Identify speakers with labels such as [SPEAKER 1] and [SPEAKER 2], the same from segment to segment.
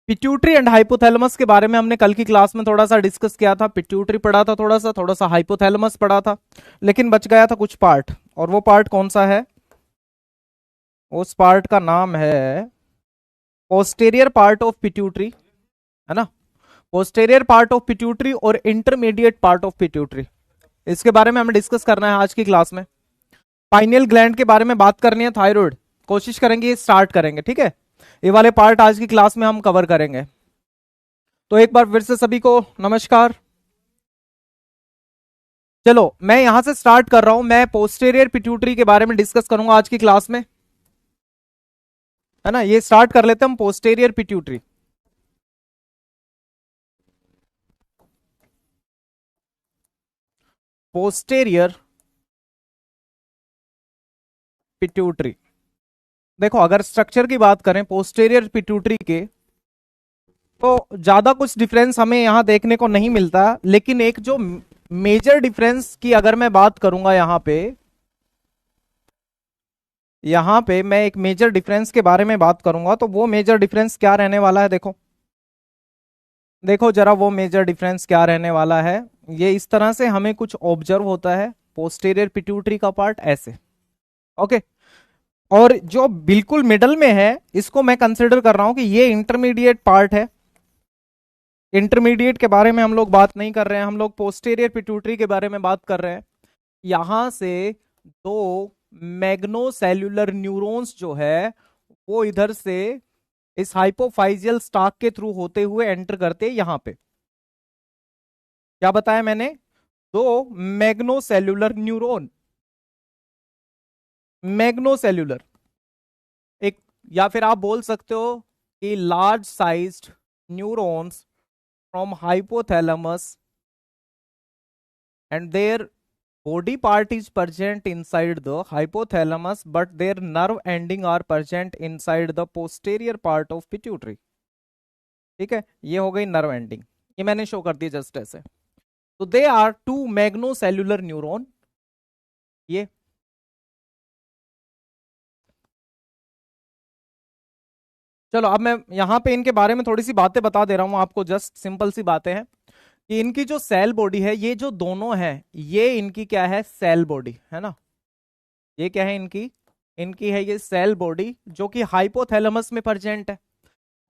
[SPEAKER 1] Pituitary and hypothalamus के बारे में हमने कल की क्लास में थोड़ा सा डिस्कस किया था। पिट्यूटरी पढ़ा था, थोड़ा सा हाइपोथैलेमस पढ़ा था, लेकिन बच गया था कुछ पार्ट। और वो पार्ट कौन सा है? उस पार्ट का नाम है पोस्टेरियर पार्ट ऑफ पिट्यूटरी, है ना। पोस्टेरियर पार्ट ऑफ पिट्यूटरी और इंटरमीडिएट पार्ट ऑफ पिट्यूटरी, इसके बारे में हमें डिस्कस करना है आज की क्लास में। पाइनियल ग्लैंड के बारे में बात करनी है, थायराइड कोशिश करेंगे, ये स्टार्ट करेंगे, ठीक है। ये वाले पार्ट आज की क्लास में हम कवर करेंगे। तो एक बार फिर से सभी को नमस्कार। चलो मैं यहां से स्टार्ट कर रहा हूं। मैं पोस्टेरियर पिट्यूटरी के बारे में डिस्कस करूंगा आज की क्लास में, है ना। ये स्टार्ट कर लेते हैं हम, पोस्टेरियर पिट्यूटरी। पोस्टेरियर पिट्यूटरी, देखो अगर स्ट्रक्चर की बात करें पोस्टेरियर पिट्यूटरी के, तो ज्यादा कुछ डिफरेंस हमें यहां देखने को नहीं मिलता, लेकिन एक जो मेजर डिफरेंस की अगर मैं बात करूंगा यहां पे मैं एक मेजर डिफरेंस के बारे में बात करूंगा, तो वो मेजर डिफरेंस क्या रहने वाला है? देखो देखो जरा वो मेजर डिफरेंस क्या रहने वाला है। ये इस तरह से हमें कुछ ऑब्जर्व होता है, पोस्टेरियर पिट्यूटरी का पार्ट ऐसे, ओके। और जो बिल्कुल मिडल में है, इसको मैं कंसिडर कर रहा हूं कि ये इंटरमीडिएट पार्ट है। इंटरमीडिएट के बारे में हम लोग बात नहीं कर रहे हैं, हम लोग पोस्टेरियर पिट्यूटरी के बारे में बात कर रहे हैं। यहां से दो मैग्नोसेल्युलर न्यूरॉन्स जो है, वो इधर से इस हाइपोफाइजियल स्टाक के थ्रू होते हुए एंटर करते हैं यहां पे। क्या बताया मैंने? दो मैग्नोसेल्युलर न्यूरॉन, मैग्नोसेल्युलर एक, या फिर आप बोल सकते हो कि large sized neurons from hypothalamus and their body part is present inside the hypothalamus, but their nerve ending are present inside the posterior part of pituitary। ठीक है, ये हो गई नर्व एंडिंग, ये मैंने शो कर दी जस्ट ऐसे। तो दे आर टू मैग्नोसेल्युलर न्यूरॉन, ये चलो अब मैं यहां पे इनके बारे में थोड़ी सी बातें बता दे रहा हूं आपको, जस्ट सिंपल सी बातें हैं कि इनकी जो सेल बॉडी है, ये जो दोनों है, ये इनकी क्या है? सेल बॉडी है ना। ये क्या है इनकी? इनकी है ये सेल बॉडी, जो कि हाइपोथैलेमस में प्रेजेंट है।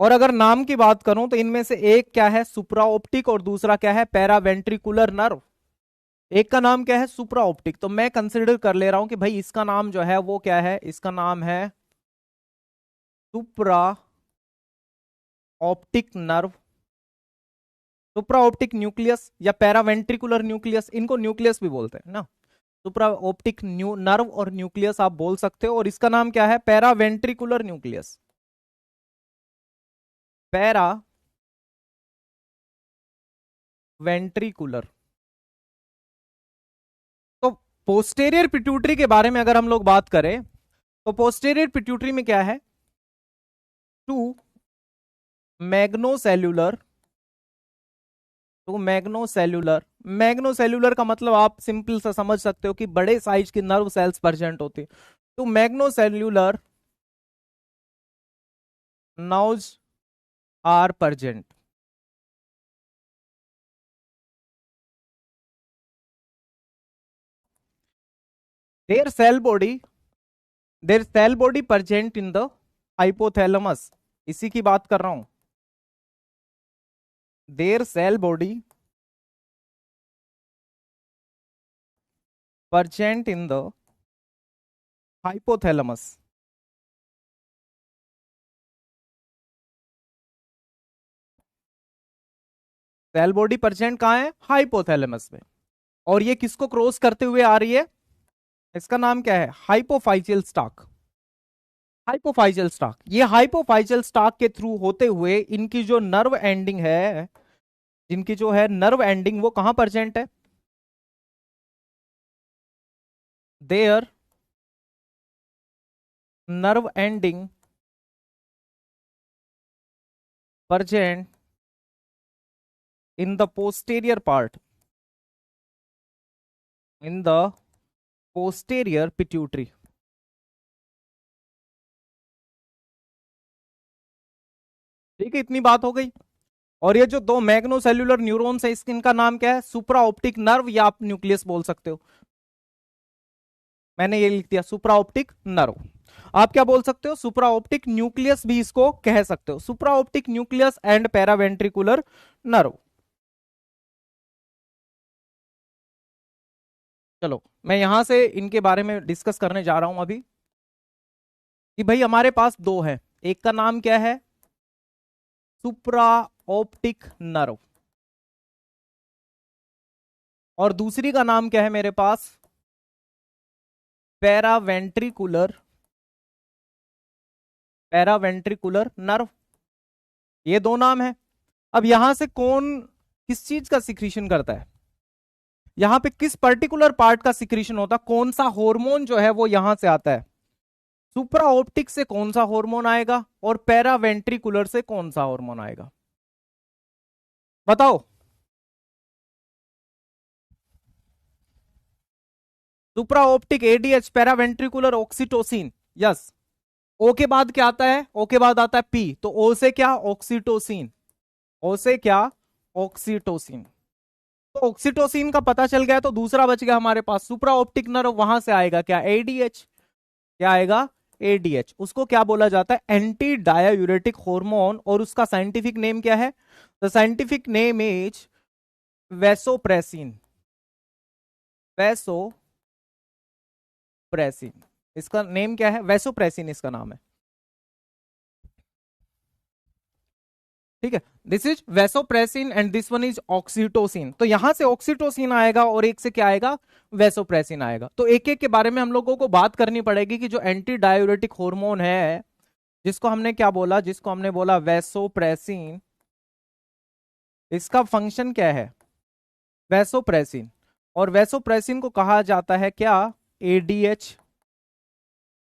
[SPEAKER 1] और अगर नाम की बात करूं तो इनमें से एक क्या है? सुप्रा ऑप्टिक, और दूसरा क्या है? Paraventricular nerve. एक का नाम क्या है? सुप्रा ऑप्टिक। तो मैं कंसिडर कर ले रहा हूं कि भाई इसका नाम जो है वो क्या है? इसका नाम है सुप्रा ऑप्टिक नर्व, सुप्रा ऑप्टिक न्यूक्लियस या पैरावेंट्रिकुलर न्यूक्लियस, इनको न्यूक्लियस भी बोलते हैं ना। सुप्रा ऑप्टिक नर्व और न्यूक्लियस आप बोल सकते हो। और इसका नाम क्या है? Paraventricular nucleus, para ventricular. तो पोस्टेरियर पिट्यूटरी के बारे में अगर हम लोग बात करें, तो पोस्टेरियर पिट्यूटरी में क्या है? To मैग्नोसेल्युलर, to मैग्नोसेल्युलर। मैग्नोसेल्युलर का मतलब आप सिंपल सा समझ सकते हो कि बड़े साइज की नर्व सेल्स प्रेजेंट होती। तो magnocellular nerves are present. Their cell body, their cell body present in the hypothalamus, इसी की बात कर रहा हूं। Their cell body present in the hypothalamus. Cell body present कहां है? हाइपोथैलेमस में। और ये किसको क्रॉस करते हुए आ रही है? इसका नाम क्या है? Hypophyseal stock. हाइपोफाइजियल स्टाक, ये हाइपोफाइजियल स्टाक के थ्रू होते हुए इनकी जो नर्व एंडिंग है, जिनकी जो है नर्व एंडिंग, वो कहां प्रेजेंट है? There nerve ending present in the posterior part, in the posterior pituitary. ठीक है, इतनी बात हो गई। और ये जो दो मैग्नोसेल्युलर न्यूरॉन्स है, इनका नाम क्या है? सुप्रा ऑप्टिक नर्व, या आप न्यूक्लियस बोल सकते हो। मैंने ये लिख दिया सुप्रा ऑप्टिक नर्व। आप क्या बोल सकते हो? सुप्रा ऑप्टिक न्यूक्लियस भी इसको कह सकते हो, सुप्रा optic nucleus and paraventricular nerve. चलो मैं यहां से इनके बारे में डिस्कस करने जा रहा हूं अभी, कि भाई हमारे पास दो है। एक का नाम क्या है? सुप्रा ऑप्टिक नर्व। और दूसरी का नाम क्या है मेरे पास? Paraventricular, paraventricular nerve. ये दो नाम है। अब यहां से कौन किस चीज का सिक्रीशन करता है? यहां पे किस पर्टिकुलर पार्ट का सिक्रीशन होता है? कौन सा हार्मोन जो है वो यहां से आता है? सुप्रा ऑप्टिक से कौन सा हार्मोन आएगा, और पैरावेंट्रिकुलर से कौन सा हार्मोन आएगा? बताओ। Supra optic ADH, paraventricular oxytocin. Yes. Okay बाद क्या आता है? ओ के बाद आता है पी, तो ओ से क्या? ऑक्सीटोसिन। ओ से क्या? ऑक्सीटोसिन। तो ऑक्सीटोसिन का पता चल गया, तो दूसरा बच गया हमारे पास सुप्रा ऑप्टिक नर्व। वहां से आएगा क्या? एडीएच। क्या आएगा? एडीएच। उसको क्या बोला जाता है? Anti diuretic hormone. और उसका साइंटिफिक नेम क्या है? The scientific name is vasopressin. Vasopressin इसका नेम क्या है? वैसोप्रेसिन इसका नाम है। ठीक है, this is vasopressin and this one is oxytocin. तो यहां से ऑक्सीटोसिन आएगा और एक से क्या आएगा? वैसोप्रेसिन आएगा। तो एक एक के बारे में हम लोगों को बात करनी पड़ेगी कि जो एंटी डायूरेटिक हार्मोन है, जिसको हमने क्या बोला? जिसको हमने बोला वैसोप्रेसिन, इसका फंक्शन क्या है? वैसोप्रेसिन। और वैसोप्रेसिन को कहा जाता है क्या? एडीएच।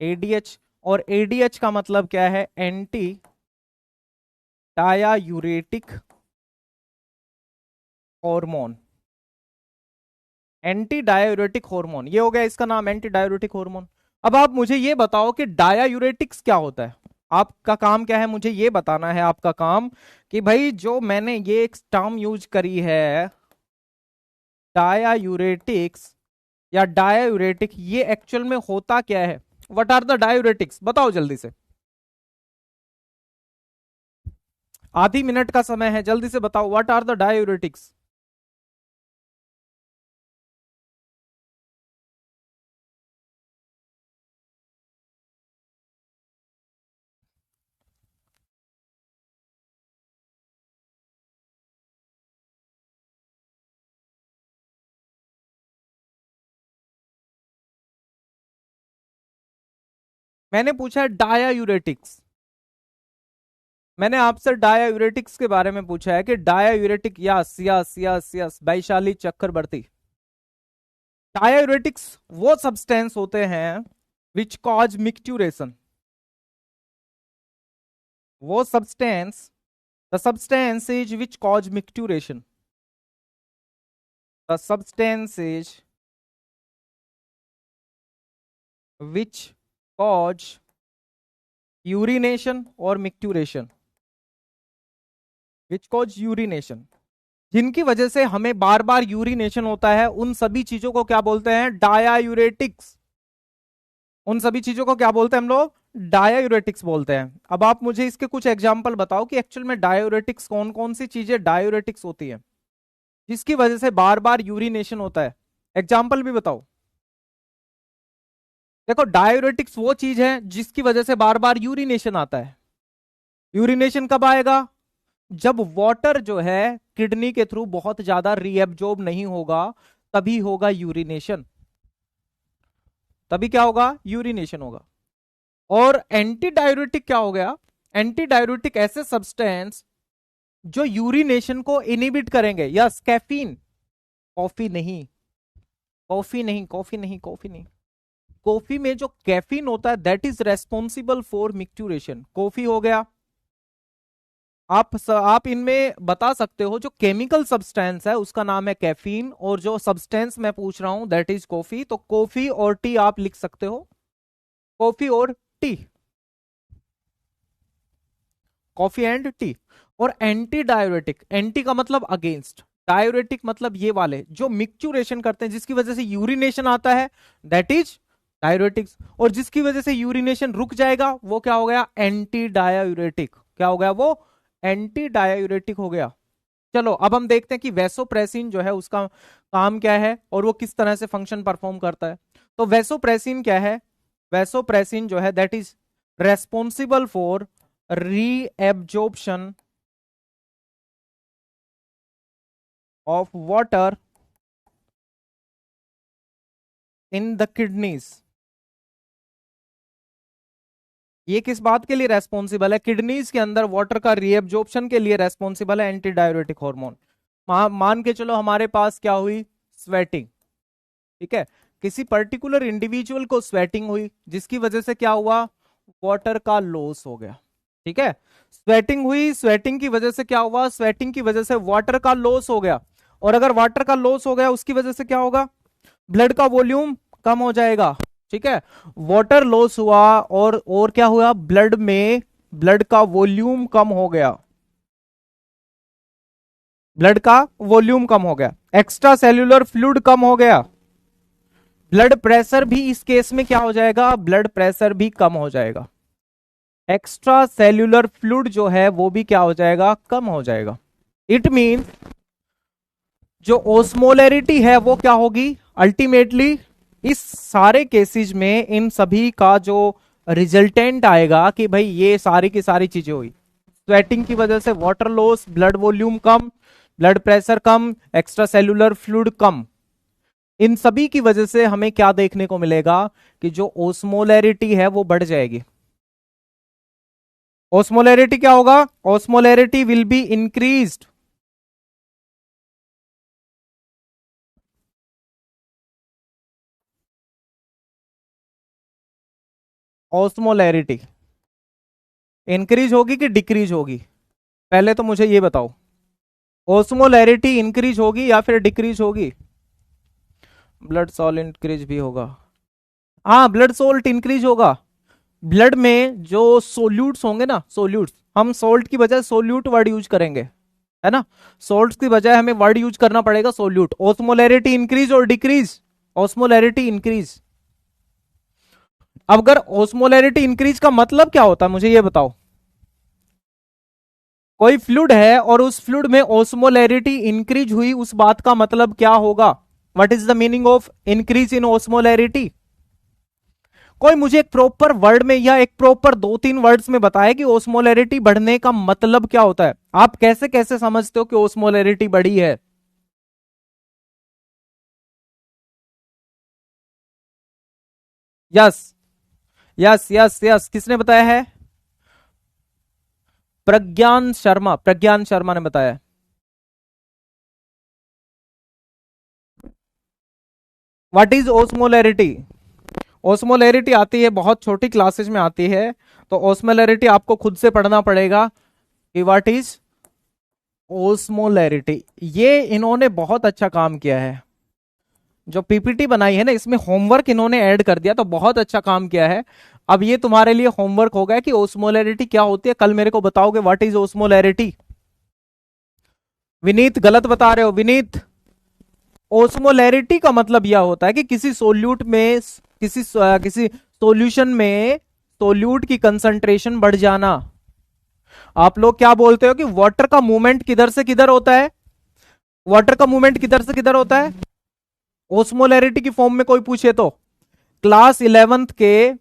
[SPEAKER 1] एडीएच। और एडीएच का मतलब क्या है? Anti diuretic hormone. Anti diuretic hormone, ये हो गया इसका नाम, एंटी डायूरेटिक हार्मोन। अब आप मुझे ये बताओ कि डायायूरेटिक्स क्या होता है? आपका काम क्या है? मुझे ये बताना है आपका काम, कि भाई जो मैंने ये एक टर्म यूज करी है डायायूरेटिक्स या डायायूरेटिक, ये एक्चुअल में होता क्या है? What are the diuretics? बताओ जल्दी से। आधी मिनट का समय है, जल्दी से बताओ, व्हाट आर द डायूरेटिक्स? मैंने पूछा है डायायूरेटिक्स। मैंने आपसे डायायूरेटिक्स के बारे में पूछा है कि diuretic, yes yes yes yes, Vaishali Chakraborty. Diuretics वो सब्सटेंस होते हैं विच कॉज मिक्टूरेशन। वो substance, the substance is which cause micturition. The substance is which cause urination और मिक्टूरेशन। विच कॉज यूरिनेशन, जिनकी वजह से हमें बार बार यूरिनेशन होता है, उन सभी चीजों को क्या बोलते हैं? डायायूरेटिक्स। उन सभी चीजों को क्या बोलते हैं हम लोग? डायायूरेटिक्स बोलते हैं। अब आप मुझे इसके कुछ एग्जांपल बताओ कि एक्चुअल में डायूरेटिक्स कौन कौन सी चीजें डायूरेटिक्स होती है जिसकी वजह से बार बार यूरिनेशन होता है? एग्जाम्पल भी बताओ। देखो, डायूरेटिक्स वो चीज है जिसकी वजह से बार बार यूरिनेशन आता है। यूरिनेशन कब आएगा? जब वाटर जो है किडनी के थ्रू बहुत ज्यादा रीएब्जॉर्ब नहीं होगा, तभी होगा यूरिनेशन। तभी क्या होगा? यूरिनेशन होगा। और एंटी डायूरेटिक क्या हो गया? एंटी डायूरेटिक ऐसे सब्सटेंस जो यूरिनेशन को इनिबिट करेंगे। Yes, caffeine. कॉफी नहीं, कॉफी नहीं, कॉफी नहीं, कॉफी नहीं। कॉफी में जो कैफीन होता है that is responsible for micturition. Coffee हो गया। आप इनमें बता सकते हो, जो केमिकल सब्सटेंस है उसका नाम है कैफीन, और जो सब्सटेंस मैं पूछ रहा हूं दैट इज कॉफी। तो कॉफी और टी आप लिख सकते हो। कॉफी और टी। Coffee and T. और एंटी डायूरेटिक, एंटी का मतलब अगेंस्ट, डायूरेटिक मतलब ये वाले जो मिक्चुरेशन करते हैं, जिसकी वजह से यूरिनेशन आता है, दैट इज डायूरेटिक्स। और जिसकी वजह से यूरिनेशन रुक जाएगा वो क्या हो गया, एंटी डायूरेटिक। क्या हो गया वो, एंटी डायूरेटिक हो गया। चलो अब हम देखते हैं कि वैसोप्रेसिन जो है उसका काम क्या है और वो किस तरह से फंक्शन परफॉर्म करता है। तो वैसोप्रेसिन क्या है, वैसोप्रेसिन जो है that is responsible for reabsorption of water in the kidneys. ये किस बात के लिए रेस्पॉन्सिबल है, किडनीज के अंदर वाटर का रीएब्जॉर्प्शन के लिए रेस्पॉन्सिबल है एंटी डायूरेटिक हार्मोन। मान के चलो हमारे पास क्या हुई, स्वेटिंग, ठीक है, किसी पर्टिकुलर इंडिविजुअल को स्वेटिंग हुई जिसकी वजह से क्या हुआ, वाटर का लॉस हो गया, ठीक है। स्वेटिंग हुई, स्वेटिंग की वजह से क्या हुआ, स्वेटिंग की वजह से वाटर का लॉस हो गया। और अगर वाटर का लॉस हो गया उसकी वजह से क्या होगा, ब्लड का वॉल्यूम कम हो जाएगा, ठीक है। वाटर लॉस हुआ और क्या हुआ, ब्लड में ब्लड का वॉल्यूम कम हो गया, ब्लड का वॉल्यूम कम हो गया, एक्स्ट्रा सेल्यूलर फ्लूइड कम हो गया, ब्लड प्रेशर भी इस केस में क्या हो जाएगा, ब्लड प्रेशर भी कम हो जाएगा, एक्स्ट्रा सेल्यूलर फ्लूइड जो है वो भी क्या हो जाएगा, कम हो जाएगा। इट मीन जो ओस्मोलैरिटी है वो क्या होगी, अल्टीमेटली इस सारे केसेस में इन सभी का जो रिजल्टेंट आएगा कि भाई ये सारी की सारी चीजें हुई, स्वेटिंग की वजह से वाटर लॉस, ब्लड वॉल्यूम कम, ब्लड प्रेशर कम, एक्स्ट्रा सेल्यूलर फ्लूइड कम, इन सभी की वजह से हमें क्या देखने को मिलेगा कि जो ओस्मोलैरिटी है वो बढ़ जाएगी। ओस्मोलैरिटी क्या होगा, ओस्मोलैरिटी विल बी इंक्रीज्ड, ओस्मोलैरिटी इंक्रीज होगी कि डिक्रीज होगी, पहले तो मुझे ये बताओ, ओस्मोलैरिटी इंक्रीज होगी या फिर डिक्रीज होगी, ब्लड सॉल्ट इंक्रीज भी होगा, हाँ ब्लड सॉल्ट इंक्रीज होगा। ब्लड में जो सोल्यूट्स होंगे ना, सोल्यूट्स, हम सोल्ट की बजाय सोल्यूट वर्ड यूज करेंगे, है ना, सोल्ट की बजाय हमें वर्ड यूज करना पड़ेगा सोल्यूट। ओस्मोलैरिटी इंक्रीज और डिक्रीज, ओस्मोलैरिटी इंक्रीज। अब अगर ओस्मोलैरिटी इंक्रीज का मतलब क्या होता है मुझे ये बताओ, कोई फ्लूइड है और उस फ्लूइड में ओस्मोलैरिटी इंक्रीज हुई, उस बात का मतलब क्या होगा, what is the meaning of increase in osmolarity. कोई मुझे एक प्रॉपर वर्ड में या एक प्रॉपर 2-3 वर्ड्स में बताए कि ओस्मोलैरिटी बढ़ने का मतलब क्या होता है, आप कैसे कैसे समझते हो कि ओस्मोलैरिटी बढ़ी है। यस, यस यस यस, किसने बताया है, प्रज्ञान शर्मा, प्रज्ञान शर्मा ने बताया। व्हाट इज ओस्मोलैरिटी, ओस्मोलैरिटी आती है बहुत छोटी क्लासेस में आती है, तो ओस्मोलैरिटी आपको खुद से पढ़ना पड़ेगा कि व्हाट इज ओस्मोलैरिटी। ये इन्होंने बहुत अच्छा काम किया है, जो पीपीटी बनाई है ना इसमें होमवर्क इन्होंने ऐड कर दिया, तो बहुत अच्छा काम किया है। अब ये तुम्हारे लिए होमवर्क हो गया कि ओस्मोलैरिटी क्या होती है, कल मेरे को बताओगे व्हाट इज ओस्मोलैरिटी। विनीत गलत बता रहे हो, विनीत। ओस्मोलैरिटी का मतलब यह होता है कि किसी सोल्यूट में, किसी सॉल्यूशन में सोल्यूट की कंसंट्रेशन बढ़ जाना। आप लोग क्या बोलते हो कि वाटर का मूवमेंट किधर से किधर होता है, वाटर का मूवमेंट किधर से किधर होता है, ओस्मोलैरिटी की फॉर्म में कोई पूछे तो क्लास 11th के,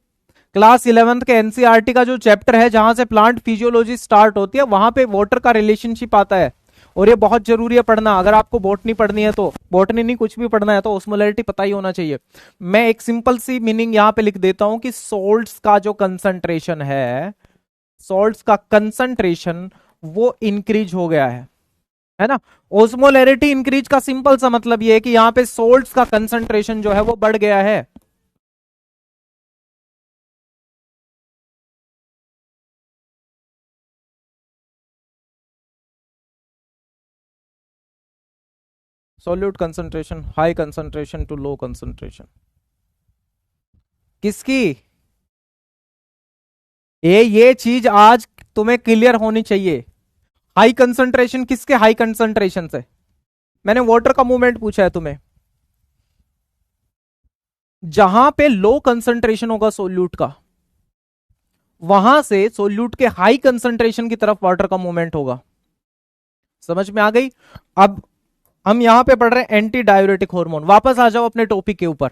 [SPEAKER 1] क्लास 11th के एनसीईआरटी का जो चैप्टर है जहां से प्लांट फिजियोलॉजी स्टार्ट होती है वहां पे वाटर का रिलेशनशिप आता है, और ये बहुत जरूरी है पढ़ना। अगर आपको बॉटनी पढ़नी है तो, बॉटनी नहीं कुछ भी पढ़ना है तो ओस्मोलैरिटी पता ही होना चाहिए। मैं एक सिंपल सी मीनिंग यहां पे लिख देता हूं कि सोल्ट्स का जो कंसंट्रेशन है, सोल्ट्स का कंसंट्रेशन वो इंक्रीज हो गया है ना। ओस्मोलैरिटी इंक्रीज का सिंपल सा मतलब ये है कि यहां पे सोल्ट्स का कंसंट्रेशन जो है वो बढ़ गया है। Solute concentration, high concentration to low concentration, किसकी, ये चीज आज तुम्हें क्लियर होनी चाहिए। हाई कंसंट्रेशन किसके हाई कंसंट्रेशन से? मैंने वाटर का मूवमेंट पूछा है तुम्हें। जहां पे लो कंसंट्रेशन होगा सोल्यूट का, वहां से सोल्यूट के हाई कंसंट्रेशन की तरफ वाटर का मूवमेंट होगा। समझ में आ गई? अब हम यहां पे पढ़ रहे हैं एंटी डायूरेटिक हार्मोन। वापस आ जाओ अपने टॉपिक के ऊपर,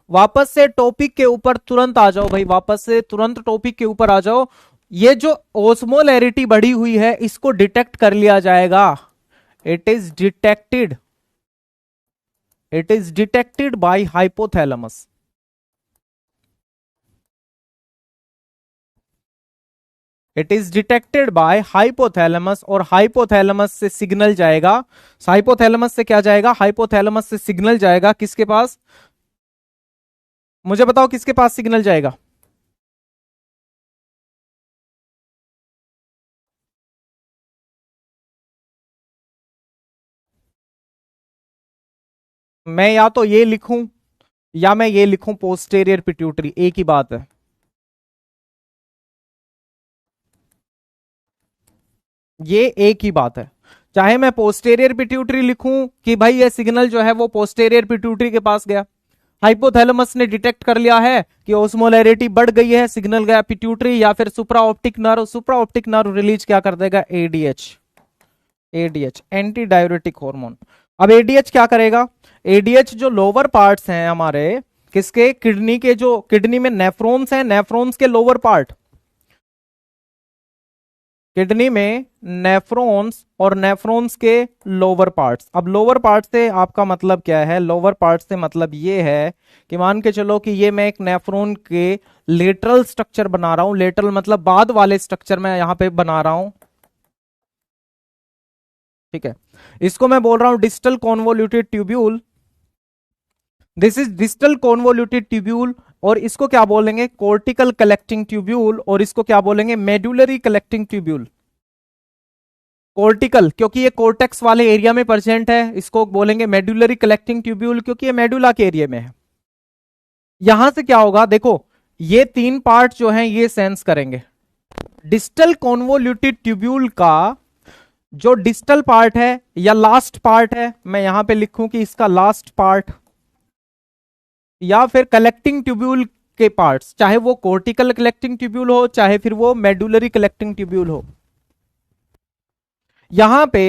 [SPEAKER 1] वापस से टॉपिक के ऊपर तुरंत आ जाओ भाई, वापस से तुरंत टॉपिक के ऊपर आ जाओ। ये जो ओस्मोलैरिटी बढ़ी हुई है इसको डिटेक्ट कर लिया जाएगा। It is detected, it is detected by hypothalamus. It is detected by hypothalamus, और हाइपोथैलेमस से सिग्नल जाएगा। हाइपोथैलेमस से क्या जाएगा? हाइपोथैलेमस से सिग्नल जाएगा किसके पास? मुझे बताओ किसके पास सिग्नल जाएगा? मैं या तो ये लिखूं या मैं ये लिखूं पोस्टेरियर पिट्यूटरी, एक ही बात है। ये एक ही बात है, चाहे मैं पोस्टेरियर पिट्यूटरी लिखूं कि भाई ये सिग्नल जो है वो पोस्टेरियर पिट्यूटरी के पास गया, हाइपोथैलेमस ने डिटेक्ट कर लिया है कि ओस्मोलैरिटी बढ़ गई है, सिग्नल गया पिट्यूटरी, या फिर सुप्रा ऑप्टिक नर्व, सुप्रा ऑप्टिक नर्व रिलीज क्या कर देगा? ADH. ADH anti diuretic hormone. अब एडीएच क्या करेगा? एडीएच जो लोअर पार्ट्स हैं हमारे, किसके? किडनी के, जो किडनी में नेफ्रॉन्स हैं, नेफ्रॉन्स के लोअर पार्ट, किडनी में नेफ्रॉन्स और नेफ्रॉन्स के लोअर पार्ट्स। अब लोअर पार्ट से आपका मतलब क्या है? लोअर पार्ट से मतलब ये है कि मान के चलो कि ये मैं एक नेफ्रॉन के लेटरल स्ट्रक्चर बना रहा हूं, लेटरल मतलब बाद वाले स्ट्रक्चर में यहां पे बना रहा हूं, ठीक है। इसको मैं बोल रहा हूं distal convoluted tubule, this is distal convoluted tubule. और इसको क्या बोलेंगे? Cortical collecting tubule. और इसको क्या बोलेंगे? Medullary collecting tubule. कोर्टिकल क्योंकि ये कोर्टेक्स वाले एरिया में प्रेजेंट है, इसको बोलेंगे मेडुलरी कलेक्टिंग ट्यूब्यूल क्योंकि ये मेडुला के एरिया में है। यहां से क्या होगा? देखो ये तीन पार्ट जो हैं ये सेंस करेंगे। डिस्टल कॉन्वोल्यूटेड ट्यूब्यूल का जो डिस्टल पार्ट है या लास्ट पार्ट है, मैं यहां पे लिखूं कि इसका लास्ट पार्ट, या फिर कलेक्टिंग ट्यूब्यूल के पार्ट्स, चाहे वो कोर्टिकल कलेक्टिंग ट्यूब्यूल हो चाहे फिर वो मेडुलरी कलेक्टिंग ट्यूब्यूल हो, यहां पे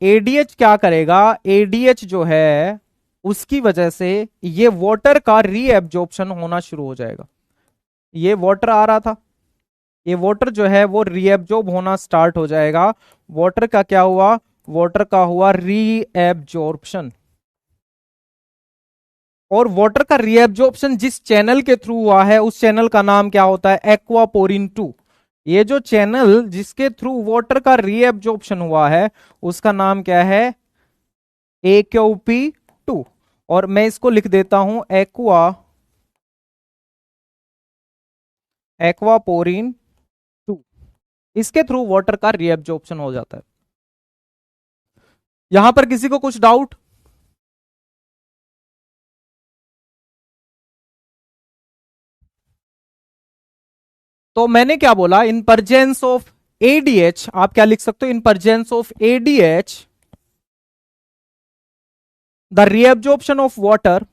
[SPEAKER 1] एडीएच क्या करेगा? एडीएच जो है उसकी वजह से ये वाटर का रीएब्जॉर्प्शन होना शुरू हो जाएगा। ये वाटर आ रहा था, ये वाटर जो है वो रीएब्जॉर्ब होना स्टार्ट हो जाएगा। वाटर का क्या हुआ? वाटर का हुआ रीएब्जॉर्प्शन। और वाटर का रीएब्जॉर्प्शन जिस चैनल के थ्रू हुआ है उस चैनल का नाम क्या होता है? एक्वापोरिन 2। ये जो चैनल जिसके थ्रू वाटर का रीएब्जॉर्प्शन हुआ है उसका नाम क्या है? AQP2। और मैं इसको लिख देता हूं एक्वापोरिन 2। इसके थ्रू वाटर का रीएब्जॉर्प्शन हो जाता है। यहां पर किसी को कुछ डाउट? तो मैंने क्या बोला? इन परजेंस ऑफ एडीएच, आप क्या लिख सकते हो? In presence of ADH the reabsorption of water,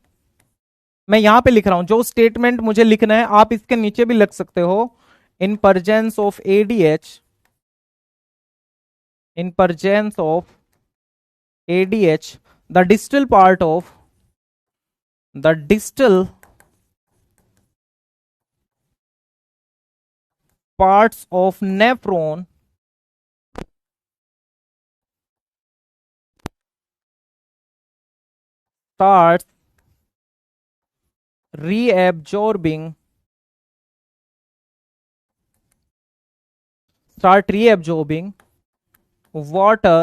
[SPEAKER 1] मैं यहां पे लिख रहा हूं जो स्टेटमेंट मुझे लिखना है, आप इसके नीचे भी लिख सकते हो। In presence of ADH, in presence of ADH the distal part of, the distal parts of nephron starts reabsorbing, start reabsorbing water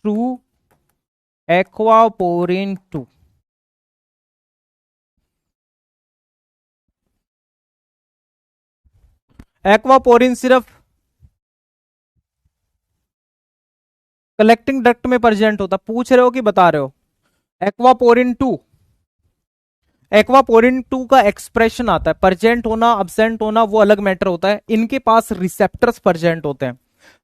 [SPEAKER 1] through aquaporin 2। Aquaporin सिर्फ कलेक्टिंग डक्ट में प्रेजेंट होता, पूछ रहे हो कि बता रहे हो? एक्वापोरिन 2, एक्वापोरिन 2 का एक्सप्रेशन आता है, प्रेजेंट होना अब्सेंट होना वो अलग मैटर होता है। इनके पास रिसेप्टर्स प्रेजेंट होते हैं,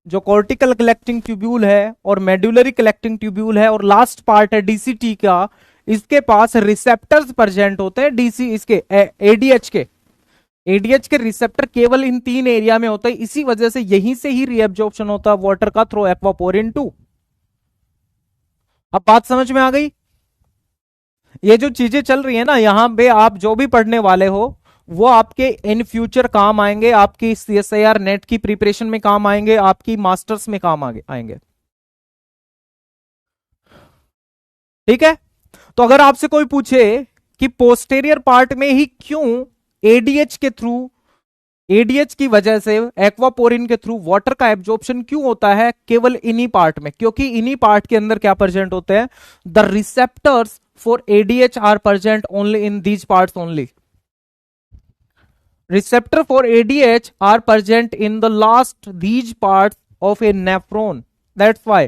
[SPEAKER 1] जो कॉर्टिकल कलेक्टिंग ट्यूब्यूल है और मेडुलरी कलेक्टिंग ट्यूब्यूल है और लास्ट पार्ट है डीसीटी का, इसके पास रिसेप्टर्स प्रेजेंट होते हैं। डीसी इसके एडीएच के, एडीएच के रिसेप्टर केवल इन 3 एरिया में होते हैं। इसी वजह से यहीं से ही रीअब्जॉर्प्शन होता है वाटर का थ्रू एक्वापोरिन 2। अब बात समझ में आ गई? ये जो चीजें चल रही है ना यहां पे, आप जो भी पढ़ने वाले हो वो आपके इन फ्यूचर काम आएंगे, आपकी सीएसआईआर नेट की प्रिपरेशन में काम आएंगे, आपकी मास्टर्स में काम आएंगे। ठीक है, तो अगर आपसे कोई पूछे कि पोस्टेरियर पार्ट में ही क्यों एडीएच के थ्रू, एडीएच की वजह से एक्वापोरिन के थ्रू वाटर का एब्जॉर्प्शन क्यों होता है केवल इन्हीं पार्ट में, क्योंकि इन्हीं पार्ट के अंदर क्या प्रेजेंट होते हैं, the receptors for ADH are present only in these parts only. receptor for ADH are present in the last these parts of a nephron, that's why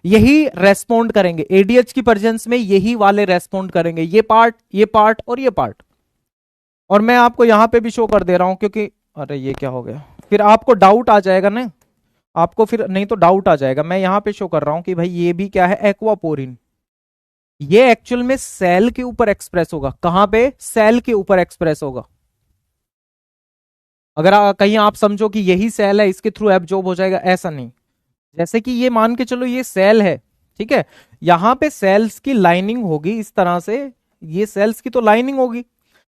[SPEAKER 1] यही रेस्पॉन्ड करेंगे एडीएच की प्रेजेंस में, यही वाले रेस्पॉन्ड करेंगे, ये पार्ट और ये पार्ट। और मैं आपको यहां पे भी शो कर दे रहा हूं क्योंकि अरे ये क्या हो गया, फिर आपको डाउट आ जाएगा ना, आपको फिर नहीं तो डाउट आ जाएगा। मैं यहां पे शो कर रहा हूं कि भाई ये भी क्या है, एक्वापोरिन। ये एक्चुअल में सेल के ऊपर एक्सप्रेस होगा, कहां पे, सेल के ऊपर एक्सप्रेस होगा। अगर कहीं आप समझो कि यही सेल है इसके थ्रू एब्जॉर्ब हो जाएगा, ऐसा नहीं। जैसे कि ये मान के चलो ये सेल है, ठीक है, यहां पे सेल्स की लाइनिंग होगी इस तरह से, ये सेल्स की तो लाइनिंग होगी,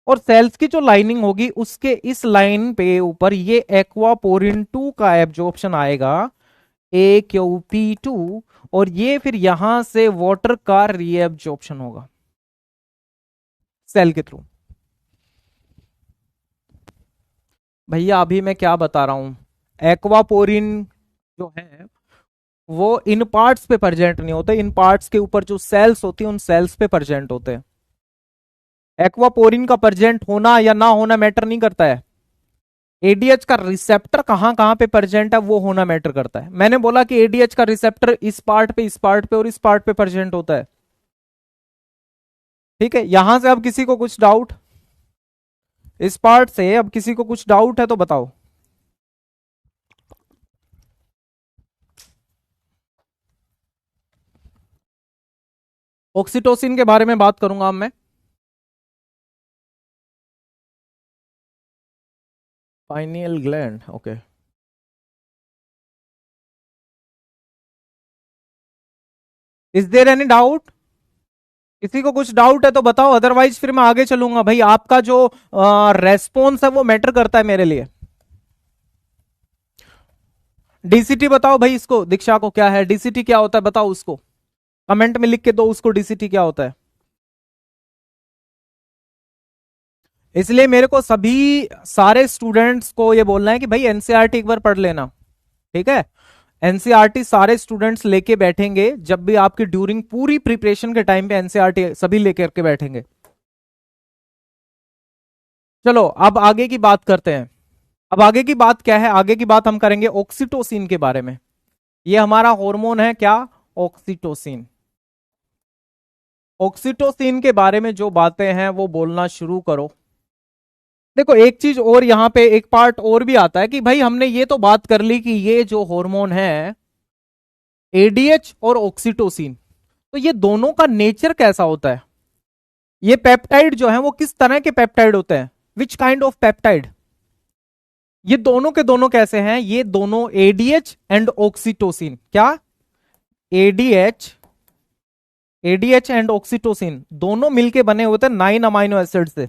[SPEAKER 1] और सेल्स की जो लाइनिंग होगी उसके इस लाइन पे ऊपर ये एक्वापोरिन 2 का एब्जॉर्प्शन आएगा, AQP2, और ये फिर यहां से वाटर का रीएब्जॉर्प्शन होगा सेल के थ्रू। भैया अभी मैं क्या बता रहा हूं, एक्वापोरिन जो है वो इन पार्ट्स पे प्रेजेंट नहीं होते, इन पार्ट्स के ऊपर जो सेल्स होती हैं उन सेल्स पे प्रेजेंट होते हैं। एक्वापोरिन का प्रेजेंट होना या ना होना मैटर नहीं करता है, एडीएच का रिसेप्टर कहां कहां पे प्रेजेंट है वो होना मैटर करता है। मैंने बोला कि एडीएच का रिसेप्टर इस पार्ट पे, इस पार्ट पे और इस पार्ट पे प्रेजेंट होता है। ठीक है, यहां से अब किसी को कुछ डाउट, इस पार्ट से अब किसी को कुछ डाउट है तो बताओ। ऑक्सीटोसिन के बारे में बात करूंगा अब मैं। Pineal gland, okay. Is there any doubt? किसी को कुछ डाउट है तो बताओ, अदरवाइज फिर मैं आगे चलूंगा। भाई आपका जो रेस्पॉन्स है वो मैटर करता है मेरे लिए। डीसीटी बताओ भाई, इसको दीक्षा को क्या है, डीसीटी क्या होता है बताओ उसको, कमेंट में लिख के दो उसको डीसीटी क्या होता है। इसलिए मेरे को सभी सारे स्टूडेंट्स को ये बोलना है कि भाई एनसीईआरटी एक बार पढ़ लेना, ठीक है। एनसीईआरटी सारे स्टूडेंट्स लेके बैठेंगे, जब भी आपकी ड्यूरिंग पूरी प्रिपरेशन के टाइम पे एनसीईआरटी सभी लेकर के बैठेंगे। चलो अब आगे की बात करते हैं। अब आगे की बात क्या है, आगे की बात हम करेंगे ऑक्सीटोसिन के बारे में। ये हमारा हार्मोन है क्या, ऑक्सीटोसिन। ऑक्सीटोसिन के बारे में जो बातें हैं वो बोलना शुरू करो। देखो एक चीज और यहां पे एक पार्ट और भी आता है कि भाई हमने ये तो बात कर ली कि ये जो हार्मोन है एडीएच और ऑक्सीटोसिन, तो ये दोनों का नेचर कैसा होता है, ये पेप्टाइड जो है वो किस तरह के पेप्टाइड होते हैं, विच काइंड ऑफ पेप्टाइड। ये दोनों के दोनों कैसे हैं, ये दोनों एडीएच एंड ऑक्सीटोसिन, क्या, एडीएच, एडीएच एंड ऑक्सीटोसिन दोनों मिलके बने होते हैं 9 अमाइनो एसिड से,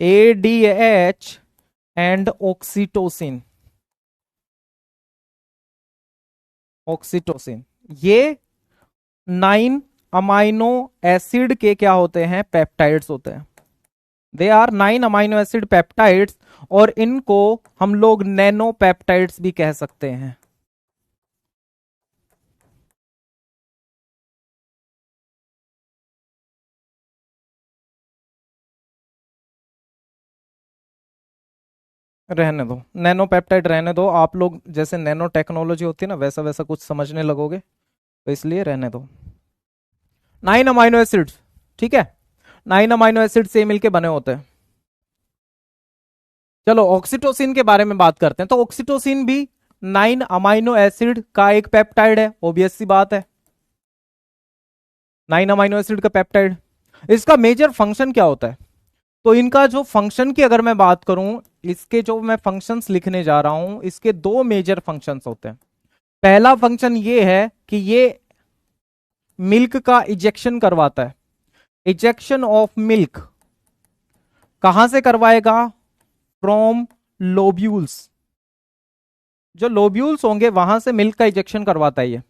[SPEAKER 1] एडीएच एंड ऑक्सीटोसिन, ऑक्सीटोसिन ये 9 अमाइनो एसिड के क्या होते हैं, पेप्टाइड्स होते हैं। They are 9 amino acid peptides, और इनको हम लोग नैनो पेप्टाइड्स भी कह सकते हैं। रहने दो, नैनो पेप्टाइड रहने दो, आप लोग जैसे नैनो टेक्नोलॉजी होती है ना वैसा वैसा कुछ समझने लगोगे, तो इसलिए रहने दो। 9 अमाइनो एसिड्स, ठीक है, 9 अमाइनो एसिड से मिलके बने होते हैं। चलो ऑक्सीटोसिन के बारे में बात करते हैं। तो ऑक्सीटोसिन भी 9 अमाइनो एसिड का एक पेप्टाइड है, ऑब्वियस सी बात है, 9 अमाइनो एसिड का पेप्टाइड। इसका मेजर फंक्शन क्या होता है? तो इनका जो फंक्शन की अगर मैं बात करूं, इसके जो मैं फंक्शंस लिखने जा रहा हूं, इसके दो मेजर फंक्शंस होते हैं। पहला फंक्शन ये है कि ये मिल्क का इजेक्शन करवाता है। इजेक्शन ऑफ मिल्क कहां से करवाएगा? From lobules. जो लोब्यूल्स होंगे वहां से मिल्क का इजेक्शन करवाता है ये।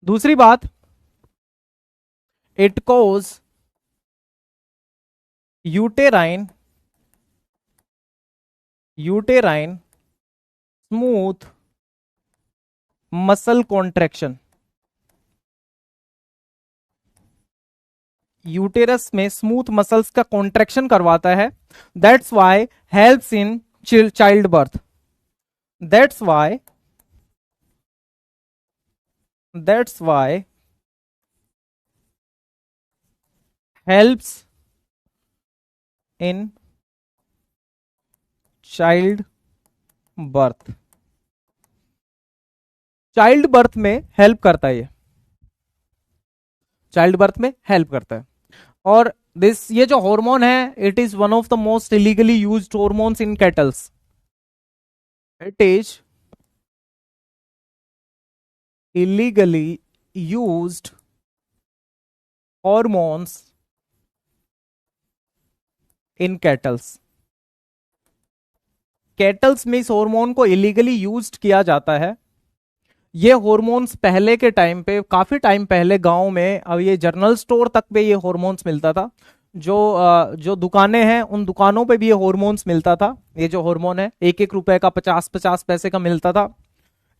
[SPEAKER 1] दूसरी बात, it causes uterine smooth muscle contraction. Uterus में स्मूथ मसल्स का कॉन्ट्रैक्शन करवाता है। That's why helps in child birth. That's why helps in child birth. Child birth में हेल्प करता है ये, चाइल्ड बर्थ में हेल्प करता है। और ये जो हार्मोन है, it is one of the most illegally used hormones in kettles. It is illegally used hormones in cattles। Kettles में इस हार्मोन को इलीगली यूज्ड किया जाता है। ये हार्मोन्स पहले के टाइम पे, काफी टाइम पहले गांव में, अब ये जनरल स्टोर तक पे ये हार्मोन्स मिलता था। जो दुकानें हैं उन दुकानों पे भी ये हार्मोन्स मिलता था। ये जो हार्मोन है 1-1 रुपए का, 50-50 पैसे का मिलता था।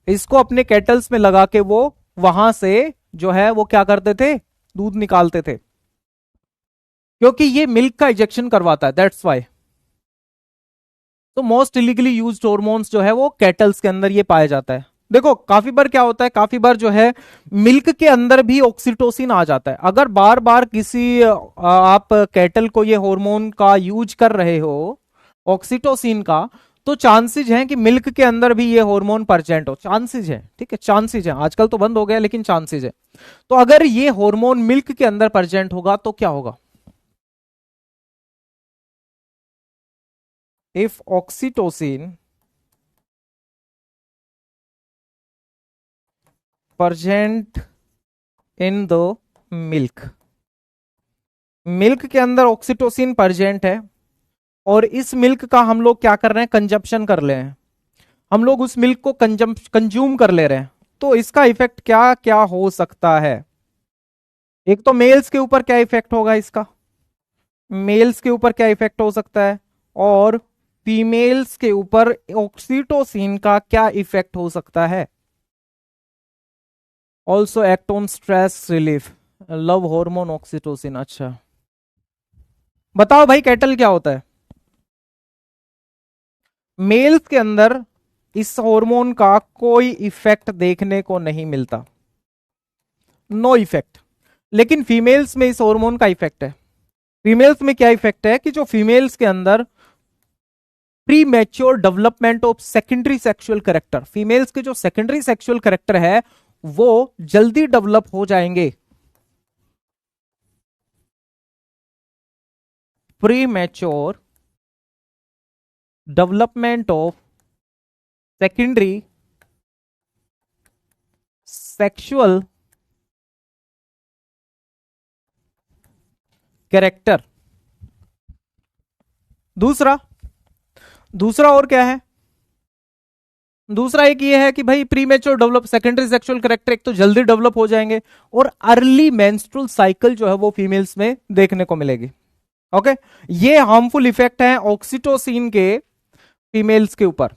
[SPEAKER 1] इसको अपने कैटल्स में लगा के वो वहां से जो है वो क्या करते थे, दूध निकालते थे, क्योंकि ये मिल्क का इजेक्शन करवाता है। That's Y. तो मोस्ट इलीगली यूज्ड हार्मोन्स जो है वो कैटल्स के अंदर ये पाया जाता है। देखो काफी बार क्या होता है, काफी बार जो है मिल्क के अंदर भी ऑक्सीटोसिन आ जाता है। अगर बार बार किसी आप कैटल को ये हार्मोन का यूज कर रहे हो, ऑक्सीटोसिन का, तो चांसेस हैं कि मिल्क के अंदर भी ये हार्मोन प्रेजेंट हो। चांसेस है, ठीक है, चांसेस है। आजकल तो बंद हो गया, लेकिन चांसेस है। तो अगर ये हार्मोन मिल्क के अंदर प्रेजेंट होगा तो क्या होगा? If oxytocin present in the milk, milk के अंदर ऑक्सीटोसिन प्रेजेंट है, और इस मिल्क का हम लोग क्या कर रहे हैं, कंजप्शन कर ले हैं, हम लोग उस मिल्क को कंज्यूम कर ले रहे हैं, तो इसका इफेक्ट क्या क्या हो सकता है? एक तो मेल्स के ऊपर क्या इफेक्ट होगा इसका, मेल्स के ऊपर क्या इफेक्ट हो सकता है, और फीमेल्स के ऊपर ऑक्सीटोसिन का क्या इफेक्ट हो सकता है? Also act on stress relief, love hormone oxytocin. अच्छा बताओ भाई, कैटल क्या होता है? मेल्स के अंदर इस हार्मोन का कोई इफेक्ट देखने को नहीं मिलता, नो इफेक्ट। लेकिन फीमेल्स में इस हार्मोन का इफेक्ट है। फीमेल्स में क्या इफेक्ट है कि जो फीमेल्स के अंदर pre mature development of secondary sexual character, females के जो सेकेंडरी सेक्सुअल कैरेक्टर है वो जल्दी डेवलप हो जाएंगे। Pre mature development of secondary sexual character. दूसरा दूसरा और क्या है? दूसरा एक ये है कि भाई pre mature develop secondary sexual character, एक तो जल्दी डेवलप हो जाएंगे, और अर्ली मेंस्ट्रुअल साइकिल जो है वो फीमेल्स में देखने को मिलेगी। ओके, ये हार्मफुल इफेक्ट है ऑक्सीटोसिन के फीमेल्स के ऊपर।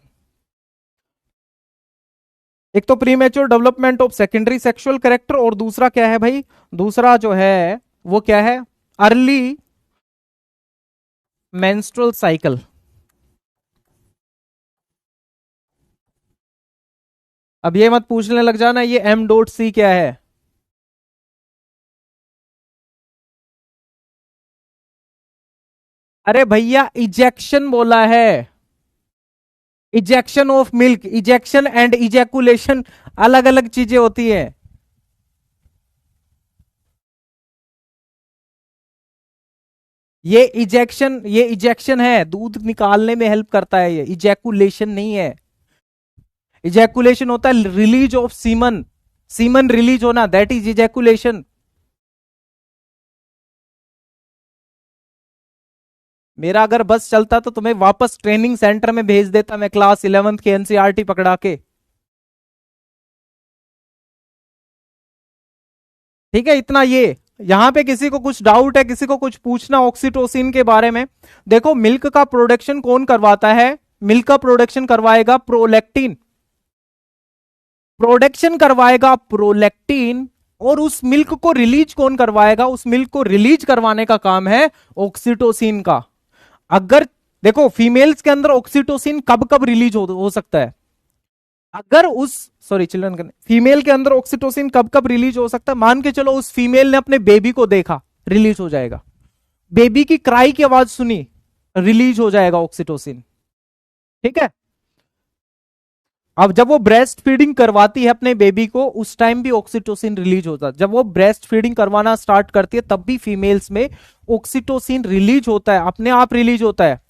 [SPEAKER 1] एक तो pre mature development of secondary sexual character, और दूसरा क्या है भाई, दूसरा जो है वो क्या है, अर्ली मेंस्ट्रुअल साइकिल। अब ये मत पूछने लग जाना ये M.C क्या है। अरे भैया इजेक्शन बोला है, ejection of milk, ejection and ejaculation अलग अलग चीजें होती है। ये इजेक्शन है, दूध निकालने में हेल्प करता है, ये इजैकुलेशन नहीं है। इजैकुलेशन होता है release of semen, semen release होना, दैट इज इजैकुलेशन। मेरा अगर बस चलता तो तुम्हें वापस ट्रेनिंग सेंटर में भेज देता मैं, क्लास 11th के एनसीईआरटी पकड़ा के। ठीक है, इतना ये। यहां पे किसी को कुछ डाउट है, किसी को कुछ पूछना ऑक्सीटोसिन के बारे में? देखो मिल्क का प्रोडक्शन कौन करवाता है? मिल्क का प्रोडक्शन करवाएगा प्रोलैक्टिन, प्रोडक्शन करवाएगा प्रोलैक्टिन। और उस मिल्क को रिलीज कौन करवाएगा? उस मिल्क को रिलीज करवाने का काम है ऑक्सीटोसिन का। अगर देखो फीमेल्स के अंदर ऑक्सीटोसिन कब कब रिलीज हो सकता है? अगर उस, सॉरी चिल्ड्रन, फीमेल के अंदर ऑक्सीटोसिन कब कब रिलीज हो सकता है? मान के चलो उस फीमेल ने अपने बेबी को देखा, रिलीज हो जाएगा। बेबी की क्राई की आवाज सुनी, रिलीज हो जाएगा ऑक्सीटोसिन। ठीक है। अब जब वो ब्रेस्ट फीडिंग करवाती है अपने बेबी को, उस टाइम भी ऑक्सीटोसिन रिलीज होता है। जब वो ब्रेस्ट फीडिंग करवाना स्टार्ट करती है तब भी फीमेल्स में ऑक्सीटोसिन रिलीज होता है, अपने आप रिलीज होता है।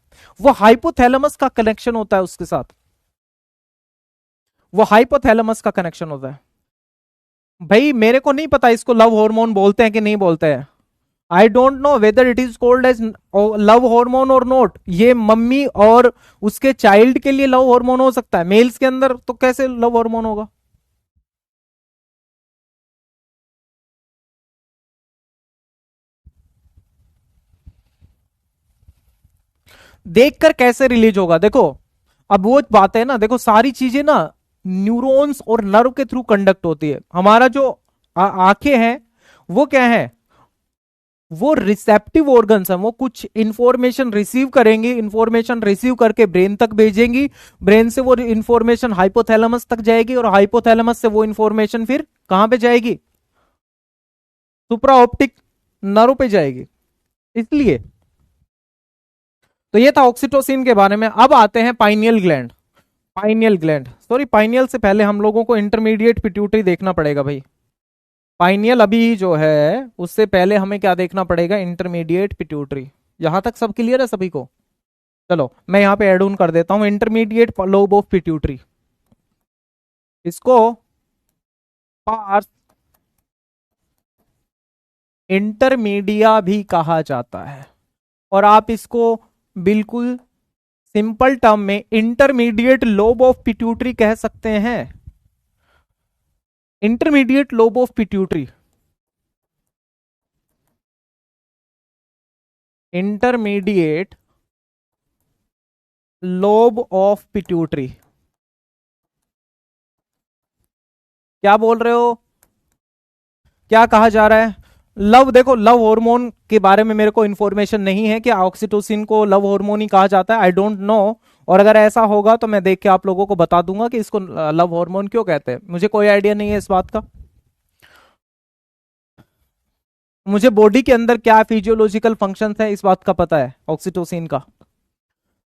[SPEAKER 1] वो हाइपोथैलेमस का कनेक्शन होता है उसके साथ, वो हाइपोथैलेमस का कनेक्शन होता है। भाई मेरे को नहीं पता इसको लव हार्मोन बोलते हैं कि नहीं बोलते हैं। I don't know whether it is called as love hormone और नॉट। ये मम्मी और उसके चाइल्ड के लिए लव हार्मोन हो सकता है, मेल्स के अंदर तो कैसे लव हार्मोन होगा? देखकर कैसे रिलीज होगा? देखो अब वो बात है ना, देखो सारी चीजें ना न्यूरॉन्स और नर्व के थ्रू कंडक्ट होती है। हमारा जो आंखें हैं वो क्या है? वो रिसेप्टिव ऑर्गन्स हैं, वो कुछ इंफॉर्मेशन रिसीव करेंगी, इंफॉर्मेशन रिसीव करके ब्रेन तक भेजेंगी, ब्रेन से वो इंफॉर्मेशन हाइपोथैलेमस तक जाएगी, और हाइपोथैलेमस से वो इंफॉर्मेशन फिर कहां पे जाएगी? सुप्रा ऑप्टिक नर्व पे जाएगी। इसलिए तो ये था ऑक्सीटोसिन के बारे में। अब आते हैं pineal gland. Pineal gland, sorry pineal से पहले हम लोगों को इंटरमीडिएट पिट्यूटरी देखना पड़ेगा भाई। पाइनियल अभी जो है उससे पहले हमें क्या देखना पड़ेगा? Intermediate pituitary. यहां तक सब क्लियर है सभी को? चलो मैं यहां पे एड ऑन कर देता हूं इंटरमीडिएट लोब ऑफ पिट्यूटरी। इसको पार्स इंटरमीडिया भी कहा जाता है, और आप इसको बिल्कुल सिंपल टर्म में इंटरमीडिएट लोब ऑफ पिट्यूटरी कह सकते हैं। Intermediate lobe of pituitary, intermediate lobe of pituitary. क्या बोल रहे हो? क्या कहा जा रहा है? लव, देखो लव हार्मोन के बारे में मेरे को इंफॉर्मेशन नहीं है कि ऑक्सीटोसिन को लव हार्मोन ही कहा जाता है, आई डोंट नो। और अगर ऐसा होगा तो मैं देख के आप लोगों को बता दूंगा कि इसको लव हार्मोन क्यों कहते हैं। मुझे कोई आइडिया नहीं है इस बात का। मुझे बॉडी के अंदर क्या फिजियोलॉजिकल फंक्शंस है इस बात का पता है ऑक्सीटोसिन का।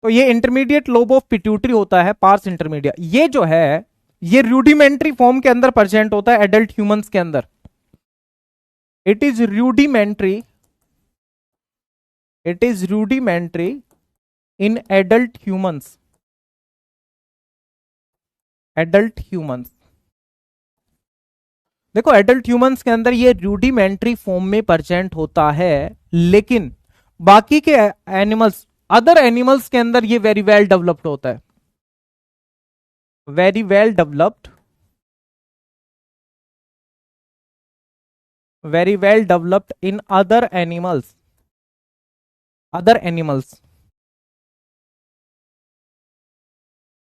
[SPEAKER 1] तो ये इंटरमीडिएट लोब ऑफ पिट्यूटरी होता है, पार्स इंटरमीडिया। ये जो है ये रूडिमेंट्री फॉर्म के अंदर प्रेजेंट होता है एडल्ट ह्यूमंस के अंदर। It is rudimentary, it is rudimentary in adult humans, adult humans. देखो एडल्ट ह्यूमंस के अंदर ये रूडिमेंट्री फॉर्म में प्रेजेंट होता है, लेकिन बाकी के एनिमल्स, अदर एनिमल्स के अंदर ये वेरी वेल डेवलप्ड होता है, very well developed, very well developed in other animals, other animals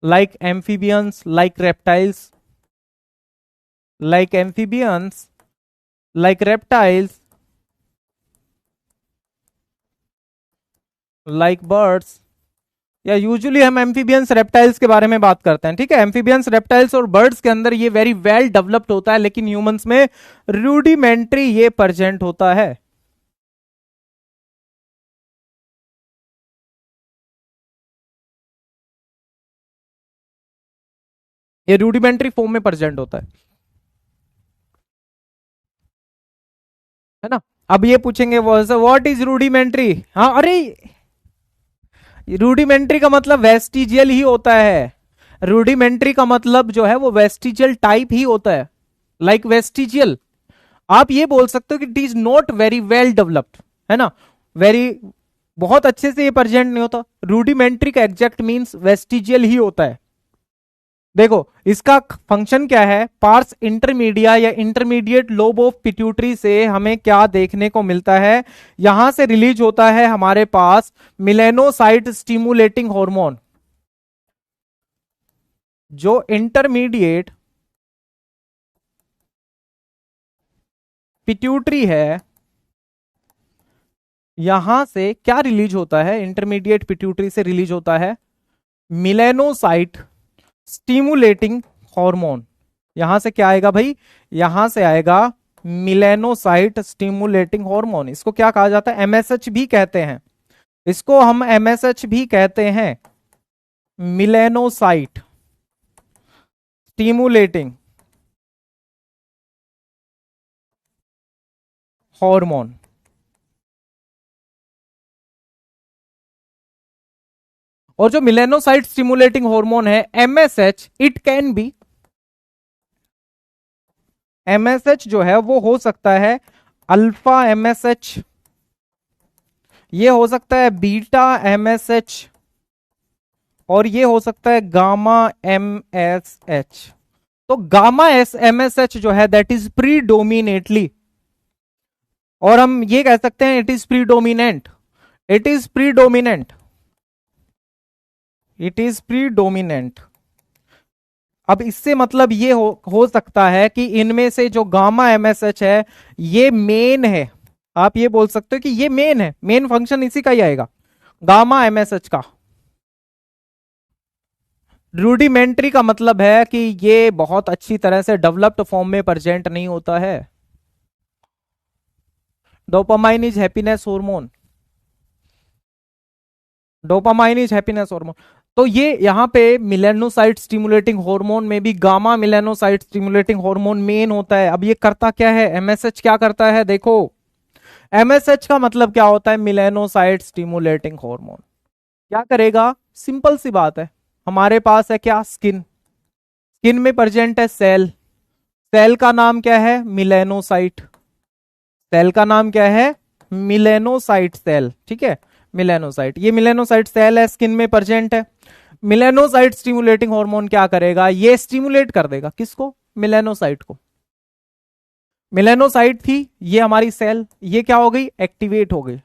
[SPEAKER 1] like amphibians, like reptiles, like amphibians, like reptiles, like birds। या यूजुअली हम एम्फीबियंस रेप्टाइल्स के बारे में बात करते हैं। ठीक है, एम्फीबियंस रेप्टाइल्स और बर्ड्स के अंदर ये वेरी वेल डेवलप्ड होता है, लेकिन ह्यूमंस में रूडिमेंट्री ये प्रेजेंट होता है। ये रूडिमेंट्री फॉर्म में प्रेजेंट होता है ना। अब ये पूछेंगे व्हाट इज रूडिमेंट्री। हाँ, अरे रूडिमेंट्री का मतलब वेस्टिजियल ही होता है। रूडिमेंट्री का मतलब जो है वो वेस्टिजियल टाइप ही होता है, लाइक वेस्टिजियल। आप ये बोल सकते हो कि it is not very well developed, है ना। वेरी, बहुत अच्छे से ये प्रेजेंट नहीं होता। रूडिमेंट्री का एग्जैक्ट मीन्स वेस्टिजियल ही होता है। देखो इसका फंक्शन क्या है, पार्स इंटरमीडिया या इंटरमीडिएट लोब ऑफ पिट्यूटरी से हमें क्या देखने को मिलता है, यहां से रिलीज होता है हमारे पास मिलेनोसाइट स्टिमुलेटिंग हार्मोन। जो इंटरमीडिएट पिट्यूटरी है, यहां से क्या रिलीज होता है, इंटरमीडिएट पिट्यूटरी से रिलीज होता है मिलेनोसाइट स्टिमुलेटिंग हार्मोन। यहां से क्या आएगा भाई, यहां से आएगा मिलेनोसाइट स्टिमुलेटिंग हार्मोन। इसको क्या कहा जाता है, एमएसएच भी कहते हैं, इसको हम एमएसएच भी कहते हैं, मिलेनोसाइट स्टिमुलेटिंग हार्मोन। और जो मिलेनोसाइट स्टिमुलेटिंग हार्मोन है MSH, it can be, MSH जो है वो हो सकता है अल्फा एमएसएच, ये हो सकता है बीटा एमएसएच, और ये हो सकता है गामा एमएसएच। तो गामा एस एमएसएच जो है दैट इज प्रीडोमिनेटली, और हम ये कह सकते हैं it is predominant, it is predominant, it is predominant. अब इससे मतलब ये हो सकता है कि इनमें से जो गामा एमएसएच है ये मेन है। आप ये बोल सकते हो कि ये मेन है, मेन फंक्शन इसी का ही आएगा, गामा एमएसएच का। रूडिमेंट्री का मतलब है कि ये बहुत अच्छी तरह से डेवलप्ड फॉर्म में प्रेजेंट नहीं होता है। Dopamine is happiness hormone, dopamine is happiness hormone. तो ये यहां पे मिलेनोसाइट स्टिमुलेटिंग हार्मोन में भी gamma melanocyte stimulating hormone main होता है। अब ये करता क्या है, एमएसएच क्या करता है, देखो एमएसएच का मतलब क्या होता है, मिलेनोसाइट स्टिमुलेटिंग हार्मोन। क्या करेगा, सिंपल सी बात है, हमारे पास है क्या, स्किन, स्किन में प्रेजेंट है सेल, सेल का नाम क्या है, मिलेनोसाइट, सेल का नाम क्या है, मिलेनोसाइट सेल, ठीक है, मिलेनोसाइट, ये मिलेनोसाइट सेल है, स्किन में प्रेजेंट है। मिलेनोसाइट स्टिमुलेटिंग हार्मोन क्या करेगा, ये स्टिमुलेट कर देगा किसको, मिलेनोसाइट को। मिलेनोसाइट थी ये हमारी सेल, ये क्या हो गई, एक्टिवेट हो गई,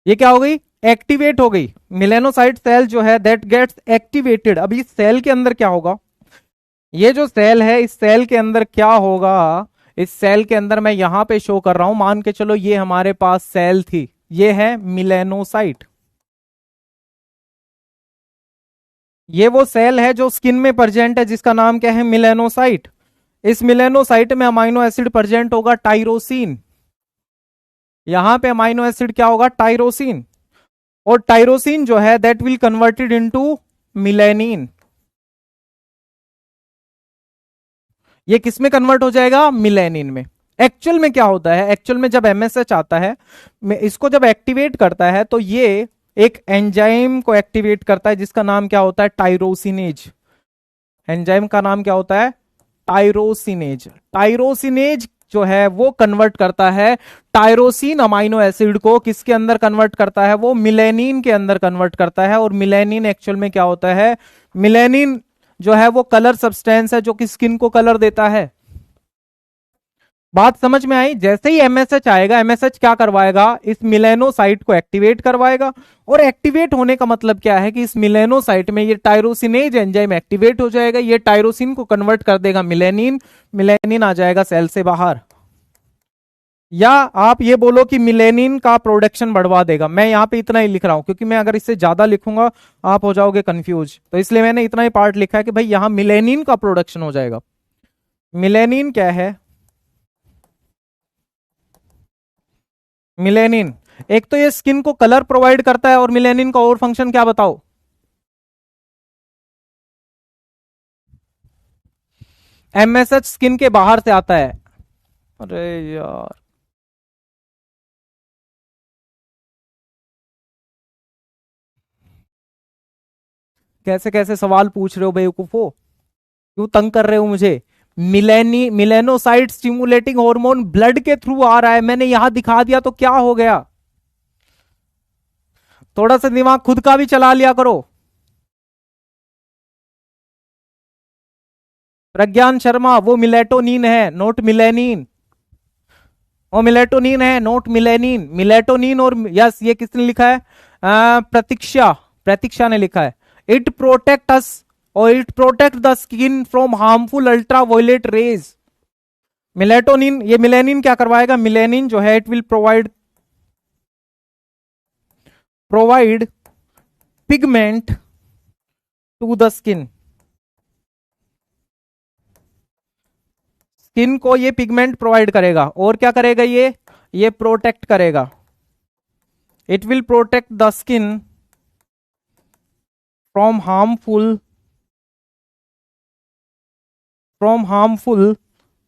[SPEAKER 1] ये क्या हो गई, एक्टिवेट हो गई। मिलेनोसाइट सेल जो है दैट गेट्स एक्टिवेटेड। अब इस सेल के अंदर क्या होगा, ये जो सेल है इस सेल के अंदर क्या होगा, इस सेल के अंदर मैं यहां पे शो कर रहा हूं, मान के चलो ये हमारे पास सेल थी, ये है मिलेनोसाइट, ये वो सेल है जो स्किन में प्रेजेंट है जिसका नाम क्या है, मिलेनोसाइट। इस मिलेनोसाइट में अमाइनो एसिड प्रेजेंट होगा टाइरोसिन, यहां पे अमाइनो एसिड क्या होगा, टाइरोसिन, और टाइरोसिन जो है that will converted into melanin. ये किस में कन्वर्ट हो जाएगा, मिलेनिन में। एक्चुअल में क्या होता है, एक्चुअल में जब एमएसएच आता है, इसको जब एक्टिवेट करता है तो ये एक एंजाइम को एक्टिवेट करता है जिसका नाम क्या होता है, टाइरोसिनेज। एंजाइम का नाम क्या होता है, टाइरोसिनेज। टाइरोसिनेज जो है वो कन्वर्ट करता है टायरोसिन अमाइनो एसिड को, किसके अंदर कन्वर्ट करता है, वो मिलेनिन के अंदर कन्वर्ट करता है। और मिलेनिन एक्चुअल में क्या होता है, मिलेनिन जो है वो कलर सब्सटेंस है जो कि स्किन को कलर देता है। बात समझ में आई, जैसे ही एमएसएच आएगा, एमएसएच क्या करवाएगा, इस मिलेनोसाइट को एक्टिवेट करवाएगा। और एक्टिवेट होने का मतलब क्या है कि इस मिलेनोसाइट में ये टायरोसिनेज एंजाइम एक्टिवेट हो जाएगा, ये टायरोसिन को कन्वर्ट कर देगा मिलेनिन, मिलेनिन आ जाएगा सेल से बाहर। या आप ये बोलो कि मिलेनिन का प्रोडक्शन बढ़वा देगा। मैं यहां पे इतना ही लिख रहा हूं क्योंकि मैं अगर इससे ज्यादा लिखूंगा आप हो जाओगे कंफ्यूज, तो इसलिए मैंने इतना ही पार्ट लिखा है कि भाई यहां मिलेनिन का प्रोडक्शन हो जाएगा। मिलेनिन क्या है, मिलेनिन एक तो ये स्किन को कलर प्रोवाइड करता है, और मिलेनिन का और फंक्शन क्या बताओ, एमएसएच स्किन के बाहर से आता है। अरे यार, कैसे कैसे सवाल पूछ रहे हो बेवकूफो, क्यों तंग कर रहे हो मुझे। मिलेनोसाइट स्टिमुलेटिंग हार्मोन ब्लड के थ्रू आ रहा है, मैंने यहां दिखा दिया तो क्या हो गया। थोड़ा सा दिमाग खुद का भी चला लिया करो। प्रज्ञान शर्मा, वो मिलेटोनिन है, नोट मिलेनिन। वो मिलेटोनिन है, नोट मिलेनिन। मिलेटोनिन और यस, ये किसने लिखा है? प्रतीक्षा, प्रतीक्षा ने लिखा है। इट प्रोटेक्ट अस, और it protect the skin from harmful ultraviolet rays. Melatonin, ये मिलेनिन क्या करवाएगा? मिलेनिन जो है, it will provide pigment to the skin. Skin को ये पिगमेंट प्रोवाइड करेगा, और क्या करेगा ये प्रोटेक्ट करेगा। It will protect the skin from harmful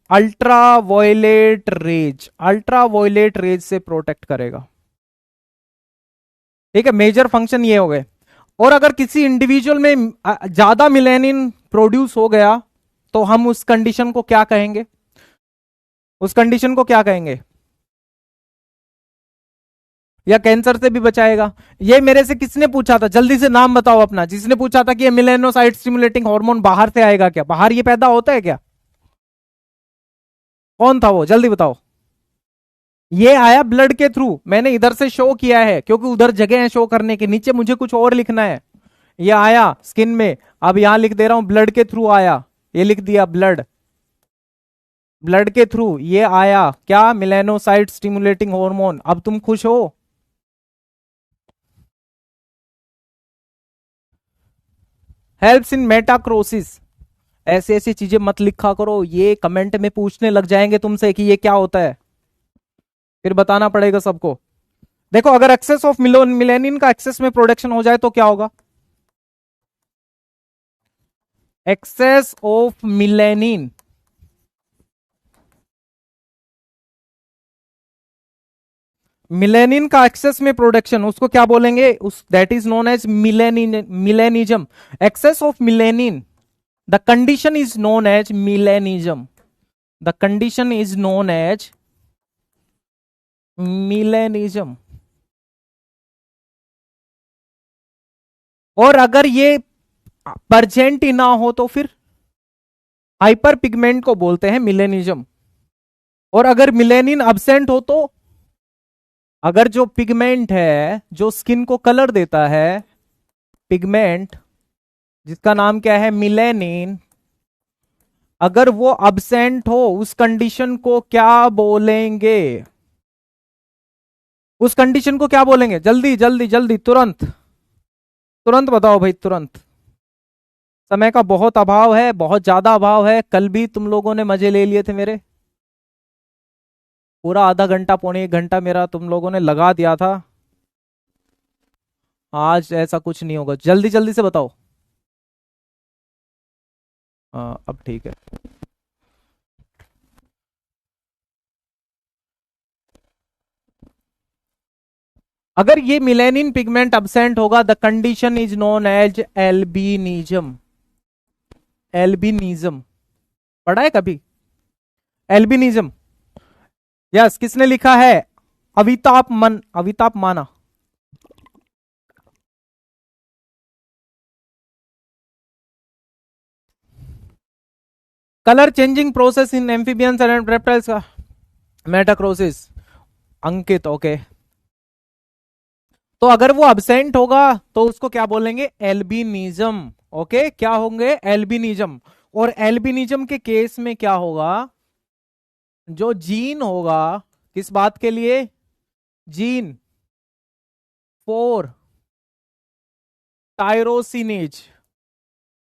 [SPEAKER 1] ultraviolet raise, ultraviolet rays से प्रोटेक्ट करेगा। ठीक है, मेजर फंक्शन ये हो गए। और अगर किसी इंडिविजुअल में ज्यादा मिलेनिन प्रोड्यूस हो गया तो हम उस कंडीशन को क्या कहेंगे? उस कंडीशन को क्या कहेंगे? या कैंसर से भी बचाएगा? ये मेरे से किसने पूछा था? जल्दी से नाम बताओ अपना, जिसने पूछा था कि ये मिलेनोसाइट स्टिमुलेटिंग हार्मोन बाहर से आएगा क्या? बाहर ये पैदा होता है क्या? कौन था वो, जल्दी बताओ। ये आया ब्लड के थ्रू, मैंने इधर से शो किया है क्योंकि उधर जगह है शो करने के, नीचे मुझे कुछ और लिखना है। ये आया स्किन में, अब यहां लिख दे रहा हूं ब्लड के थ्रू आया, ये लिख दिया ब्लड, ब्लड के थ्रू ये आया क्या? Melanocyte stimulating hormone. अब तुम खुश हो? Helps in metachrosis. ऐसी ऐसी चीजें मत लिखा करो, ये कमेंट में पूछने लग जाएंगे तुमसे कि ये क्या होता है, फिर बताना पड़ेगा सबको। देखो, अगर एक्सेस ऑफ मिलेनिन का एक्सेस में प्रोडक्शन हो जाए तो क्या होगा? एक्सेस ऑफ मिलेनिन, मिलेनिन का एक्सेस में प्रोडक्शन, उसको क्या बोलेंगे? उस that is known as melanism. Excess of melanin, the condition is known as melanism. The condition is known as melanism. और अगर ये परजेंट ही ना हो तो फिर हाइपर पिगमेंट को बोलते हैं मिलेनिज्म। और अगर मिलेनिन अब्सेंट हो तो, अगर जो पिगमेंट है जो स्किन को कलर देता है, पिगमेंट जिसका नाम क्या है? मिलेनिन, अगर वो अब्सेंट हो उस कंडीशन को क्या बोलेंगे? उस कंडीशन को क्या बोलेंगे? जल्दी जल्दी जल्दी, तुरंत तुरंत बताओ भाई, तुरंत। समय का बहुत अभाव है, बहुत ज्यादा अभाव है। कल भी तुम लोगों ने मजे ले लिए थे मेरे, पूरा आधा घंटा पौने एक घंटा मेरा तुम लोगों ने लगा दिया था। आज ऐसा कुछ नहीं होगा, जल्दी जल्दी से बताओ। हाँ, अब ठीक है। अगर ये मिलेनिन पिगमेंट अब्सेंट होगा, the condition is known as albinism. Albinism पढ़ा है कभी? Albinism, yes. किसने लिखा है? अविताप माना। Colour changing process in amphibians and reptiles का मेटाक्रोसिस। अंकित, ओके। तो अगर वो अब्सेंट होगा तो उसको क्या बोलेंगे? एल्बिनिज्म। ओके, क्या होंगे? एल्बिनिज्म। और एल्बिनिज्म के केस में क्या होगा? जो जीन होगा, किस बात के लिए? जीन फोर टायरोसिनेज,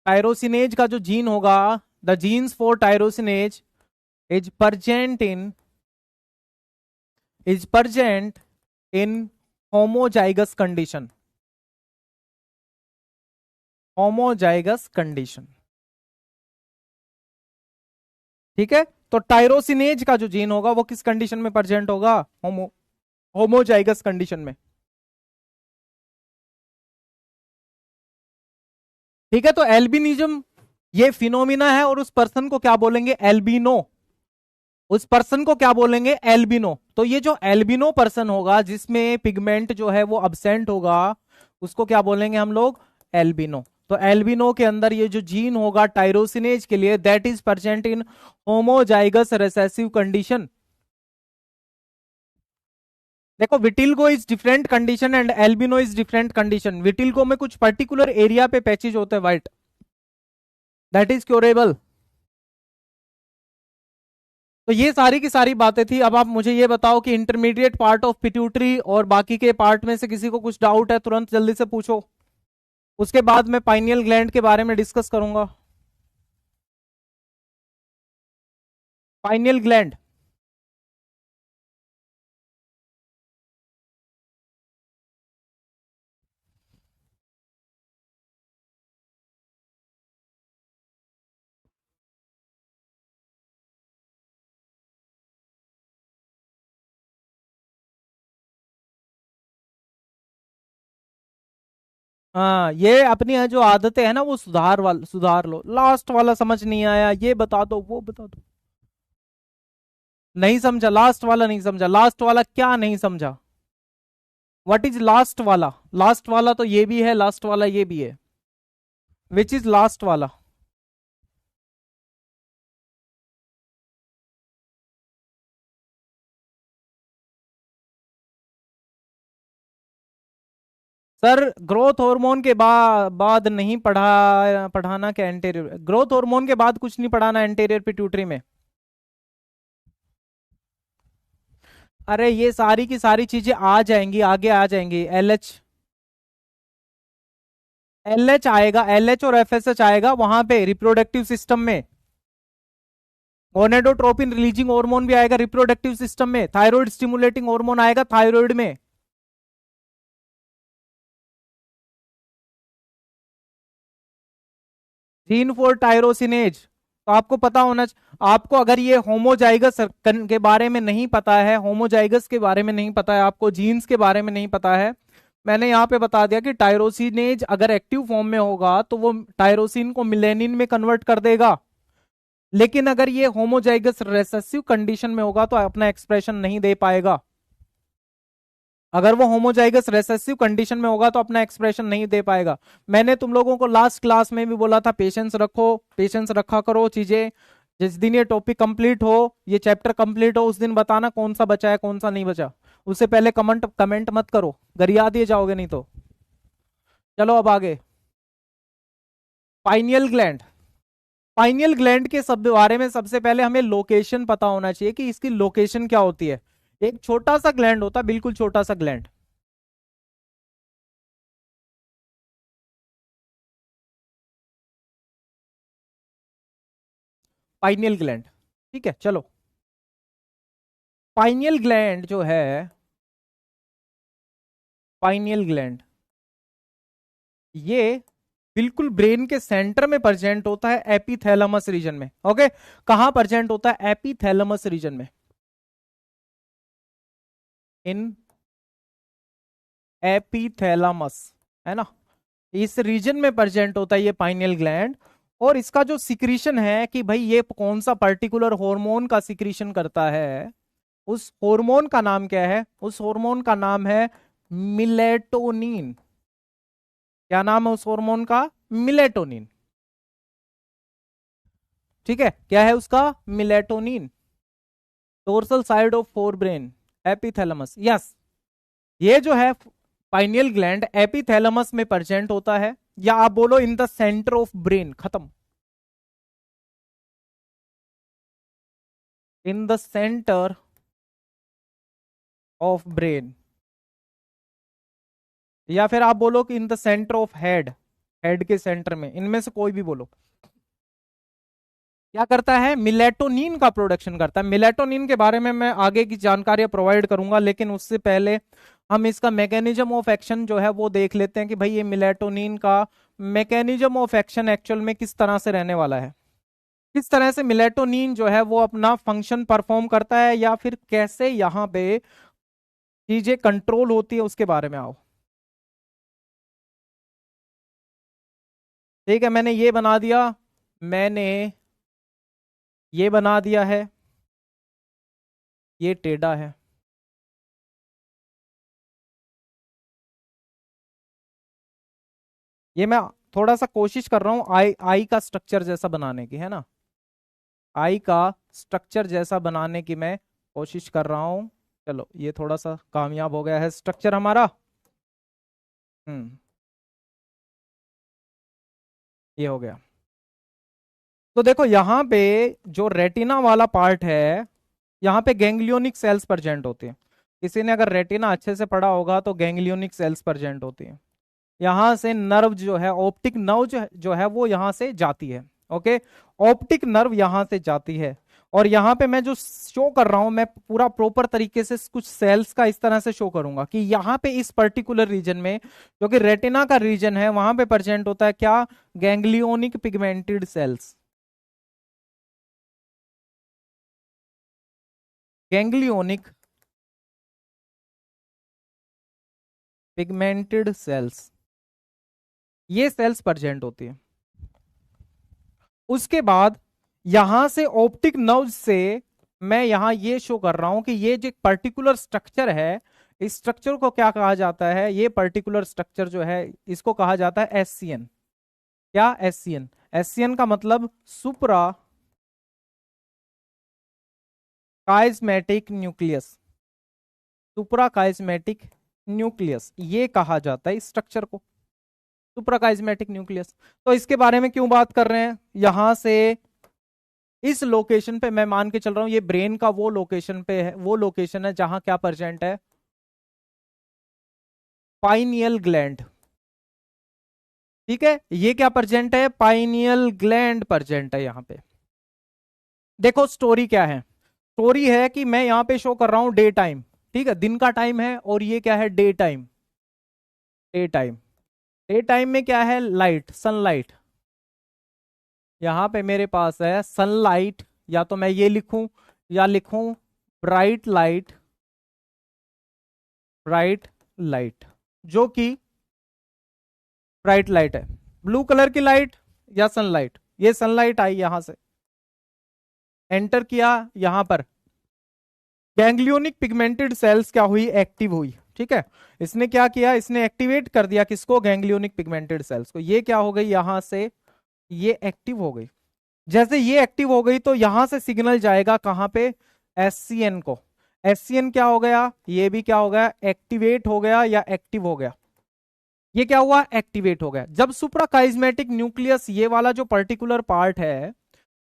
[SPEAKER 1] टायरोसिनेज का जो जीन होगा, the genes for tyrosinase is present in homozygous condition, homozygous condition। ठीक है, तो टायरोसिनेज का जो जीन होगा वो किस कंडीशन में प्रेजेंट होगा? होमोजाइगस कंडीशन में। ठीक है, तो एल्बिनिज्म ये फिनोमिना है, और उस पर्सन को क्या बोलेंगे? एल्बिनो। उस पर्सन को क्या बोलेंगे? एल्बिनो। तो ये जो एल्बिनो पर्सन होगा जिसमें पिगमेंट जो है वो अब्सेंट होगा, उसको क्या बोलेंगे हम लोग? एल्बिनो। तो एल्बिनो के अंदर ये जो जीन होगा टायरोसिनेज के लिए, that is present in homozygous recessive condition. देखो, vitiligo is different condition and albino is different condition. Vitiligo में कुछ पर्टिकुलर एरिया पे पैचेज होते हैं व्हाइट, दैट इज क्योरेबल। तो ये सारी की सारी बातें थी। अब आप मुझे ये बताओ कि इंटरमीडिएट पार्ट ऑफ पिट्यूटरी और बाकी के पार्ट में से किसी को कुछ डाउट है तुरंत जल्दी से पूछो। उसके बाद मैं पाइनियल ग्लैंड के बारे में डिस्कस करूंगा। पाइनियल ग्लैंड, हाँ, ये अपनी है जो आदतें हैं ना वो सुधार लो। लास्ट वाला समझ नहीं आया, ये बता दो वो बता दो। नहीं समझा लास्ट वाला? नहीं समझा लास्ट वाला? क्या नहीं समझा? व्हाट इज लास्ट वाला? लास्ट वाला तो ये भी है, लास्ट वाला ये भी है। विच इज लास्ट वाला? सर, ग्रोथ हार्मोन के बाद नहीं पढ़ाना क्या एंटेरियर? ग्रोथ हार्मोन के बाद कुछ नहीं पढ़ाना एंटेरियर पिट्यूटरी में। अरे ये सारी की सारी चीजें आ जाएंगी, आगे आ जाएंगी। एल एच आएगा, एल एच और FSH आएगा वहां पे रिप्रोडक्टिव सिस्टम में। गोनेडोट्रोपिन रिलीजिंग हार्मोन भी आएगा रिप्रोडक्टिव सिस्टम में। थायराइड स्टिमुलेटिंग हार्मोन आएगा थायराइड में। जीन फॉर टायरोसिनेज तो आपको पता होना आपको अगर ये होमोजाइगस के बारे में नहीं पता है, होमोजाइगस के बारे में नहीं पता है, आपको जीन्स के बारे में नहीं पता है, मैंने यहाँ पे बता दिया कि टायरोसिनेज अगर एक्टिव फॉर्म में होगा तो वो टायरोसिन को मिलेनिन में कन्वर्ट कर देगा। लेकिन अगर ये होमोजाइगस रिसेसिव कंडीशन में होगा तो अपना एक्सप्रेशन नहीं दे पाएगा। अगर वो होमोजाइगस रिसेसिव कंडीशन में होगा तो अपना एक्सप्रेशन नहीं दे पाएगा। मैंने तुम लोगों को लास्ट क्लास में भी बोला था पेशेंस रखो, पेशेंस रखा करो। चीजें जिस दिन ये टॉपिक कंप्लीट हो, ये चैप्टर कंप्लीट हो, उस दिन बताना कौन सा बचा है कौन सा नहीं बचा। उससे पहले कमेंट कमेंट मत करो, गरिया दिए जाओगे नहीं तो। चलो अब आगे। Pineal gland. पाइनियल ग्लैंड के सब बारे में सबसे पहले हमें लोकेशन पता होना चाहिए कि इसकी लोकेशन क्या होती है। एक छोटा सा ग्लैंड होता है, बिल्कुल छोटा सा ग्लैंड, पाइनियल ग्लैंड। ठीक है, चलो। पाइनियल ग्लैंड जो है, पाइनियल ग्लैंड ये बिल्कुल ब्रेन के सेंटर में प्रेजेंट होता है, एपीथैलेमस रीजन में। ओके, कहां प्रेजेंट होता है? एपीथैलेमस रीजन में, इन एपीथैलेमस, है ना? इस रीजन में प्रेजेंट होता है ये पाइनियल ग्लैंड। और इसका जो सिक्रीशन है कि भाई ये कौन सा पर्टिकुलर हार्मोन का सिक्रीशन करता है, उस हार्मोन का नाम क्या है? उस हार्मोन का नाम है मिलेटोनिन। क्या नाम है उस हार्मोन का? मिलेटोनिन। ठीक है, क्या है उसका? Melatonin. Dorsal side of fore brain, epithalamus. Yes, ये जो है पाइनियल ग्लैंड एपीथैलेमस में प्रेजेंट होता है, या आप बोलो in the centre of brain. खत्म। In the centre of brain, या फिर आप बोलो कि in the centre of head, head के सेंटर में, इनमें से कोई भी बोलो। क्या करता है? मिलेटोनिन का प्रोडक्शन करता है। मिलेटोनिन के बारे में मैं आगे की जानकारी प्रोवाइड करूंगा, लेकिन उससे पहले हम इसका मैकेनिज्म ऑफ एक्शन जो है वो देख लेते हैं कि भाई ये मिलेटोनिन का मैकेनिज्म ऑफ एक्शन एक्चुअल में किस तरह से रहने वाला है। किस तरह से मिलेटोनिन जो है वो अपना फंक्शन परफॉर्म करता है, या फिर कैसे यहाँ पे चीजें कंट्रोल होती है, उसके बारे में आओ। ठीक है, मैंने ये बना दिया, मैंने ये बना दिया है, ये टेढ़ा है। ये मैं थोड़ा सा कोशिश कर रहा हूं आई आई का स्ट्रक्चर जैसा बनाने की, है ना, आई का स्ट्रक्चर जैसा बनाने की मैं कोशिश कर रहा हूं। चलो ये थोड़ा सा कामयाब हो गया है स्ट्रक्चर हमारा। हम्म, ये हो गया। तो देखो यहाँ पे जो रेटिना वाला पार्ट है, यहाँ पे गैंग्लियोनिक सेल्स प्रेजेंट होते हैं। किसी ने अगर रेटिना अच्छे से पढ़ा होगा तो गैंग्लियोनिक सेल्स प्रेजेंट होती हैं। यहाँ से नर्व जो है, ऑप्टिक नर्व जो है वो यहाँ से जाती है। ओके, ऑप्टिक नर्व यहाँ से जाती है, और यहाँ पे मैं जो शो कर रहा हूं, मैं पूरा प्रॉपर तरीके से कुछ सेल्स का इस तरह से शो करूंगा कि यहाँ पे इस पर्टिकुलर रीजन में, जो कि रेटिना का रीजन है, वहां पे प्रेजेंट होता है क्या, ganglionic pigmented sales. Ganglionic pigmented sales, ये सेल्स प्रेजेंट होती है। उसके बाद यहां से ऑप्टिक नर्व से मैं यहां ये शो कर रहा हूं कि ये जो पर्टिकुलर स्ट्रक्चर है, इस स्ट्रक्चर को क्या कहा जाता है, ये पर्टिकुलर स्ट्रक्चर जो है इसको कहा जाता है एससीएन। क्या, एससीएन। एससीएन का मतलब सुप्रा काइस्मेटिक न्यूक्लियस, सुप्रा काइस्मेटिक न्यूक्लियस ये कहा जाता है इस स्ट्रक्चर को, सुप्राकाइस्मेटिक न्यूक्लियस। तो इसके बारे में क्यों बात कर रहे हैं, यहां से इस लोकेशन पे मैं मान के चल रहा हूं ये ब्रेन का वो लोकेशन पे है, वो लोकेशन है जहां क्या प्रेजेंट है, पाइनियल ग्लैंड। ठीक है, ये क्या प्रेजेंट है, पाइनियल ग्लैंड प्रेजेंट है यहां पे। देखो स्टोरी क्या है, स्टोरी है कि मैं यहां पे शो कर रहा हूं डे टाइम। ठीक है, दिन का टाइम है, और ये क्या है, day time. Day time, day time में क्या है, लाइट, सनलाइट। यहां पे मेरे पास है सनलाइट, या तो मैं ये लिखूं, या लिखूं ब्राइट लाइट, ब्राइट लाइट, जो कि ब्राइट लाइट है, ब्लू कलर की लाइट या सनलाइट। ये सनलाइट आई यहां से, एंटर किया यहां पर, गैंग्लियोनिक पिगमेंटेड सेल्स क्या हुई, एक्टिव हुई। ठीक है, इसने क्या किया, इसने एक्टिवेट कर दिया किसको, गैंग्लियोनिक पिगमेंटेड सेल्स को। ये क्या हो गई यहां से, ये एक्टिव हो गई। जैसे ये एक्टिव हो गई तो यहां से सिग्नल जाएगा कहां पे, एससीएन को। एससीएन क्या हो गया, ये भी क्या हो गया, एक्टिवेट हो गया या एक्टिव हो गया। ये क्या हुआ, एक्टिवेट हो गया। जब सुप्राकाइस्मेटिक न्यूक्लियस, ये वाला जो पर्टिकुलर पार्ट है,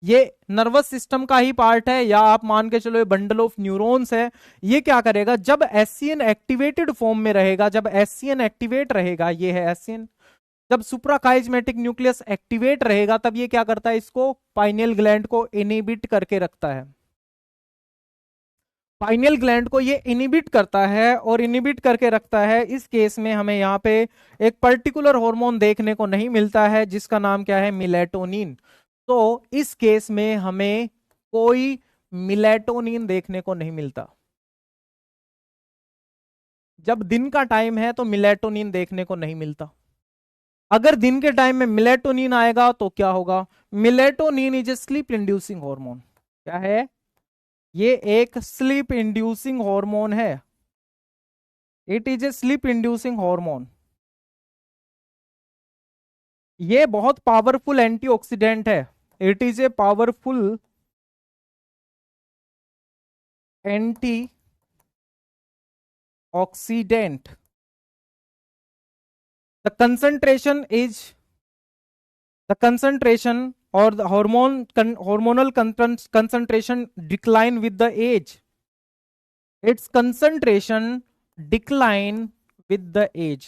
[SPEAKER 1] ये नर्वस सिस्टम का ही पार्ट है, या आप मान के चलो ये बंडल ऑफ न्यूरॉन्स है। ये क्या करेगा, जब एससीएन एक्टिवेटेड फॉर्म में रहेगा, जब एससीएन एक्टिवेट रहेगा, ये है एससीएन, जब सुप्राकाइस्मेटिक न्यूक्लियस एक्टिवेट रहेगा तब ये क्या करता है, इसको पाइनियल ग्लैंड को इनिबिट करके रखता है। पाइनियल ग्लैंड को ये इनिबिट करता है, और इनिबिट करके रखता है। इस केस में हमें यहाँ पे एक पर्टिकुलर हार्मोन देखने को नहीं मिलता है, जिसका नाम क्या है, मिलेटोनिन। तो इस केस में हमें कोई मिलेटोनिन देखने को नहीं मिलता। जब दिन का टाइम है तो मिलेटोनिन देखने को नहीं मिलता। अगर दिन के टाइम में मिलेटोनिन आएगा तो क्या होगा, melatonin is a sleep inducing hormone. क्या है, ये एक स्लीप इंड्यूसिंग हार्मोन है। It is a sleep inducing hormone. ये बहुत पावरफुल एंटीऑक्सीडेंट है। It is a powerful anti oxidant. The concentration is, the concentration or the hormonal concentration decline with the age. Its concentration decline with the age.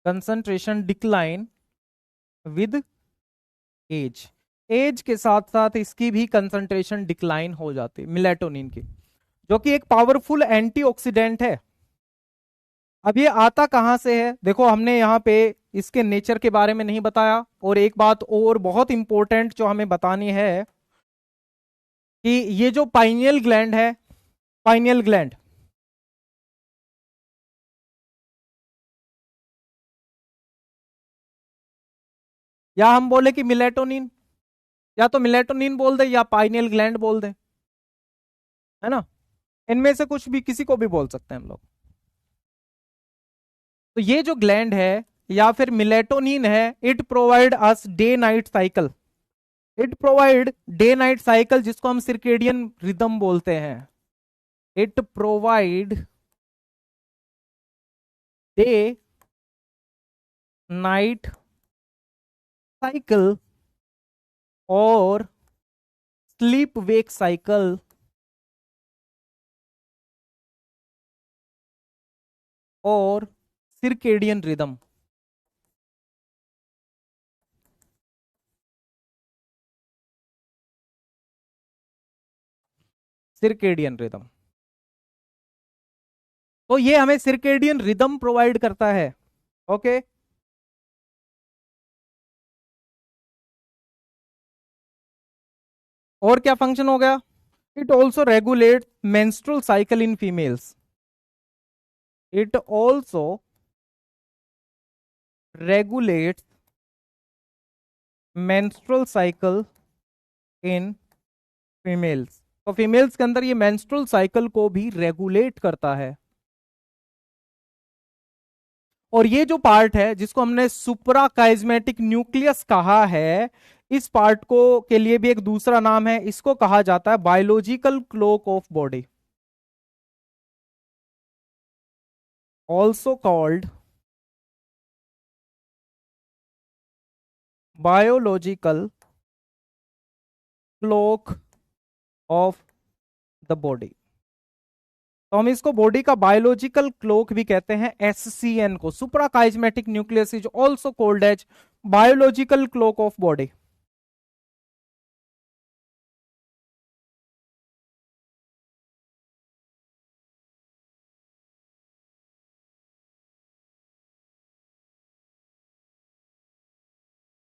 [SPEAKER 1] Concentration decline with age. Age के साथ साथ इसकी भी concentration decline हो जाती है, melatonin की, जो कि एक पावरफुल एंटीऑक्सीडेंट है। अब ये आता कहाँ से है, देखो हमने यहाँ पे इसके नेचर के बारे में नहीं बताया, और एक बात और बहुत इंपॉर्टेंट जो हमें बतानी है कि ये जो पाइनियल ग्लैंड है, पाइनियल ग्लैंड, या हम बोले कि मिलेटोनिन, या तो मिलेटोनिन बोल दे या पाइनियल ग्लैंड बोल दे, है ना, इनमें से कुछ भी, किसी को भी बोल सकते हैं हम लोग। तो ये जो ग्लैंड है या फिर मिलेटोनिन है, it provide us day night cycle, it provide day night cycle, जिसको हम सिर्केडियन रिदम बोलते हैं। It provide day night cycle और स्लीप वेक साइकिल और सिर्केडियन रिदम। सिर्केडियन रिदम, तो ये हमें सिर्केडियन रिदम प्रोवाइड करता है। ओके, और क्या फंक्शन हो गया, it also regulate menstrual cycle in females, it also regulate menstrual cycle in females, तो फीमेल्स के अंदर ये मेंस्ट्रुअल साइकिल को भी रेगुलेट करता है। और ये जो पार्ट है जिसको हमने सुप्रा काइजमेटिक न्यूक्लियस कहा है, इस पार्ट को के लिए भी एक दूसरा नाम है, इसको कहा जाता है biological clock of body, also called biological clock of the body. तो हम इसको बॉडी का बायोलॉजिकल क्लोक भी कहते हैं, एससीएन को, supra chiasmatic nucleus is also called as biological clock of body.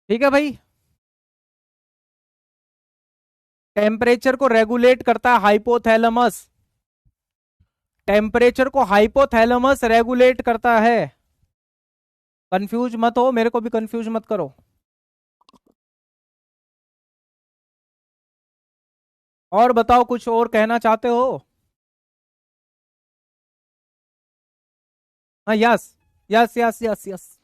[SPEAKER 1] ठीक है भाई, टेम्परेचर को रेगुलेट करता है हाइपोथैलेमस, टेम्परेचर को हाइपोथैलेमस रेगुलेट करता है। कंफ्यूज मत हो, मेरे को भी कंफ्यूज मत करो। और बताओ, कुछ और कहना चाहते हो? हाँ, yes, yes yes yes yes.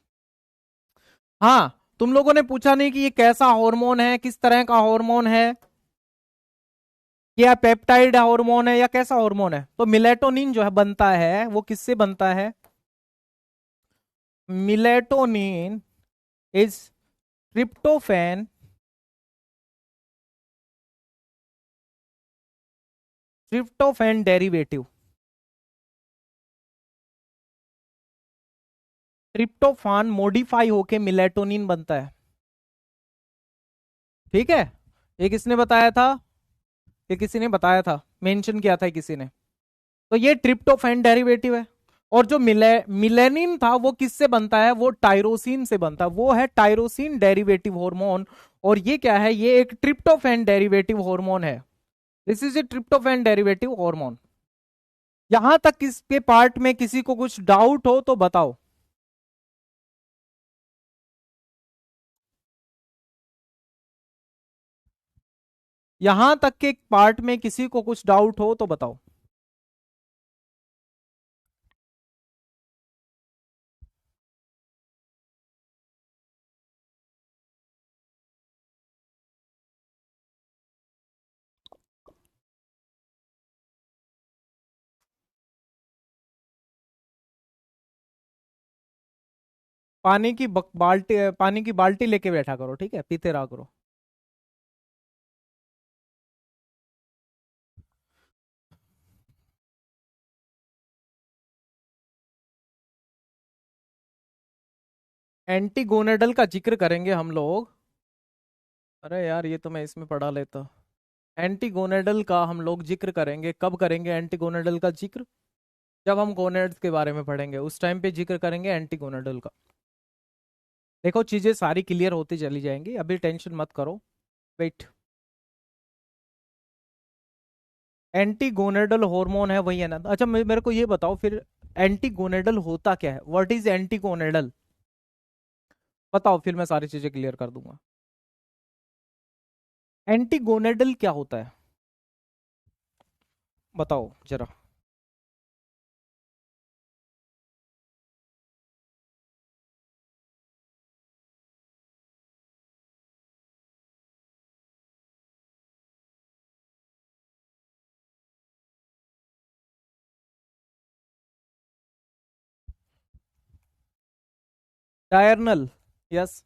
[SPEAKER 1] हाँ, तुम लोगों ने पूछा नहीं कि ये कैसा हार्मोन है, किस तरह का हार्मोन है, क्या पेप्टाइड हार्मोन है या कैसा हार्मोन है। तो मिलेटोनिन जो है बनता है वो किससे बनता है, melatonin is tryptophan, tryptophan derivative, tryptophan modify होके मिलेटोनिन बनता है। ठीक है, ये किसने बताया था, ये किसी ने बताया था, मेंशन किया था किसी ने। तो ये ट्रिप्टोफैन डेरिवेटिव है। और जो मिलेनिन था वो किससे बनता है, वो टायरोसिन से बनता है, वो है टायरोसिन डेरिवेटिव हार्मोन। और ये क्या है, ये एक ट्रिप्टोफैन डेरिवेटिव हार्मोन है। This is a tryptophan derivative hormone. यहां तक इसके पार्ट में किसी को कुछ डाउट हो तो बताओ। यहां तक के पार्ट में किसी को कुछ डाउट हो तो बताओ। पानी की बाल्टी लेके बैठा करो, ठीक है, पीते रहा करो। एंटीगोनेडल का जिक्र करेंगे हम लोग। अरे यार, ये तो मैं इसमें पढ़ा लेता। एंटीगोनेडल का हम लोग जिक्र करेंगे, कब करेंगे एंटीगोनेडल का जिक्र, जब हम गोनेड्स के बारे में पढ़ेंगे उस टाइम पे जिक्र करेंगे एंटीगोनेडल का। देखो चीजें सारी क्लियर होती चली जाएंगी, अभी टेंशन मत करो। वेट, एंटीगोनेडल हार्मोन है वही है ना? अच्छा मेरे को ये बताओ फिर, एंटीगोनेडल होता क्या है? What is antigonadal? बताओ, फिर मैं सारी चीजें क्लियर कर दूंगा। एंटीगोनेडल क्या होता है बताओ जरा। Diurnal, yes.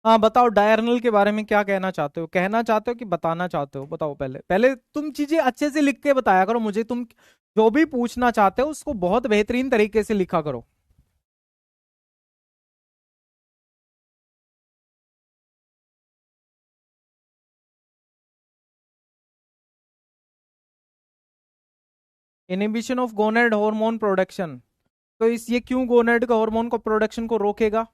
[SPEAKER 1] हाँ बताओ, डायर्नल के बारे में क्या कहना चाहते हो? कहना चाहते हो कि बताना चाहते हो? बताओ, पहले पहले तुम चीजें अच्छे से लिख के बताया करो मुझे। तुम जो भी पूछना चाहते हो उसको बहुत बेहतरीन तरीके से लिखा करो। Inhibition of gonad hormone production. तो इस ये क्यों गोनेड का हार्मोन को प्रोडक्शन को रोकेगा?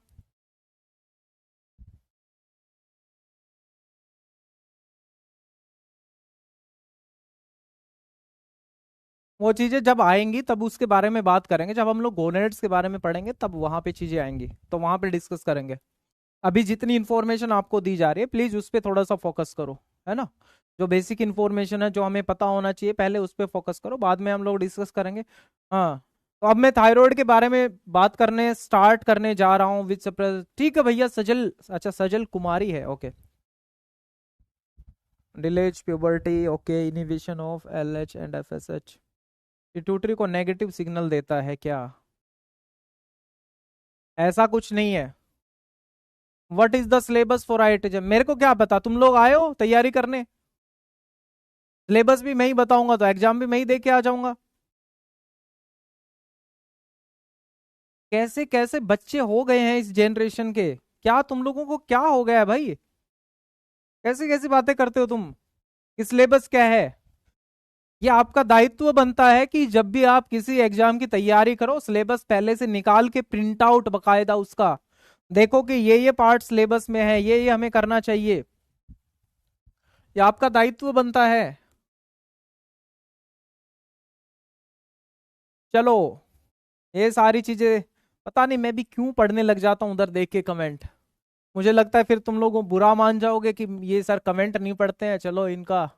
[SPEAKER 1] वो चीजें जब आएंगी तब उसके बारे में बात करेंगे। जब हम लोग गोनेड्स के बारे में पढ़ेंगे तब वहां पे चीजें आएंगी, तो वहां पे डिस्कस करेंगे। अभी जितनी इंफॉर्मेशन आपको दी जा रही है प्लीज उस पर थोड़ा सा फोकस करो, है ना? जो बेसिक इंफॉर्मेशन है जो हमें पता होना चाहिए पहले उस पर फोकस करो, बाद में हम लोग डिस्कस करेंगे। हाँ, तो अब मैं थायराइड के बारे में बात करने स्टार्ट करने जा रहा हूँ विद। ठीक है भैया, सजल, अच्छा सजल कुमारी है, okay. Delays puberty, okay. Inhibition of LH and FSH pituitary को नेगेटिव सिग्नल देता है क्या? ऐसा कुछ नहीं है। What is the syllabus for IIT? मेरे को क्या पता, तुम लोग आए हो तैयारी करने। सिलेबस भी मैं ही बताऊंगा तो एग्जाम भी मैं ही दे के आ जाऊंगा। कैसे कैसे बच्चे हो गए हैं इस जनरेशन के? क्या तुम लोगों को क्या हो गया है भाई? कैसी कैसी बातें करते हो तुम? कि सिलेबस क्या है? ये आपका दायित्व बनता है कि जब भी आप किसी एग्जाम की तैयारी करो सिलेबस पहले से निकाल के प्रिंट आउट बकायदा उसका देखो कि ये पार्ट सिलेबस में है, ये हमें करना चाहिए। ये आपका दायित्व बनता है। चलो, ये सारी चीजें पता नहीं मैं भी क्यों पढ़ने लग जाता हूँ उधर देख के कमेंट। मुझे लगता है फिर तुम लोग बुरा मान जाओगे कि ये सर कमेंट नहीं पढ़ते हैं, चलो इनका,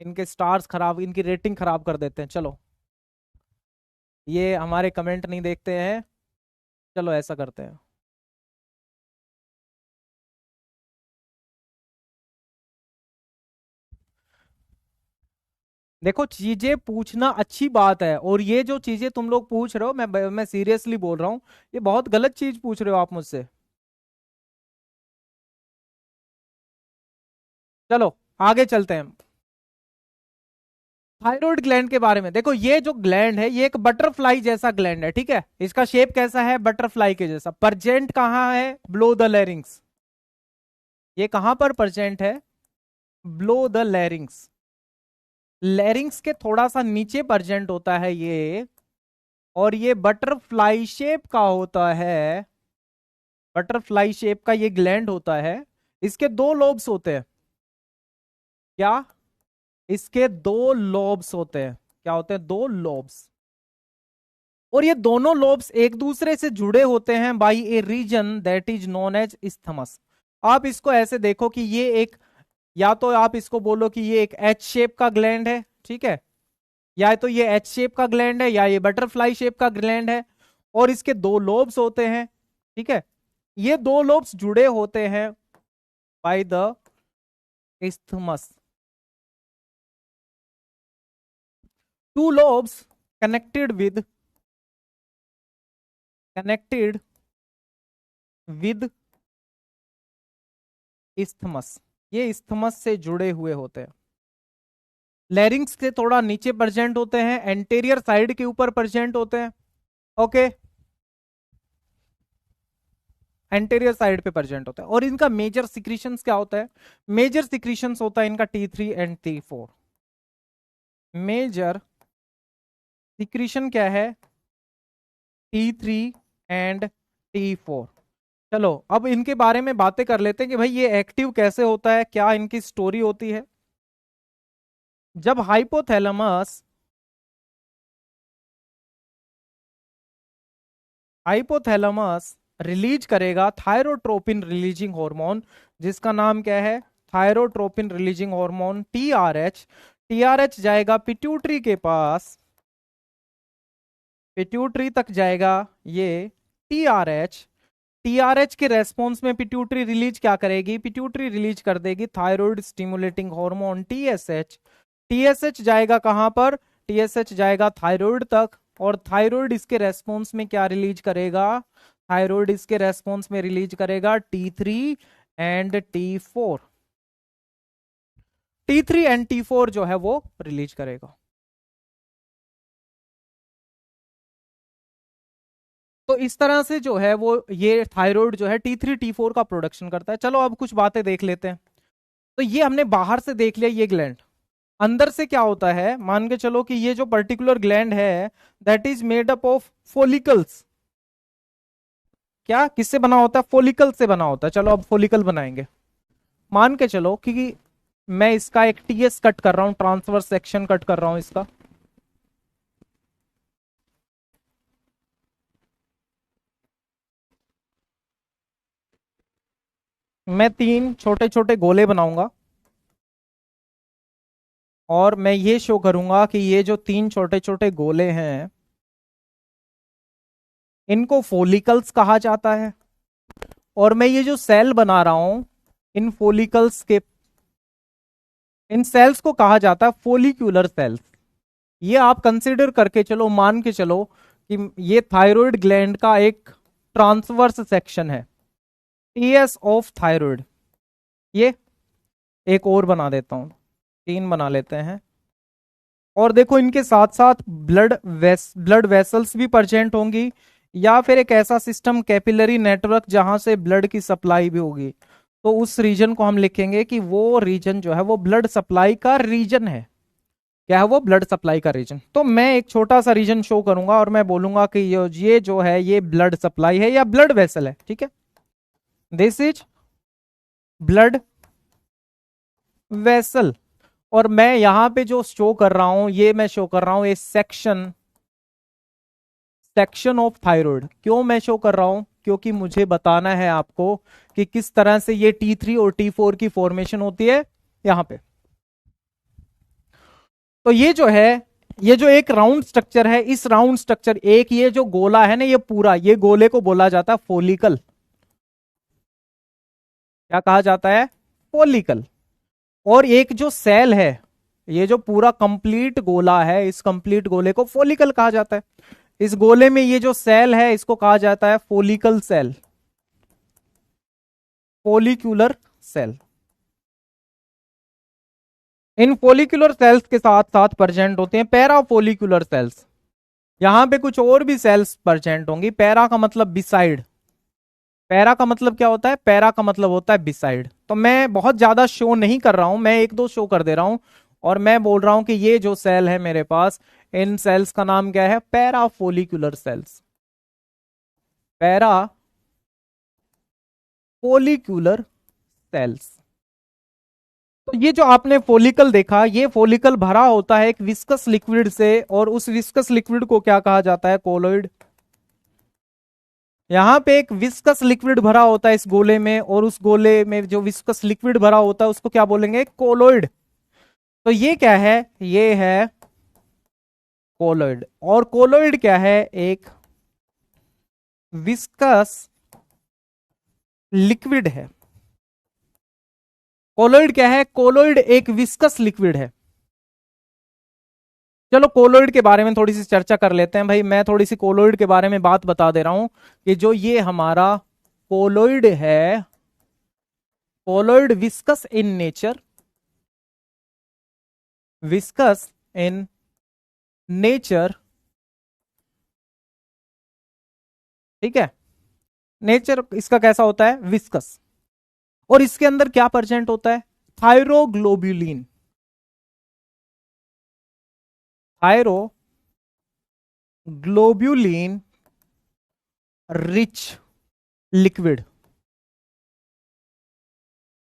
[SPEAKER 1] इनके स्टार्स खराब, इनकी रेटिंग खराब कर देते हैं। चलो, ये हमारे कमेंट नहीं देखते हैं, चलो ऐसा करते हैं। देखो चीजें पूछना अच्छी बात है, और ये जो चीजें तुम लोग पूछ रहे हो, मैं सीरियसली बोल रहा हूँ, ये बहुत गलत चीज पूछ रहे हो आप मुझसे। चलो आगे चलते हैं। थायराइड ग्लैंड के बारे में देखो, ये जो ग्लैंड है ये एक बटरफ्लाई जैसा ग्लैंड है, ठीक है? इसका शेप कैसा है? बटरफ्लाई के जैसा। परजेंट कहाँ है? Below the larynx. ये कहां पर परजेंट है? Below the larynx. लैरिंग्स के थोड़ा सा नीचे परजेंट होता है ये, और ये बटरफ्लाई शेप का होता है। बटरफ्लाई शेप का ये ग्लैंड होता है। इसके दो लोब्स होते हैं। क्या? इसके दो लोब्स होते हैं। क्या होते हैं? दो लोब्स। और ये दोनों लोब्स एक दूसरे से जुड़े होते हैं by a region that is known as isthmus. आप इसको ऐसे देखो कि ये एक, या तो आप इसको बोलो कि ये एक एच शेप का ग्लैंड है, ठीक है? या तो ये एच शेप का ग्लैंड है या ये बटरफ्लाई शेप का ग्लैंड है, और इसके दो लोब्स होते हैं, ठीक है? ये दो लोब्स जुड़े होते हैं by the isthmus. Two lobes connected with isthmus. ये isthmus से जुड़े हुए होते हैं। लैरिंग्स के थोड़ा नीचे प्रेजेंट होते हैं, एंटेरियर साइड के ऊपर प्रेजेंट होते हैं, ओके? एंटेरियर साइड पे प्रेजेंट होता है। और इनका मेजर सिक्रीशंस क्या होता है? मेजर सिक्रीशंस होता है इनका T3 and T4। Major secretion क्या है, T3 एंड T4। चलो अब इनके बारे में बातें कर लेते हैं कि भाई ये एक्टिव कैसे होता है, क्या इनकी स्टोरी होती है। जब हाइपोथैलेमस रिलीज करेगा थायरोट्रोपिन रिलीजिंग हार्मोन, जिसका नाम क्या है, thyrotropin releasing hormone TRH। TRH जाएगा पिट्यूटरी के पास, पिट्यूटरी तक जाएगा ये TRH। टीआरएच के रेस्पॉन्स में पिट्यूटरी रिलीज क्या करेगी, पिट्यूटरी रिलीज कर देगी thyroid stimulating hormone TSH। TSH जाएगा कहां पर, TSH जाएगा थायराइड तक, और थायराइड इसके रेस्पॉन्स में क्या रिलीज करेगा, थायराइड इसके रेस्पॉन्स में रिलीज करेगा T3 and T4। T3 and T4 जो है वो रिलीज करेगा। तो इस तरह से जो है वो ये थायराइड जो है T3 T4 का प्रोडक्शन करता है। चलो अब कुछ बातें देख लेते हैं। तो ये हमने बाहर से देख लिया ये ग्लैंड, अंदर से क्या होता है, मान के चलो कि ये जो पर्टिकुलर ग्लैंड है that is made up of follicles. क्या किससे बना होता है, फोलिकल से बना होता है। चलो अब फोलिकल बनाएंगे। मान के चलो कि मैं इसका एक TS कट कर रहा हूं, ट्रांसवर्स सेक्शन कट कर रहा हूं इसका। मैं 3 छोटे छोटे गोले बनाऊंगा और मैं ये शो करूंगा कि ये जो 3 छोटे छोटे गोले हैं इनको फोलिकल्स कहा जाता है। और मैं ये जो सेल बना रहा हूं इन फोलिकल्स के, इन सेल्स को कहा जाता है फोलिक्यूलर सेल्स। ये आप कंसिडर करके चलो, मान के चलो कि ये थायराइड ग्लैंड का एक ट्रांसवर्स सेक्शन है, TS ऑफ थायराइड। ये एक और बना देता हूं, 3 बना लेते हैं। और देखो इनके साथ साथ ब्लड वेसल्स भी प्रेजेंट होंगी, या फिर एक ऐसा सिस्टम कैपिलरी नेटवर्क जहां से ब्लड की सप्लाई भी होगी। तो उस रीजन को हम लिखेंगे कि वो रीजन जो है वो ब्लड सप्लाई का रीजन है। क्या है वो, ब्लड सप्लाई का रीजन। तो मैं एक छोटा सा रीजन शो करूंगा और मैं बोलूंगा कि ये जो है ये ब्लड सप्लाई है या ब्लड वेसल है, ठीक है, दिस इज ब्लड वेसल। और मैं यहां पे जो शो कर रहा हूं ये मैं शो कर रहा हूं A section, section of thyroid. क्यों मैं शो कर रहा हूं, क्योंकि मुझे बताना है आपको कि किस तरह से ये T3 और T4 की फॉर्मेशन होती है यहां पे। तो ये जो है, ये जो एक राउंड स्ट्रक्चर है, इस राउंड स्ट्रक्चर, एक ये जो गोला है ना ये पूरा, ये गोले को बोला जाता है फोलिकल। क्या कहा जाता है, फोलिकल। और एक जो सेल है, ये जो पूरा कंप्लीट गोला है, इस कंप्लीट गोले को फोलिकल कहा जाता है। इस गोले में ये जो सेल है इसको कहा जाता है फोलिकल सेल, फोलिक्यूलर सेल। इन फोलिकुलर सेल्स के साथ साथ प्रेजेंट होते हैं पैरा फोलिकुलर सेल्स। यहां पे कुछ और भी सेल्स प्रेजेंट होंगी। पैरा का मतलब बिसाइड, पैरा का मतलब क्या होता है, पैरा का मतलब होता है बिसाइड। तो मैं बहुत ज्यादा शो नहीं कर रहा हूं, मैं 1-2 शो कर दे रहा हूं। और मैं बोल रहा हूं कि ये जो सेल है मेरे पास, इन सेल्स का नाम क्या है, parafollicular cells, parafollicular cells. तो ये जो आपने फोलिकल देखा, ये फोलिकल भरा होता है एक विस्कस लिक्विड से, और उस विस्कस लिक्विड को क्या कहा जाता है, कोलोइड। यहां पे एक विस्कस लिक्विड भरा होता है इस गोले में, और उस गोले में जो विस्कस लिक्विड भरा होता है उसको क्या बोलेंगे, कोलोइड। तो ये क्या है, ये है कोलोइड। और कोलोइड क्या है, एक विस्कस लिक्विड है। कोलोइड क्या है, कोलोइड एक विस्कस लिक्विड है। चलो कोलोइड के बारे में थोड़ी सी चर्चा कर लेते हैं भाई। मैं थोड़ी सी कोलोइड के बारे में बात बता दे रहा हूं कि जो ये हमारा कोलोइड है, colloid viscous in nature, viscous in nature, ठीक है, नेचर इसका कैसा होता है, विस्कस। और इसके अंदर क्या प्रेजेंट होता है, thyroglobulin, thyroglobulin globulin rich liquid.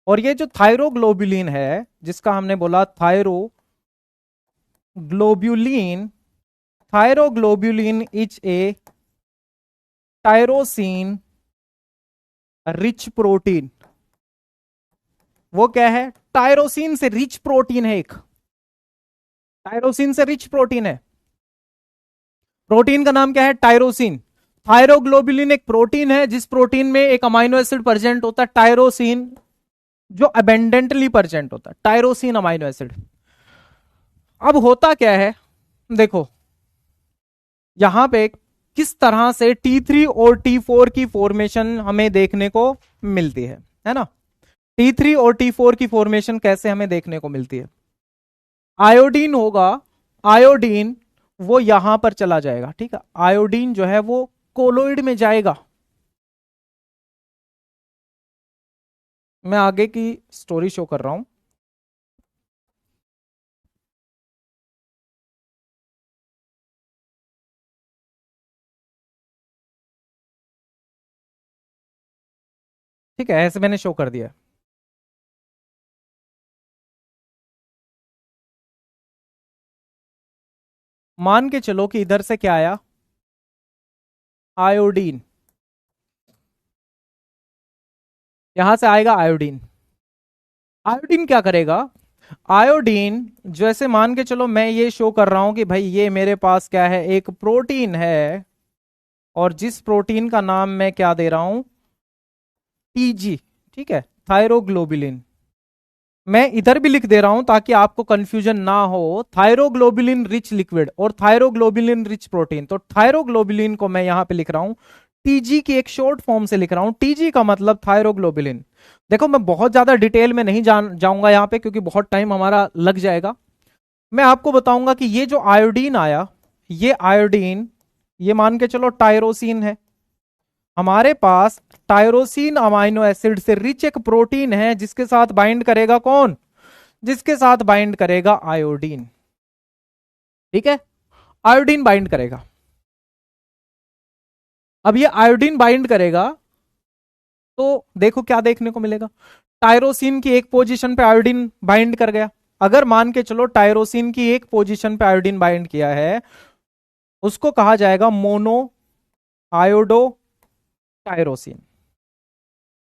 [SPEAKER 1] और ये जो थायरोग्लोब्यूलिन है, जिसका हमने बोला thyroglobulin, thyroglobulin is a tyrosine rich protein. वो क्या है? टायरोसिन से रिच प्रोटीन है। एक टायरोसिन से रिच प्रोटीन है। प्रोटीन का नाम क्या है? टायरोसिन। थायरोग्लोब्यूलिन एक प्रोटीन है जिस प्रोटीन में एक अमाइनो एसिड प्रेजेंट होता है टायरोसिन, जो अबेंडेंटली प्रेजेंट होता है, टायरोसिन अमाइनो एसिड। अब होता क्या है, देखो यहां पे किस तरह से T3 और T4 की फॉर्मेशन हमें देखने को मिलती है ना। T3 और T4 की फॉर्मेशन कैसे हमें देखने को मिलती है? आयोडीन होगा, आयोडीन वो यहां पर चला जाएगा, ठीक है। आयोडीन जो है वो कोलोइड में जाएगा। मैं आगे की स्टोरी शो कर रहा हूं। ठीक है, ऐसे मैंने शो कर दिया। मान के चलो कि इधर से क्या आया? आयोडीन। यहां से आएगा आयोडीन। आयोडीन क्या करेगा? आयोडीन जैसे मान के चलो मैं ये शो कर रहा हूं कि भाई ये मेरे पास क्या है, एक प्रोटीन है, और जिस प्रोटीन का नाम मैं क्या दे रहा हूं? टीजी, ठीक है, थायरोग्लोबुलिन। मैं इधर भी लिख दे रहा हूं ताकि आपको कंफ्यूजन ना हो। थायरोग्लोबुलिन रिच लिक्विड और थायरोग्लोबुलिन रिच प्रोटीन। तो थायरोग्लोबुलिन को मैं यहां पे लिख रहा हूं टीजी की एक शॉर्ट फॉर्म से लिख रहा हूं। टीजी का मतलब थायरोग्लोबुलिन। देखो मैं बहुत ज्यादा डिटेल में नहीं जाऊंगा यहां पे, क्योंकि बहुत टाइम हमारा लग जाएगा। मैं आपको बताऊंगा कि ये जो आयोडीन आया, ये आयोडीन, ये मान के चलो टायरोसिन है। हमारे पास टायरोसिन अमाइनो एसिड से रिच एक प्रोटीन है जिसके साथ बाइंड करेगा कौन? जिसके साथ बाइंड करेगा आयोडीन। ठीक है, आयोडीन बाइंड करेगा। अब ये आयोडीन बाइंड करेगा तो देखो क्या देखने को मिलेगा। टायरोसिन की एक पोजीशन पे आयोडीन बाइंड कर गया। अगर मान के चलो टायरोसिन की एक पोजीशन पे आयोडीन बाइंड किया है, उसको कहा जाएगा मोनो आयोडो टायरोसिन।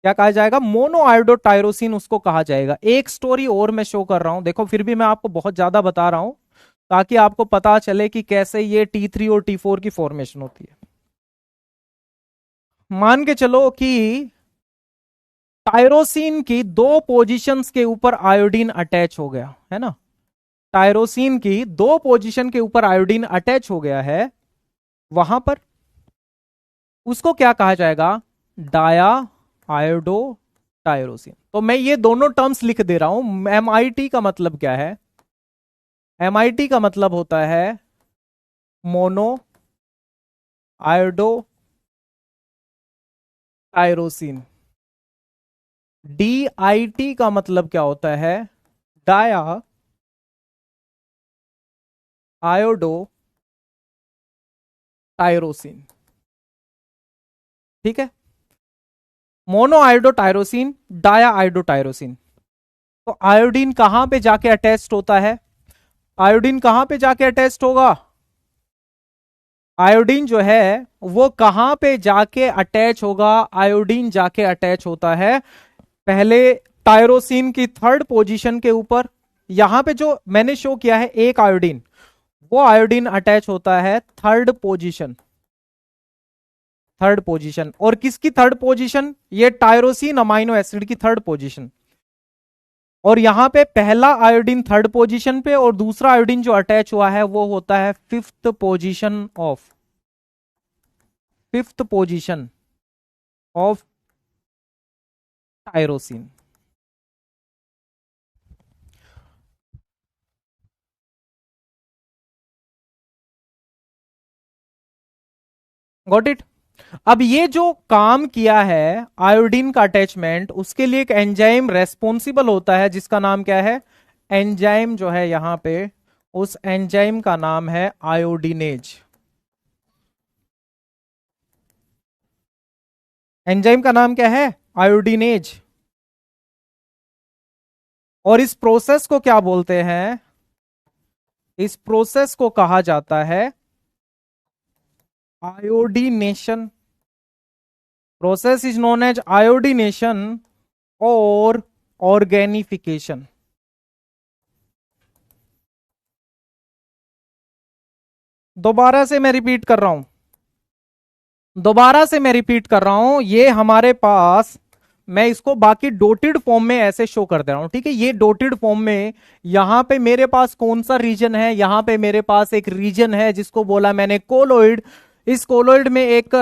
[SPEAKER 1] क्या कहा जाएगा? मोनो आयोडो टायरोसिन उसको कहा जाएगा। एक स्टोरी और मैं शो कर रहा हूं, देखो फिर भी मैं आपको बहुत ज्यादा बता रहा हूं ताकि आपको पता चले कि कैसे ये T3 और T4 की फॉर्मेशन होती है। मान के चलो कि टायरोसिन की दो पोजीशंस के ऊपर आयोडीन अटैच हो गया है ना। टायरोसिन की दो पोजीशन के ऊपर आयोडीन अटैच हो गया है, वहां पर उसको क्या कहा जाएगा? Diiodotyrosine. तो मैं ये दोनों टर्म्स लिख दे रहा हूं। MIT का मतलब क्या है? MIT का मतलब होता है मोनो आयोडो टायरोसिन। DIT का मतलब क्या होता है? Diiodotyrosine. ठीक है, monoiodotyrosine, diiodotyrosine. तो आयोडीन कहां पे जाके अटैच्ड होता है? आयोडीन कहां पे जाके अटैच्ड होगा? आयोडीन जो है वो कहां पे जाके अटैच होगा? आयोडीन जाके अटैच होता है पहले टायरोसिन की थर्ड पोजीशन के ऊपर। यहां पे जो मैंने शो किया है एक आयोडीन, वो आयोडीन अटैच होता है थर्ड पोजीशन। थर्ड पोजीशन, और किसकी थर्ड पोजीशन? ये टायरोसिन अमाइनो एसिड की थर्ड पोजीशन। और यहां पे पहला आयोडीन थर्ड पोजीशन पे और दूसरा आयोडीन जो अटैच हुआ है वो होता है fifth position of, fifth position of tyrosine. Got it? अब ये जो काम किया है आयोडीन का अटैचमेंट, उसके लिए एक एंजाइम रेस्पॉन्सिबल होता है जिसका नाम क्या है? एंजाइम जो है यहां पे, उस एंजाइम का नाम है आयोडीनेज। एंजाइम का नाम क्या है? आयोडीनेज। और इस प्रोसेस को क्या बोलते हैं? इस प्रोसेस को कहा जाता है iodination. Process is known as iodination और ऑर्गेनिफिकेशन। दोबारा से मैं रिपीट कर रहा हूं, दोबारा से मैं रिपीट कर रहा हूं, ये हमारे पास, मैं इसको बाकी डोटेड फॉर्म में ऐसे शो कर दे रहा हूं, ठीक है? ये डोटेड फॉर्म में यहां पे मेरे पास कौन सा रीजन है? यहां पे मेरे पास एक रीजन है जिसको बोला मैंने कोलोइड। इस कोलोइड में एक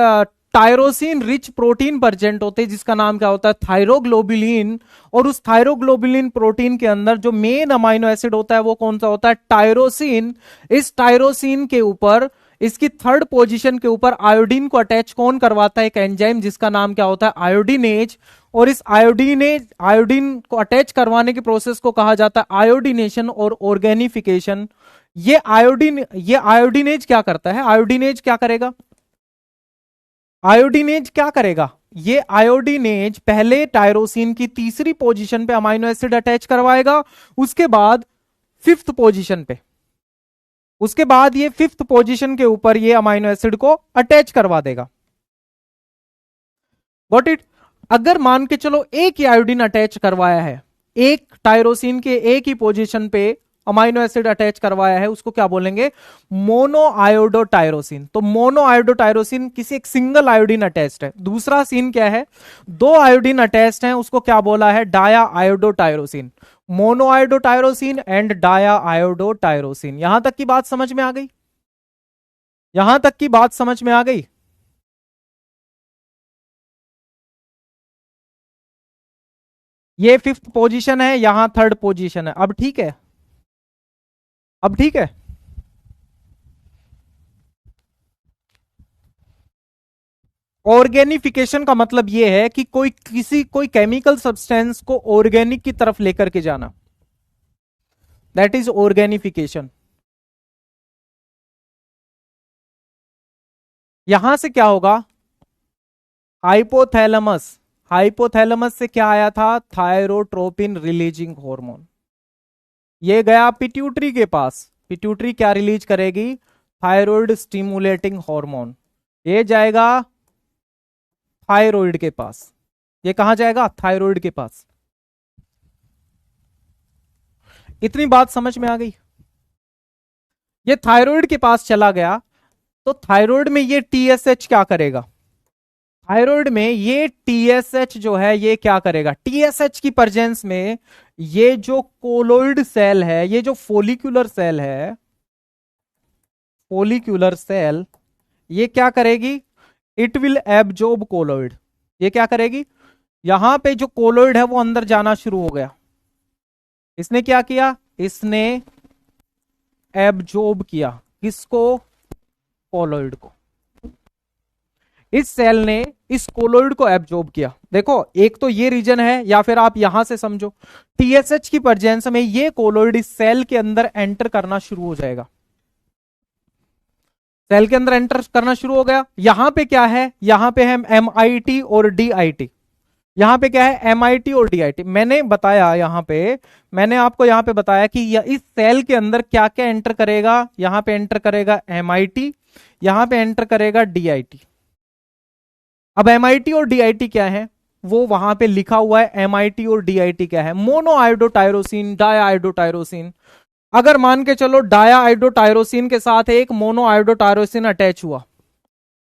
[SPEAKER 1] टायरोसिन रिच प्रोटीन प्रेजेंट होते हैं जिसका नाम क्या होता है? थायरोग्लोबुलिन। और उस थायरोग्लोबुलिन प्रोटीन के अंदर जो मेन अमाइनो एसिड होता है वो कौन सा होता है? टायरोसिन। इस टायरोसिन के ऊपर, इसकी थर्ड पोजीशन के ऊपर आयोडीन को अटैच कौन करवाता है? एक एंजाइम जिसका नाम क्या होता है? आयोडीनेज। और इस आयोडीन को अटैच करवाने की प्रोसेस को कहा जाता है आयोडीनेशन और ऑर्गेनिफिकेशन। ये आयोडीनेज क्या करता है? आयोडीनेज क्या करेगा? आयोडीनेज क्या करेगा? ये आयोडीनेज पहले टायरोसिन की तीसरी पोजीशन पे अमाइनो एसिड अटैच करवाएगा, उसके बाद फिफ्थ पोजीशन पे, उसके बाद ये फिफ्थ पोजीशन के ऊपर ये अमाइनो एसिड को अटैच करवा देगा। Got it? अगर मान के चलो एक ही आयोडीन अटैच करवाया है, एक टायरोसिन के एक ही पोजीशन पे अमाइनो एसिड अटैच करवाया है, उसको क्या बोलेंगे? मोनो आयोडोटायरोसिन। तो मोनो आयोडोटायरोसिन किसी एक सिंगल आयोडीन अटैच्ड है। दूसरा सीन क्या है? दो आयोडीन अटैच्ड हैं, उसको क्या बोला है? Di iodotyrosine. Mono iodotyrosine and di iodotyrosine. यहां तक की बात समझ में आ गई? यहां तक की बात समझ में आ गई? ये फिफ्थ पोजीशन है, यहां थर्ड पोजीशन है। अब ठीक है? अब ठीक है? ऑर्गेनिफिकेशन का मतलब यह है कि कोई केमिकल सब्सटेंस को ऑर्गेनिक की तरफ लेकर के जाना, दैट इज ऑर्गेनिफिकेशन। यहां से क्या होगा? हाइपोथैलेमस। हाइपोथैलेमस से क्या आया था? Thyrotropin releasing hormone. ये गया पिट्यूटरी के पास। पिट्यूटरी क्या रिलीज करेगी? Thyroid stimulating hormone. ये जाएगा थायराइड के पास। ये कहां जाएगा? थायराइड के पास। इतनी बात समझ में आ गई? ये थायराइड के पास चला गया, तो थायराइड में ये टीएसएच क्या करेगा? थायराइड में ये टीएसएच जो है ये क्या करेगा? टीएसएच की प्रेजेंस में ये जो कोलोइड सेल है, ये जो फोलिकुलर सेल है, फोलिकुलर सेल, ये क्या करेगी? It will absorb colloid. ये क्या करेगी? यहां पे जो कोलोइड है वो अंदर जाना शुरू हो गया। इसने क्या किया? इसने एब्जॉर्ब किया। किसको? कोलोइड को। इस सेल ने इस कोलोइड को एब्जॉर्ब किया। देखो, एक तो ये रीजन है, या फिर आप यहां से समझो, टीएसएच की प्रेजेंस में ये कोलोइड इस सेल के अंदर एंटर करना शुरू हो जाएगा। सेल के अंदर एंटर करना शुरू हो गया। यहां पे क्या है? यहां पे है एमआईटी और डीआईटी। यहां पे क्या है? एमआईटी और डीआईटी। मैंने बताया यहां पे, मैंने आपको यहां पे बताया कि इस सेल के अंदर क्या क्या एंटर करेगा। यहां पे एंटर करेगा एमआईटी, यहां पे एंटर करेगा डीआईटी। अब एमआईटी और डीआईटी क्या है वो वहां पे लिखा हुआ है। एमआईटी और डीआईटी क्या है? Mono iodotyrosine, di iodotyrosine. अगर मान के चलो डाया आयोडोटायरोसिन के साथ एक मोनो आयोडोटायरोसिन अटैच हुआ,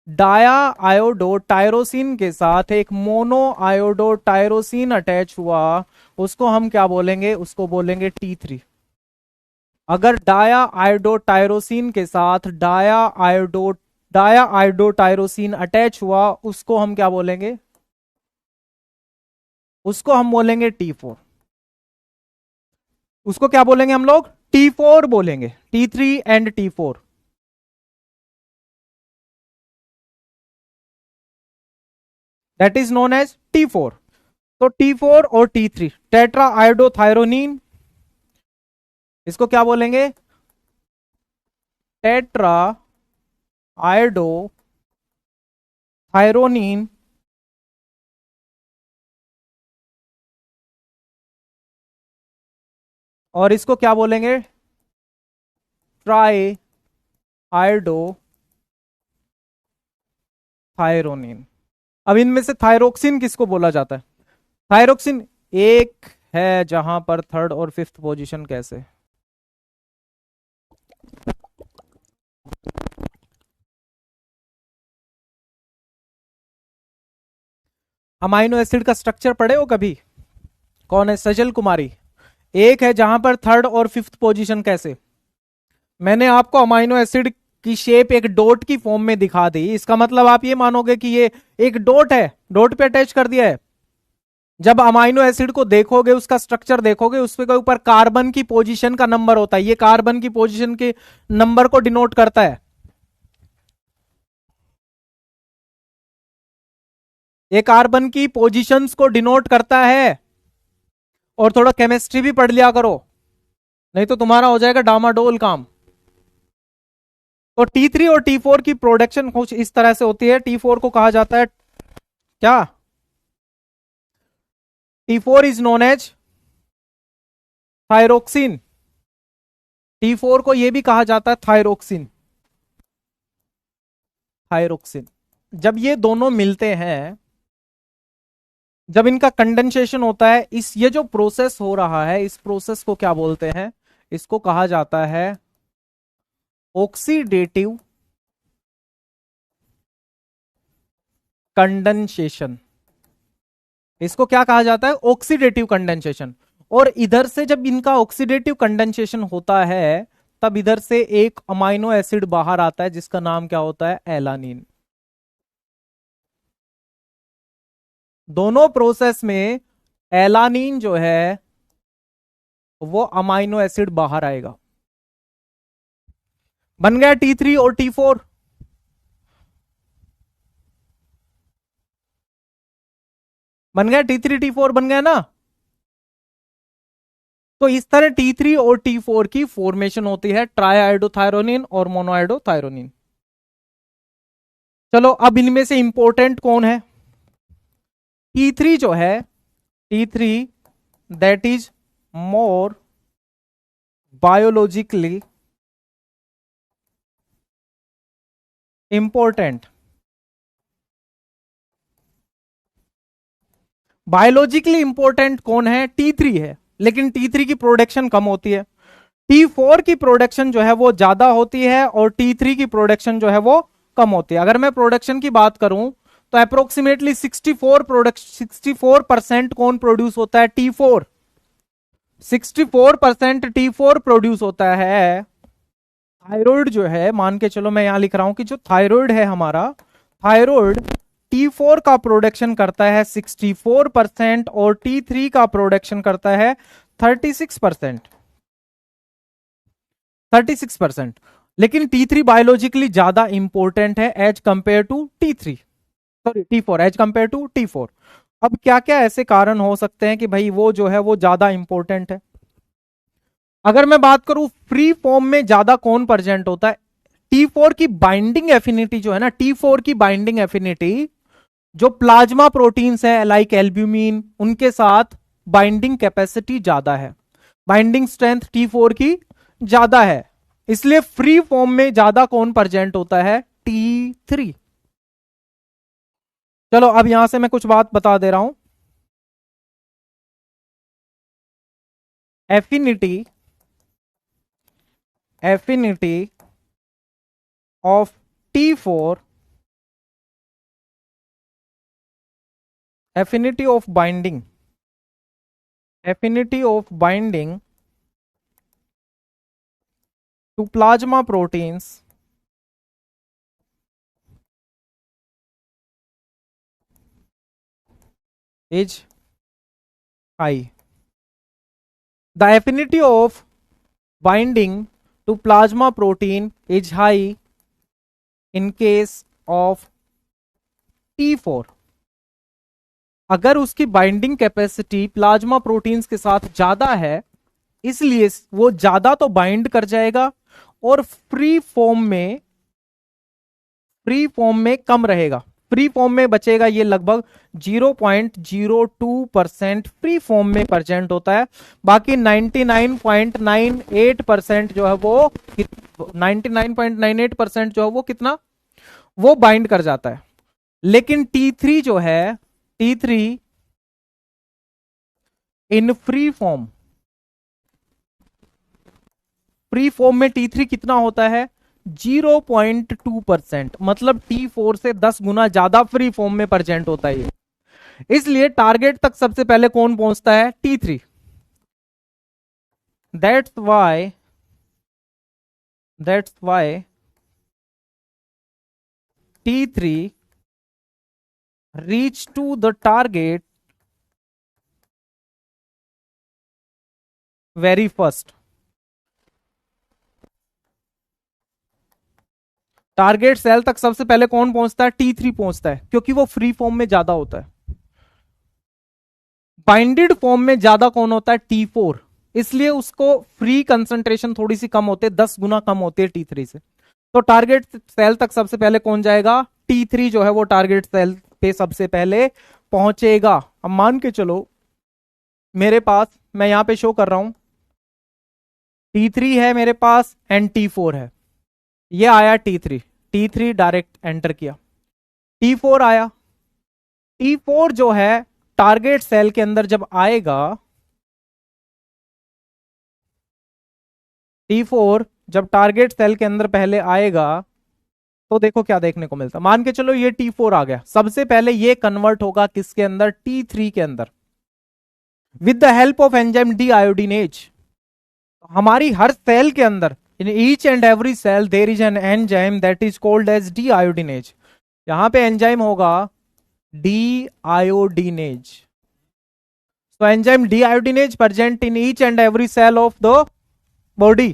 [SPEAKER 1] डाया आयोडोटायरोसिन के साथ एक मोनो आयोडोटायरोसिन अटैच हुआ, उसको हम क्या बोलेंगे? उसको बोलेंगे T3। अगर डाया आयोडोटायरोसिन के साथ डाया आयोडोटायरोसिन अटैच हुआ, उसको हम क्या बोलेंगे? उसको हम बोलेंगे T4। उसको क्या बोलेंगे हम लोग? T4 बोलेंगे। T3 and T4, that is known as T4। तो T4 और T3 टेट्रा आयोडोथायरोनिन, इसको क्या बोलेंगे? टेट्रा आयोडो थायरोनिन और इसको क्या बोलेंगे? Tri hydro thyronine. अब इनमें से थायरोक्सिन किसको बोला जाता है? थायरोक्सिन एक है जहां पर थर्ड और फिफ्थ पोजीशन कैसे? अमाइनो एसिड का स्ट्रक्चर पढ़े हो कभी? कौन है? सजल कुमारी। एक है जहां पर थर्ड और फिफ्थ पोजीशन कैसे? मैंने आपको अमाइनो एसिड की शेप एक डॉट की फॉर्म में दिखा दी, इसका मतलब आप ये मानोगे कि ये एक डॉट है, डॉट पे अटैच कर दिया है। जब अमाइनो एसिड को देखोगे, उसका स्ट्रक्चर देखोगे, उस पे ऊपर कार्बन की पोजीशन का नंबर होता है, ये कार्बन की पोजीशन के नंबर को डिनोट करता है। ये कार्बन की पोजीशंस को डिनोट करता है। और थोड़ा केमिस्ट्री भी पढ़ लिया करो, नहीं तो तुम्हारा हो जाएगा डामाडोल काम। तो T3 और T4 की प्रोडक्शन कुछ इस तरह से होती है। T4 को कहा जाता है क्या? T4 is known as thyroxine. T4 को यह भी कहा जाता है थायरोक्सिन। थायरोक्सिन जब ये दोनों मिलते हैं, जब इनका कंडेंसेशन होता है, इस ये जो प्रोसेस हो रहा है, इस प्रोसेस को क्या बोलते हैं? इसको कहा जाता है ऑक्सीडेटिव कंडेंसेशन। इसको क्या कहा जाता है? Oxidative condensation. और इधर से जब इनका ऑक्सीडेटिव कंडेंसेशन होता है, तब इधर से एक अमाइनो एसिड बाहर आता है जिसका नाम क्या होता है? एलानिन। दोनों प्रोसेस में एलानिन जो है वो अमाइनो एसिड बाहर आएगा। बन गया T3 और T4। बन गया T3 T4 बन गया ना? तो इस तरह T3 और T4 की फॉर्मेशन होती है, ट्राईआइडोथायरोनिन और मोनोआइडोथायरोनिन। चलो अब इनमें से इंपॉर्टेंट कौन है? T3 जो है, T3 that is more biologically important. Biologically important कौन है? T3 है, लेकिन T3 की प्रोडक्शन कम होती है। T4 की प्रोडक्शन जो है वो ज्यादा होती है और T3 की प्रोडक्शन जो है वो कम होती है। अगर मैं प्रोडक्शन की बात करूं तो अप्रोक्सीमेटली 64% कौन प्रोड्यूस होता है? T4। 64% T4 प्रोड्यूस होता है। थायराइड जो है, मान के चलो मैं यहां लिख रहा हूं कि जो थायराइड है हमारा, थायराइड T4 का प्रोडक्शन करता है 64% और T3 का प्रोडक्शन करता है 36%। 36%। लेकिन T3 बायोलॉजिकली ज्यादा इंपॉर्टेंट है as compare to T3, sorry T4 as compare to T4। अब क्या क्या ऐसे कारण हो सकते हैं कि भाई वो जो है वो ज्यादा इंपॉर्टेंट है? अगर मैं बात करूं फ्री फॉर्म में ज्यादा कौन प्रेजेंट होता है? T4 की बाइंडिंग एफिनिटी जो है ना, T4 की बाइंडिंग एफिनिटी जो प्लाज्मा प्रोटीन्स है लाइक एल्ब्यूमिन, उनके साथ बाइंडिंग कैपेसिटी ज्यादा है, बाइंडिंग स्ट्रेंथ T4 की ज्यादा है। इसलिए फ्री फॉर्म में ज्यादा कौन प्रेजेंट होता है? T3। चलो अब यहां से मैं कुछ बात बता दे रहा हूं। Affinity affinity of T4, affinity of binding, affinity of binding to plasma proteins is high. The affinity of binding to plasma protein is high in case of T4। अगर उसकी बाइंडिंग कैपेसिटी प्लाज्मा प्रोटीन्स के साथ ज्यादा है, इसलिए वो ज्यादा तो बाइंड कर जाएगा और फ्री फॉर्म में कम रहेगा। फ्री फॉर्म में बचेगा, ये लगभग 0.02% फ्री फॉर्म में प्रेजेंट होता है। बाकी 99.98% जो है वो 99.98% जो है वो कितना, वो बाइंड कर जाता है। लेकिन T3 जो है, T3 इन फ्री फॉर्म में T3 कितना होता है, 0.2%, मतलब T4 से 10 गुना ज्यादा फ्री फॉर्म में प्रेजेंट होता है ये। इसलिए टारगेट तक सबसे पहले कौन पहुंचता है, T3। That's why T3 reach to the target very first. Target cell तक सबसे पहले कौन पहुंचता है, T3 पहुंचता है, क्योंकि वो फ्री फॉर्म में ज्यादा होता है। बाइंडेड फॉर्म में ज्यादा कौन होता है, T4, इसलिए उसको फ्री कंसंट्रेशन थोड़ी सी कम होती है, 10 गुना कम होती है T3 से। तो टारगेट सेल तक सबसे पहले कौन जाएगा, T3 जो है वो टारगेट सेल पे सबसे पहले पहुंचेगा। अब मान के चलो मेरे पास, मैं यहां पे शो कर रहा हूं, T3 है मेरे पास एंड T4 है। ये आया T3 डायरेक्ट एंटर किया। T4 आया, T4 जो है टारगेट सेल के अंदर जब आएगा, T4 जब टारगेट सेल के अंदर पहले आएगा तो देखो क्या देखने को मिलता। मान के चलो ये T4 आ गया, सबसे पहले ये कन्वर्ट होगा किसके अंदर, T3 के अंदर, with the help of enzyme deiodinase. हमारी हर सेल के अंदर, in each and every cell there is an enzyme that is called as deiodinase. यहां पे एंजाइम होगा डीआयोडीनेज। So enzyme deiodinase present in each and every cell of the body.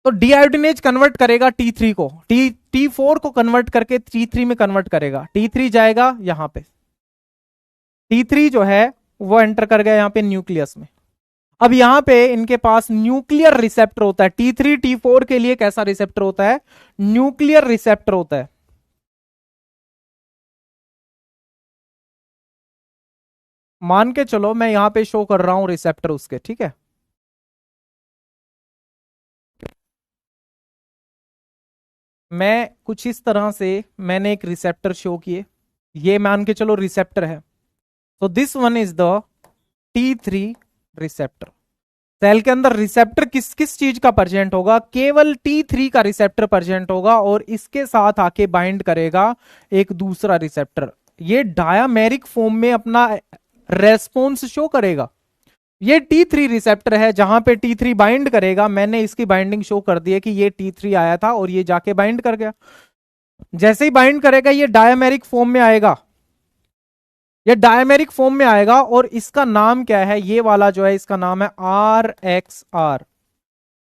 [SPEAKER 1] तो डीआयोडीनेज convert करेगा T3 को, T4 को convert करके T3 में convert करेगा। T3 जाएगा यहां पे, T3 जो है वो एंटर कर गया यहां पे न्यूक्लियस में। अब यहां पे इनके पास न्यूक्लियर रिसेप्टर होता है। T3 T4 के लिए कैसा रिसेप्टर होता है, न्यूक्लियर रिसेप्टर होता है। मान के चलो मैं यहां पे शो कर रहा हूं रिसेप्टर उसके, ठीक है। मैं कुछ इस तरह से मैंने एक रिसेप्टर शो किए, ये मान के चलो रिसेप्टर है। तो this one is the T3 receptor. Cell के अंदर रिसेप्टर किस किस चीज का प्रेजेंट होगा, केवल T3 का रिसेप्टर प्रेजेंट होगा और इसके साथ आके बाइंड करेगा एक दूसरा रिसेप्टर। ये डायामेरिक फॉर्म में अपना रेस्पॉन्स शो करेगा। ये T3 रिसेप्टर है, जहां पे T3 बाइंड करेगा। मैंने इसकी बाइंडिंग शो कर दी है कि ये T3 आया था और ये जाके बाइंड कर गया। जैसे ही बाइंड करेगा ये डायमेरिक फॉर्म में आएगा, ये डायमेरिक फॉर्म में आएगा और इसका नाम क्या है, ये वाला जो है इसका नाम है RXR।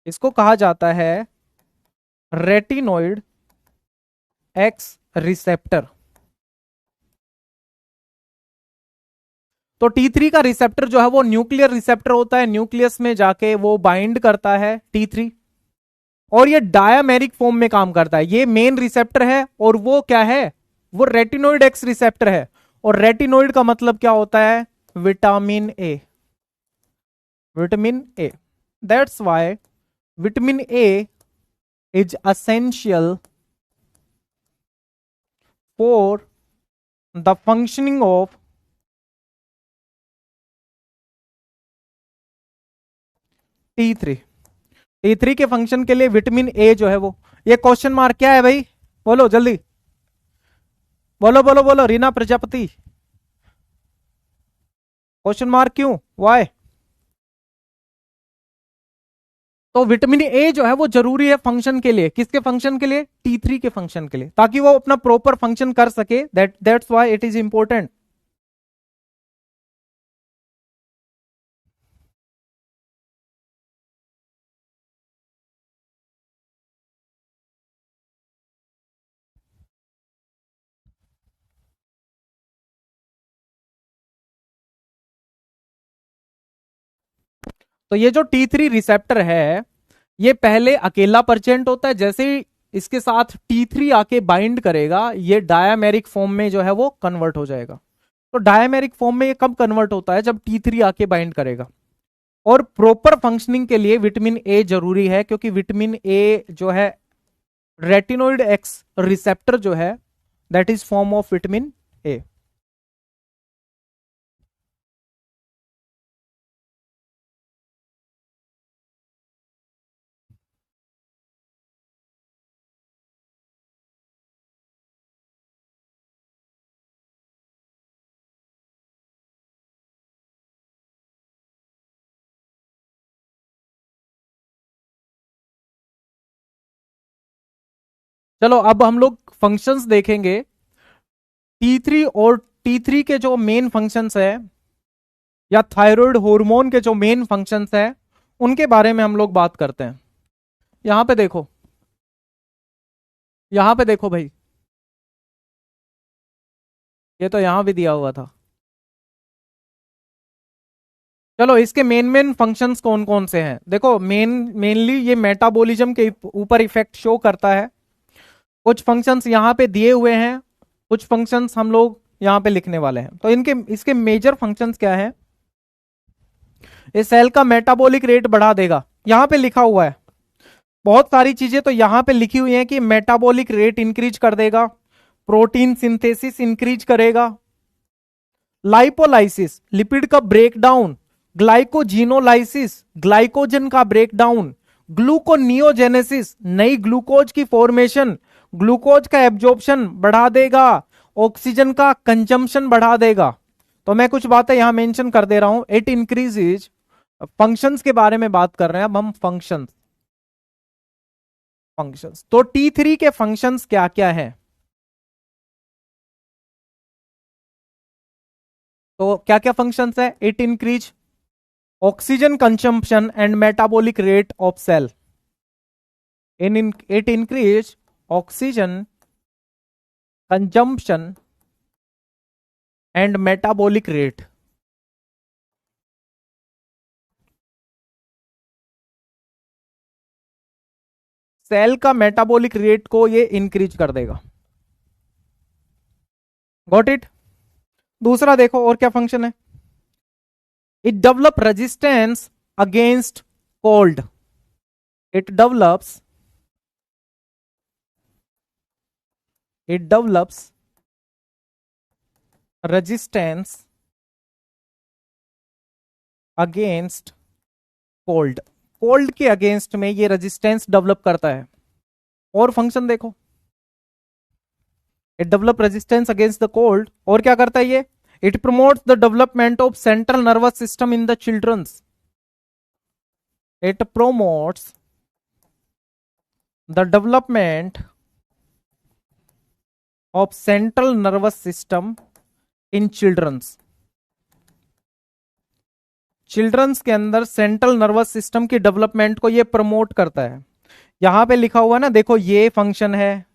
[SPEAKER 1] इसको कहा जाता है रेटिनोइड एक्स रिसेप्टर। तो T3 का रिसेप्टर जो है वो न्यूक्लियर रिसेप्टर होता है, न्यूक्लियस में जाके वो बाइंड करता है T3 और ये डायमेरिक फॉर्म में काम करता है। ये मेन रिसेप्टर है और वो क्या है, वो रेटिनोइड एक्स रिसेप्टर है। और रेटिनोइड का मतलब क्या होता है, vitamin A, vitamin A. That's why vitamin A is essential for the functioning of T3। T3 के फंक्शन के लिए विटामिन ए जो है वो, ये क्वेश्चन मार्क क्या है भाई, बोलो जल्दी, बोलो बोलो बोलो, रीना प्रजापति। क्वेश्चन मार्क क्यों, वाई? तो विटामिन ए जो है वो जरूरी है फंक्शन के लिए, किसके फंक्शन के लिए, T3 के फंक्शन के लिए, ताकि वो अपना प्रॉपर फंक्शन कर सके। That's why it is important. तो ये जो T3 रिसेप्टर है, ये पहले अकेला प्रेजेंट होता है, जैसे ही इसके साथ T3 आके बाइंड करेगा, ये डायमेरिक फॉर्म में जो है वो कन्वर्ट हो जाएगा। तो डायमेरिक फॉर्म में ये कब कन्वर्ट होता है? जब T3 आके बाइंड करेगा। और प्रॉपर फंक्शनिंग के लिए विटामिन ए जरूरी है, क्योंकि विटामिन ए जो है रेटिनोइड एक्स रिसेप्टर जो है, that is form of vitamin A. चलो अब हम लोग फंक्शंस देखेंगे। T3 और T3 के जो मेन फंक्शंस है, या थायराइड हार्मोन के जो मेन फंक्शंस है, उनके बारे में हम लोग बात करते हैं। यहां पे देखो, यहां पे देखो भाई, ये तो यहां भी दिया हुआ था। चलो इसके मेन मेन फंक्शंस कौन कौन से हैं देखो। मेनली ये मेटाबॉलिज्म के ऊपर इफेक्ट शो करता है। कुछ फंक्शंस यहाँ पे दिए हुए हैं, कुछ फंक्शंस हम लोग यहाँ पे लिखने वाले हैं। तो इनके इसके मेजर फंक्शंस क्या है? ये सेल का मेटाबॉलिक रेट बढ़ा देगा, यहाँ पे लिखा हुआ है। बहुत सारी चीजें तो यहाँ पे लिखी हुई हैं कि मेटाबॉलिक रेट इंक्रीज कर देगा, प्रोटीन सिंथेसिस इंक्रीज करेगा, लाइपोलाइसिस लिपिड का ब्रेकडाउन, ग्लाइकोजिनोलाइसिस ग्लाइकोजन का ब्रेकडाउन, ग्लूकोनियोजेनेसिस नई ग्लूकोज की फॉर्मेशन, ग्लूकोज का एब्जॉर्प्शन बढ़ा देगा, ऑक्सीजन का कंजम्पशन बढ़ा देगा। तो मैं कुछ बातें यहां मेंशन कर दे रहा हूं। इट इंक्रीजेज, फंक्शंस के बारे में बात कर रहे हैं अब हम। फंक्शंस फंक्शंस तो T3 के फंक्शंस क्या क्या है? तो क्या क्या फंक्शंस है? It increase oxygen consumption and metabolic rate of cell. It increase oxygen consumption and metabolic rate. Cell का मेटाबॉलिक रेट को ये इंक्रीज कर देगा। Got it? दूसरा देखो और क्या फंक्शन है। It develop resistance against cold. It develops it develops resistance against cold. Cold के अगेंस्ट में ये रेजिस्टेंस डेवलप करता है। और फंक्शन देखो, it develop resistance against the cold. और क्या करता है ये? It promotes the development of central nervous system in the childrens. It promotes the development of central nervous system in children's। Childrens के अंदर सेंट्रल नर्वस सिस्टम की development को ये प्रमोट करता है। यहां पे लिखा हुआ ना, देखो ये फंक्शन है,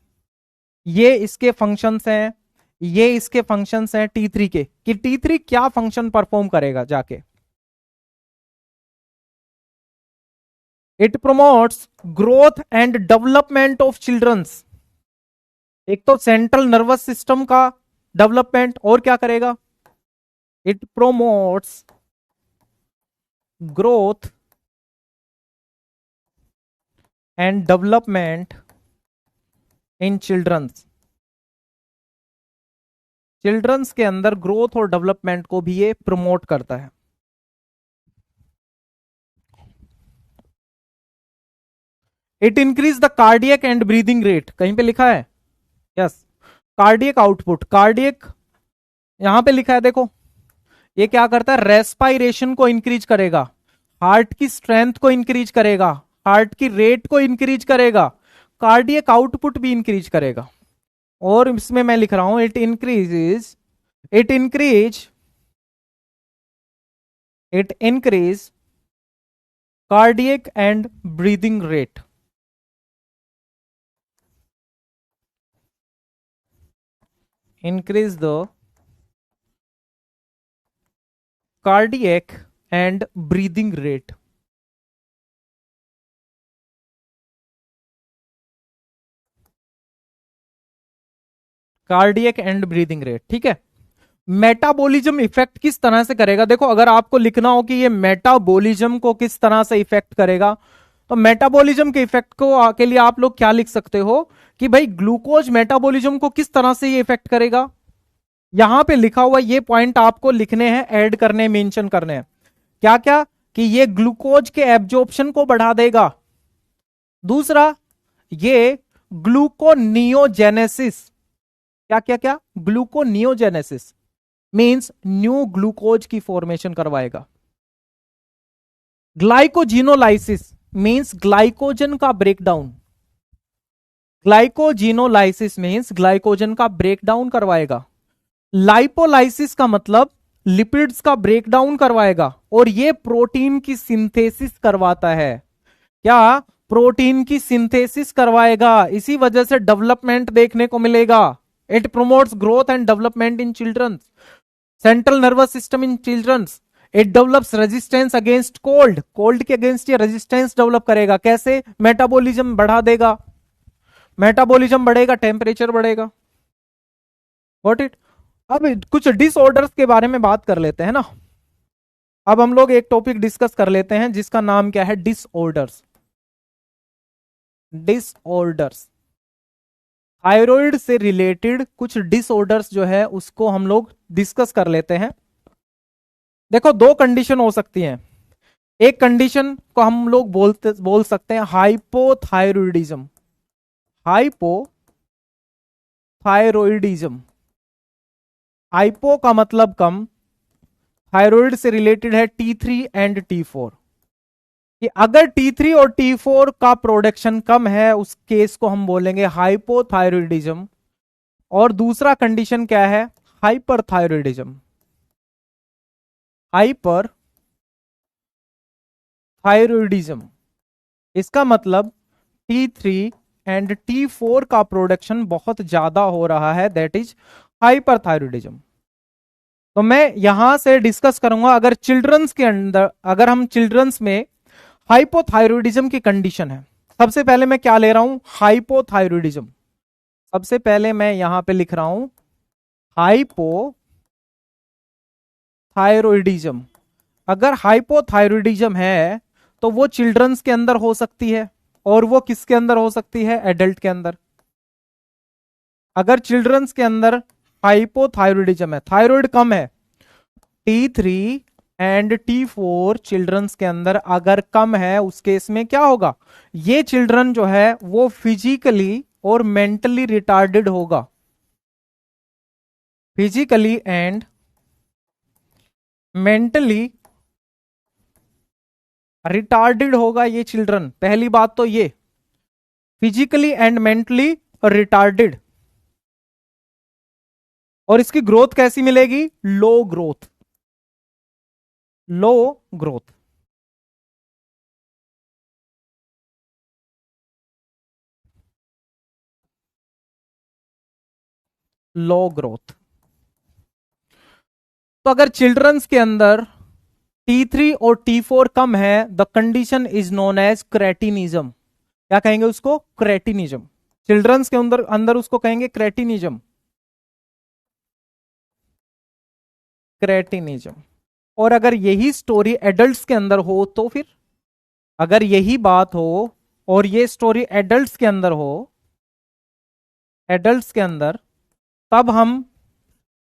[SPEAKER 1] ये इसके फंक्शंस हैं, ये इसके फंक्शंस हैं T3 के, कि T3 क्या फंक्शन परफॉर्म करेगा जाके। It promotes growth and development of childrens. एक तो सेंट्रल नर्वस सिस्टम का डेवलपमेंट, और क्या करेगा? It promotes growth and development in childrens. Childrens के अंदर ग्रोथ और डेवलपमेंट को भी ये प्रमोट करता है। It increase the cardiac and breathing rate. कहीं पे लिखा है? यस। कार्डियक आउटपुट, कार्डियक यहां पे लिखा है देखो। ये क्या करता है? रेस्पायरेशन को इंक्रीज करेगा, हार्ट की स्ट्रेंथ को इंक्रीज करेगा, हार्ट की रेट को इंक्रीज करेगा, कार्डियक आउटपुट भी इंक्रीज करेगा। और इसमें मैं लिख रहा हूं it increase cardiac and breathing rate. increase the cardiac and breathing rate। Cardiac and breathing rate, ठीक है। मेटाबॉलिज्म इफेक्ट किस तरह से करेगा, देखो अगर आपको लिखना हो कि ये मेटाबॉलिज्म को किस तरह से इफेक्ट करेगा, तो मेटाबॉलिज्म के इफेक्ट को के लिए आप लोग क्या लिख सकते हो कि भाई ग्लूकोज मेटाबॉलिज्म को किस तरह से ये इफेक्ट करेगा। यहां पे लिखा हुआ ये पॉइंट आपको लिखने हैं, ऐड करने, मेंशन करने हैं। क्या क्या, कि ये ग्लूकोज के एब्जॉर्प्शन को बढ़ा देगा। दूसरा, ये ग्लूकोनियोजेनेसिस, क्या क्या क्या, ग्लूकोनियोजेनेसिस मींस न्यू ग्लूकोज की फॉर्मेशन करवाएगा। ग्लाइकोजिनोलाइसिस मींस ग्लाइकोजन का ब्रेकडाउन, ग्लाइकोजिनोलाइसिस मींस ग्लाइकोजन का ब्रेकडाउन करवाएगा। लाइपोलाइसिस का मतलब लिपिड्स का ब्रेकडाउन करवाएगा, और ये प्रोटीन की सिंथेसिस करवाता है। क्या, प्रोटीन की सिंथेसिस करवाएगा, इसी वजह से डेवलपमेंट देखने को मिलेगा। It promotes growth and development in childrens, central nervous system in childrens. It develops resistance against cold, cold के अगेंस्ट ये रेजिस्टेंस डेवलप करेगा। कैसे, मेटाबॉलिज्म बढ़ा देगा, मेटाबॉलिज्म बढ़ेगा, टेम्परेचर बढ़ेगा। Got it. अब कुछ डिसऑर्डर्स के बारे में बात कर लेते हैं ना। अब हम लोग एक टॉपिक डिस्कस कर लेते हैं जिसका नाम क्या है, डिसऑर्डर्स। डिसऑर्डर्स, थायराइड से रिलेटेड कुछ डिसऑर्डर्स जो है उसको हम लोग डिस्कस कर लेते हैं। देखो दो कंडीशन हो सकती हैं। एक कंडीशन को हम लोग बोल सकते हैं हाइपोथायरॉयडिज्म, हाइपोथायरॉयडिज्म। हाइपो का मतलब कम, थायराइड से रिलेटेड है T3 एंड T4, कि अगर T3 और T4 का प्रोडक्शन कम है उस केस को हम बोलेंगे हाइपोथायरॉयडिज्म। और दूसरा कंडीशन क्या है, हाइपरथायरॉयडिज्म, हाइपर थायरॉयडिज्म। इसका मतलब T3 एंड T4 का प्रोडक्शन बहुत ज्यादा हो रहा है, दैट इज हाइपरथायरॉयडिज्म। तो मैं यहां से डिस्कस करूंगा, अगर चिल्ड्रंस के अंदर, अगर हम चिल्ड्रंस में हाइपोथायरॉयडिज्म की कंडीशन है। सबसे पहले मैं क्या ले रहा हूं, हाइपोथायरॉयडिज्म। सबसे पहले मैं यहां पे लिख रहा हूं हाइपोथायरॉयडिज्म। अगर हाइपोथायरॉयडिज्म है तो वो चिल्ड्रंस के अंदर हो सकती है, और वो किसके अंदर हो सकती है, एडल्ट के अंदर। अगर चिल्ड्रंस के अंदर हाइपोथायरॉयडिज्म है, थायराइड कम है, T3 एंड T4 चिल्ड्रंस के अंदर अगर कम है, उस केस में क्या होगा, ये चिल्ड्रन जो है वो फिजिकली और मेंटली रिटार्डेड होगा। फिजिकली एंड मेंटली रिटार्डेड होगा ये चिल्ड्रन। पहली बात तो ये, फिजिकली एंड मेंटली रिटार्डेड। और इसकी ग्रोथ कैसी मिलेगी, लो ग्रोथ, लो ग्रोथ। लो ग्रोथ। तो अगर चिल्ड्रंस के अंदर T3 और T4 कम है, the condition is known as cretinism. क्या कहेंगे उसको, क्रेटिनिज्म। चिल्ड्रंस के अंदर अंदर उसको कहेंगे क्रेटिनिज्म, क्रेटिनिज्म। और अगर यही स्टोरी एडल्ट्स के अंदर हो तो फिर, अगर यही बात हो और ये स्टोरी एडल्ट्स के अंदर हो, एडल्ट्स के अंदर, तब हम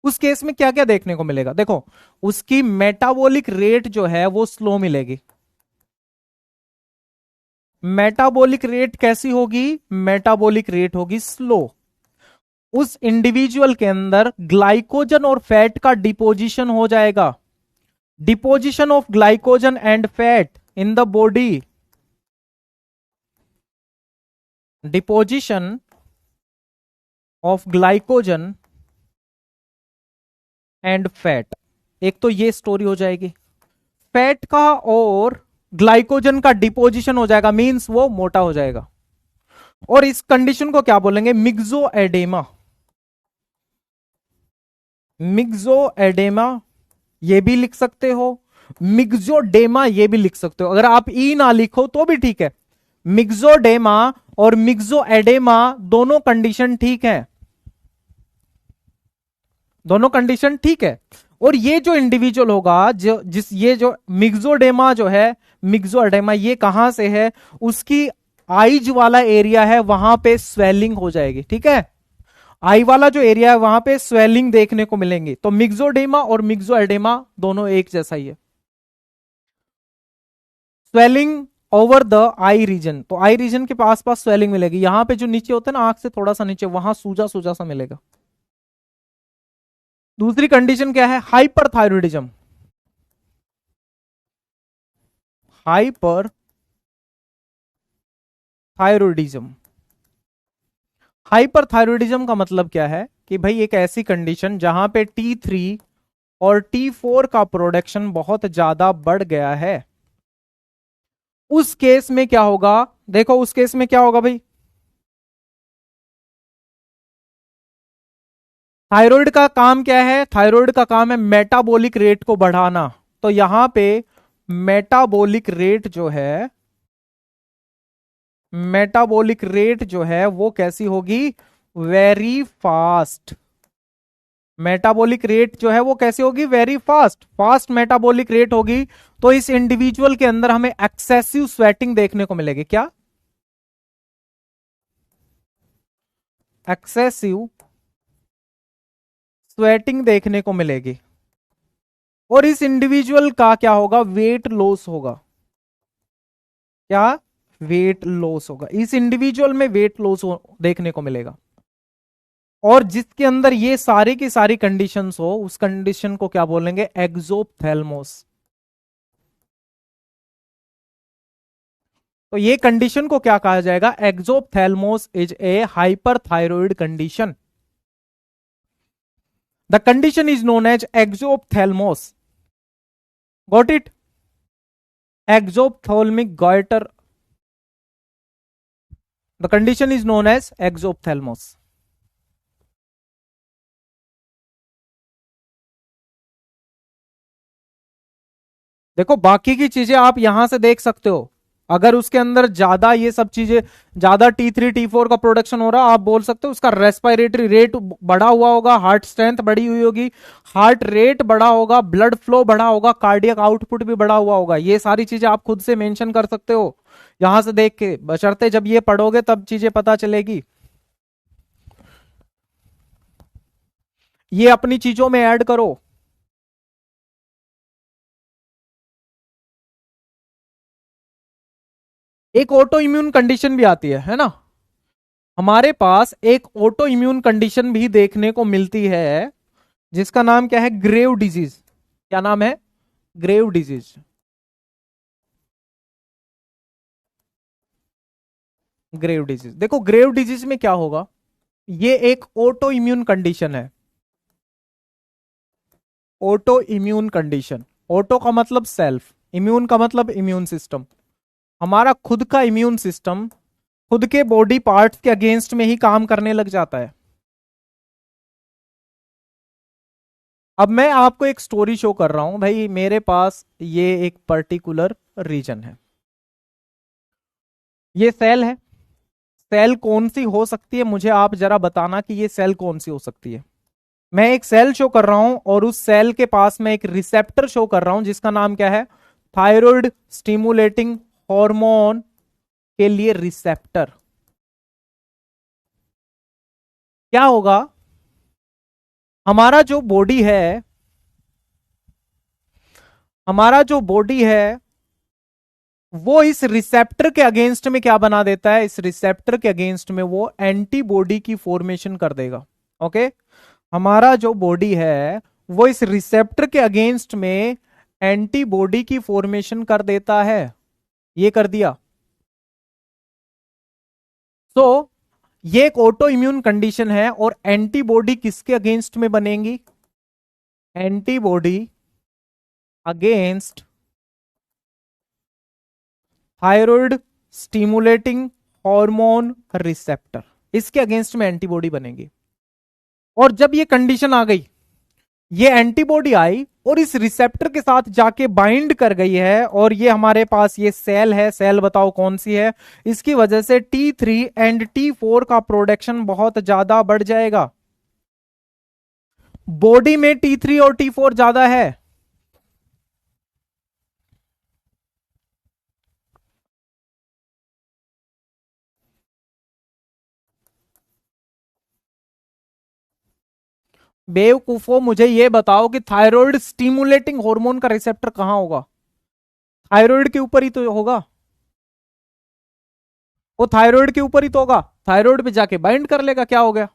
[SPEAKER 1] उस केस में क्या क्या देखने को मिलेगा, देखो उसकी मेटाबॉलिक रेट जो है वो स्लो मिलेगी। मेटाबॉलिक रेट कैसी होगी, मेटाबॉलिक रेट होगी स्लो। उस इंडिविजुअल के अंदर ग्लाइकोजन और फैट का डिपोजिशन हो जाएगा। Deposition of glycogen and fat in the body, deposition of glycogen and fat, एक तो ये स्टोरी हो जाएगी। फैट का और ग्लाइकोजन का डिपोजिशन हो जाएगा, मींस वो मोटा हो जाएगा। और इस कंडीशन को क्या बोलेंगे, मिक्सो एडेमा। मिक्सो एडेमा ये भी लिख सकते हो, मिक्सोडेमा ये भी लिख सकते हो। अगर आप ई ना लिखो तो भी ठीक है। मिक्सोडेमा और मिक्सो एडेमा दोनों कंडीशन ठीक है। दोनों कंडीशन ठीक है। और ये जो इंडिविजुअल होगा, ये जो मिक्सोडेमा जो है, मिक्सोडेमा ये कहां से है, उसकी आईज वाला एरिया है, वहां पे स्वेलिंग हो जाएगी। ठीक है, आई वाला जो एरिया है वहां पे स्वेलिंग देखने को मिलेंगी। तो मिक्सोडेमा और मिक्सोएडेमा दोनों एक जैसा ही है। Swelling over the eye region, तो आई रीजन के पास पास स्वेलिंग मिलेगी। यहां पे जो नीचे होता है ना, आंख से थोड़ा सा नीचे, वहां सूजा सूजा सा मिलेगा। दूसरी कंडीशन क्या है, हाइपरथायरॉयडिज्म। हाइपर थायरॉयडिज्म, हाइपरथायरॉयडिज्म का मतलब क्या है कि भाई एक ऐसी कंडीशन जहां पे T3 और T4 का प्रोडक्शन बहुत ज्यादा बढ़ गया है। उस केस में क्या होगा, देखो उस केस में क्या होगा भाई, थायराइड का काम क्या है, थायराइड का काम है मेटाबॉलिक रेट को बढ़ाना। तो यहां पे मेटाबॉलिक रेट जो है, मेटाबॉलिक रेट जो है वो कैसी होगी, वेरी फास्ट। मेटाबॉलिक रेट जो है वो कैसी होगी, very fast, fast metabolic rate होगी। तो इस इंडिविजुअल के अंदर हमें एक्सेसिव स्वेटिंग देखने को मिलेगी। क्या, एक्सेसिव स्वेटिंग देखने को मिलेगी। और इस इंडिविजुअल का क्या होगा, वेट लॉस होगा। क्या, वेट लॉस होगा, इस इंडिविजुअल में वेट लॉस देखने को मिलेगा। और जिसके अंदर ये सारी की सारी कंडीशंस हो, उस कंडीशन को क्या बोलेंगे, एक्सोप्थेल्मोस। तो ये कंडीशन को क्या कहा जाएगा, exophthalmos is a hyperthyroid condition. The condition is known as exophthalmos. Got it, exophthalmic goitre, the condition is known as exophthalmos. देखो बाकी की चीजें आप यहां से देख सकते हो। अगर उसके अंदर ज्यादा ये सब चीजें, ज्यादा T3 T4 का प्रोडक्शन हो रहा, आप बोल सकते हो उसका रेस्पिरेटरी रेट बढ़ा हुआ होगा, हार्ट स्ट्रेंथ बढ़ी हुई होगी, हार्ट रेट बढ़ा होगा, ब्लड फ्लो बढ़ा होगा, कार्डियक आउटपुट भी बढ़ा हुआ होगा। ये सारी चीजें आप खुद से मेंशन कर सकते हो यहां से देख के, बशर्ते जब ये पढ़ोगे तब चीजें पता चलेगी। ये अपनी चीजों में ऐड करो। एक ऑटो इम्यून कंडीशन भी आती है ना, हमारे पास एक ऑटो इम्यून कंडीशन भी देखने को मिलती है, जिसका नाम क्या है, ग्रेव डिजीज। क्या नाम है, ग्रेव डिजीज। ग्रेव डिजीज, देखो ग्रेव डिजीज में क्या होगा, ये एक ऑटो इम्यून कंडीशन है। ऑटो इम्यून कंडीशन, ऑटो का मतलब सेल्फ, इम्यून का मतलब इम्यून सिस्टम। हमारा खुद का इम्यून सिस्टम खुद के बॉडी पार्ट्स के अगेंस्ट में ही काम करने लग जाता है। अब मैं आपको एक स्टोरी शो कर रहा हूं भाई, मेरे पास ये एक पर्टिकुलर रीजन है, ये सेल है। सेल कौन सी हो सकती है, मुझे आप जरा बताना कि ये सेल कौन सी हो सकती है। मैं एक सेल शो कर रहा हूं और उस सेल के पास मैं एक रिसेप्टर शो कर रहा हूं जिसका नाम क्या है, थायराइड स्टिमुलेटिंग हार्मोन के लिए रिसेप्टर। क्या होगा, हमारा जो बॉडी है, हमारा जो बॉडी है वो इस रिसेप्टर के अगेंस्ट में क्या बना देता है, इस रिसेप्टर के अगेंस्ट में वो एंटीबॉडी की फॉर्मेशन कर देगा। ओके, हमारा जो बॉडी है वो इस रिसेप्टर के अगेंस्ट में एंटीबॉडी की फॉर्मेशन कर देता है, ये कर दिया। तो ये एक ऑटो इम्यून कंडीशन है और एंटीबॉडी किसके अगेंस्ट में बनेगी, antibody against thyroid stimulating hormone receptor, इसके अगेंस्ट में एंटीबॉडी बनेगी। और जब ये कंडीशन आ गई, ये एंटीबॉडी आई और इस रिसेप्टर के साथ जाके बाइंड कर गई है, और ये हमारे पास ये सेल है, सेल बताओ कौन सी है, इसकी वजह से T3 एंड T4 का प्रोडक्शन बहुत ज्यादा बढ़ जाएगा। बॉडी में T3 और T4 ज्यादा है। बेवकूफो, मुझे ये बताओ कि थायराइड स्टिमुलेटिंग हार्मोन का रिसेप्टर कहां होगा? थायराइड के ऊपर ही तो होगा। वो थायराइड के ऊपर ही तो होगा, थायराइड पे जाके बाइंड कर लेगा, क्या हो गया?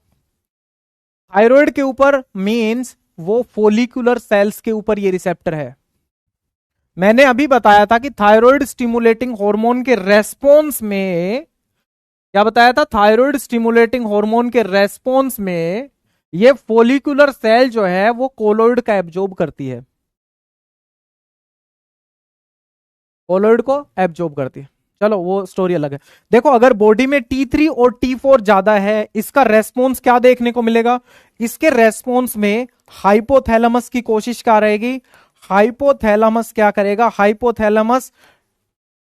[SPEAKER 1] थायराइड के ऊपर मींस वो फोलिकुलर सेल्स के ऊपर ये रिसेप्टर है। मैंने अभी बताया था कि थायराइड स्टिमुलेटिंग हार्मोन के रेस्पॉन्स में, क्या बताया था? थायराइड स्टिमुलेटिंग हार्मोन के रेस्पॉन्स में ये फोलिकुलर सेल जो है वो कोलोइड का एब्जॉर्ब करती है, कोलोइड को एब्जॉर्ब करती है। चलो वो स्टोरी अलग है। देखो, अगर बॉडी में T3 और T4 ज्यादा है, इसका रेस्पॉन्स क्या देखने को मिलेगा? इसके रेस्पॉन्स में हाइपोथैलेमस की कोशिश क्या रहेगी? हाइपोथैलेमस क्या करेगा? हाइपोथैलेमस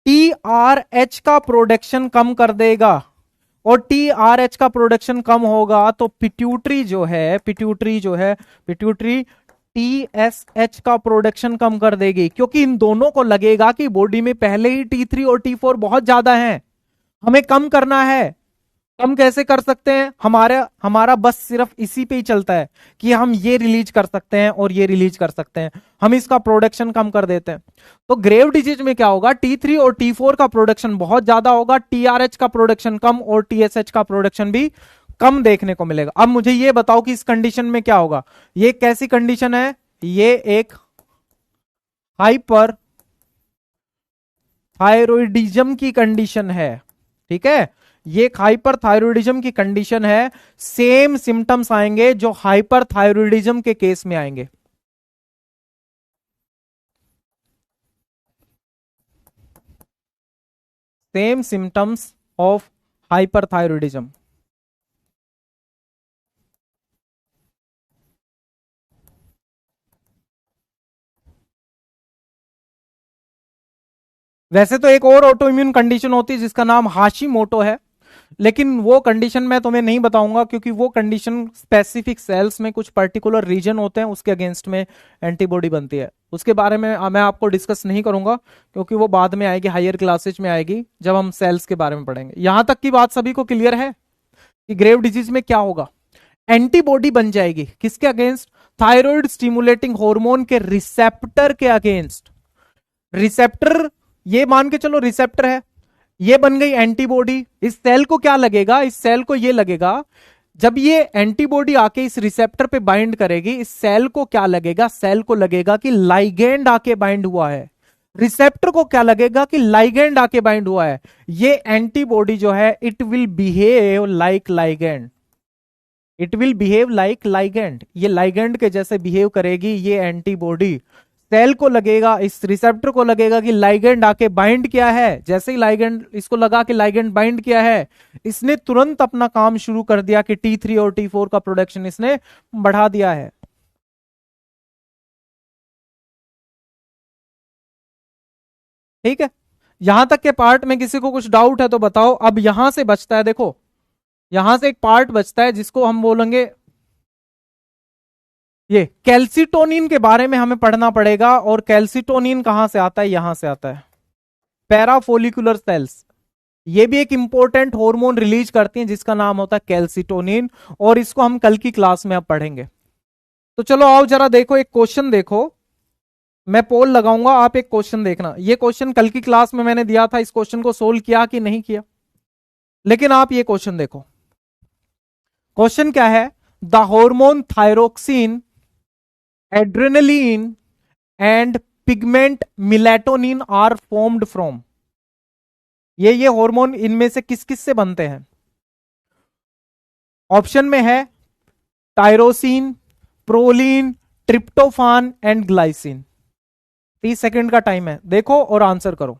[SPEAKER 1] TRH का प्रोडक्शन कम कर देगा, और TRH का प्रोडक्शन कम होगा तो पिट्यूटरी TSH का प्रोडक्शन कम कर देगी, क्योंकि इन दोनों को लगेगा कि बॉडी में पहले ही T3 और T4 बहुत ज्यादा हैं, हमें कम करना है। कम कैसे कर सकते हैं? हमारा हमारा बस सिर्फ इसी पे ही चलता है कि हम ये रिलीज कर सकते हैं और ये रिलीज कर सकते हैं, हम इसका प्रोडक्शन कम कर देते हैं। तो ग्रेव डिजीज में क्या होगा? T3 और T4 का प्रोडक्शन बहुत ज्यादा होगा, TRH का प्रोडक्शन कम और TSH का प्रोडक्शन भी कम देखने को मिलेगा। अब मुझे ये बताओ कि इस कंडीशन में क्या होगा? ये कैसी कंडीशन है? ये एक हाइपर थायरोइडिज्म की कंडीशन है, ठीक है? ये एक हाइपर थायरोइडिज्म की कंडीशन है। सेम सिम्टम्स आएंगे जो हाइपर थायरोइडिज्म के केस में आएंगे। Same symptoms of hyperthyroidism. वैसे तो एक और ऑटो इम्यून कंडीशन होती है जिसका नाम हाशीमोटो है, लेकिन वो कंडीशन मैं तुम्हें नहीं बताऊंगा, क्योंकि वो कंडीशन स्पेसिफिक सेल्स में कुछ पर्टिकुलर रीजन होते हैं, उसके अगेंस्ट में एंटीबॉडी बनती है। उसके बारे में मैं आपको डिस्कस नहीं करूंगा, क्योंकि वो बाद में आएगी, हायर क्लासेज में आएगी, जब हम सेल्स के बारे में पढ़ेंगे। यहां तक की बात सभी को क्लियर है कि ग्रेव डिजीज में क्या होगा? एंटीबॉडी बन जाएगी किसके अगेंस्ट? थायराइड स्टिमुलेटिंग हार्मोन के रिसेप्टर के अगेंस्ट। रिसेप्टर, ये मान के चलो रिसेप्टर है, ये बन गई एंटीबॉडी। इस सेल को क्या लगेगा? इस सेल को ये लगेगा, जब ये एंटीबॉडी आके इस रिसेप्टर पे बाइंड करेगी, इस सेल को क्या लगेगा? सेल को लगेगा कि लाइगेंड आके बाइंड हुआ है। रिसेप्टर को क्या लगेगा? कि लाइगेंड आके बाइंड हुआ है। ये एंटीबॉडी जो है, it will behave like ligand, it will behave like ligand, ये लाइगेंड के जैसे बिहेव करेगी ये एंटीबॉडी। सेल को लगेगा, इस रिसेप्टर को लगेगा कि लाइगेंड आके बाइंड किया है। जैसे ही लाइगेंड, इसको लगा कि लाइगेंड बाइंड किया है, इसने तुरंत अपना काम शुरू कर दिया कि T3 और T4 का प्रोडक्शन इसने बढ़ा दिया है। ठीक है, यहां तक के पार्ट में किसी को कुछ डाउट है तो बताओ। अब यहां से बचता है, देखो, यहां से एक पार्ट बचता है जिसको हम बोलेंगे, ये कैल्सिटोनिन के बारे में हमें पढ़ना पड़ेगा। और कैल्सिटोनिन कहां से आता है? यहां से आता है। पैराफोलिकुलर सेल्स, ये भी एक इंपॉर्टेंट हार्मोन रिलीज करती हैं जिसका नाम होता है कैल्सिटोनिन, और इसको हम कल की क्लास में अब पढ़ेंगे। तो चलो आओ जरा देखो, एक क्वेश्चन देखो, मैं पोल लगाऊंगा, आप एक क्वेश्चन देखना। ये क्वेश्चन कल की क्लास में मैंने दिया था, इस क्वेश्चन को सोल्व किया कि नहीं किया, लेकिन आप ये क्वेश्चन देखो। क्वेश्चन क्या है? The hormone thyroxine, adrenaline and pigment melatonin are formed from. ये हार्मोन इनमें से किस किस से बनते हैं? ऑप्शन में है tyrosine, proline, tryptophan and glycine. 30 second का टाइम है, देखो और आंसर करो।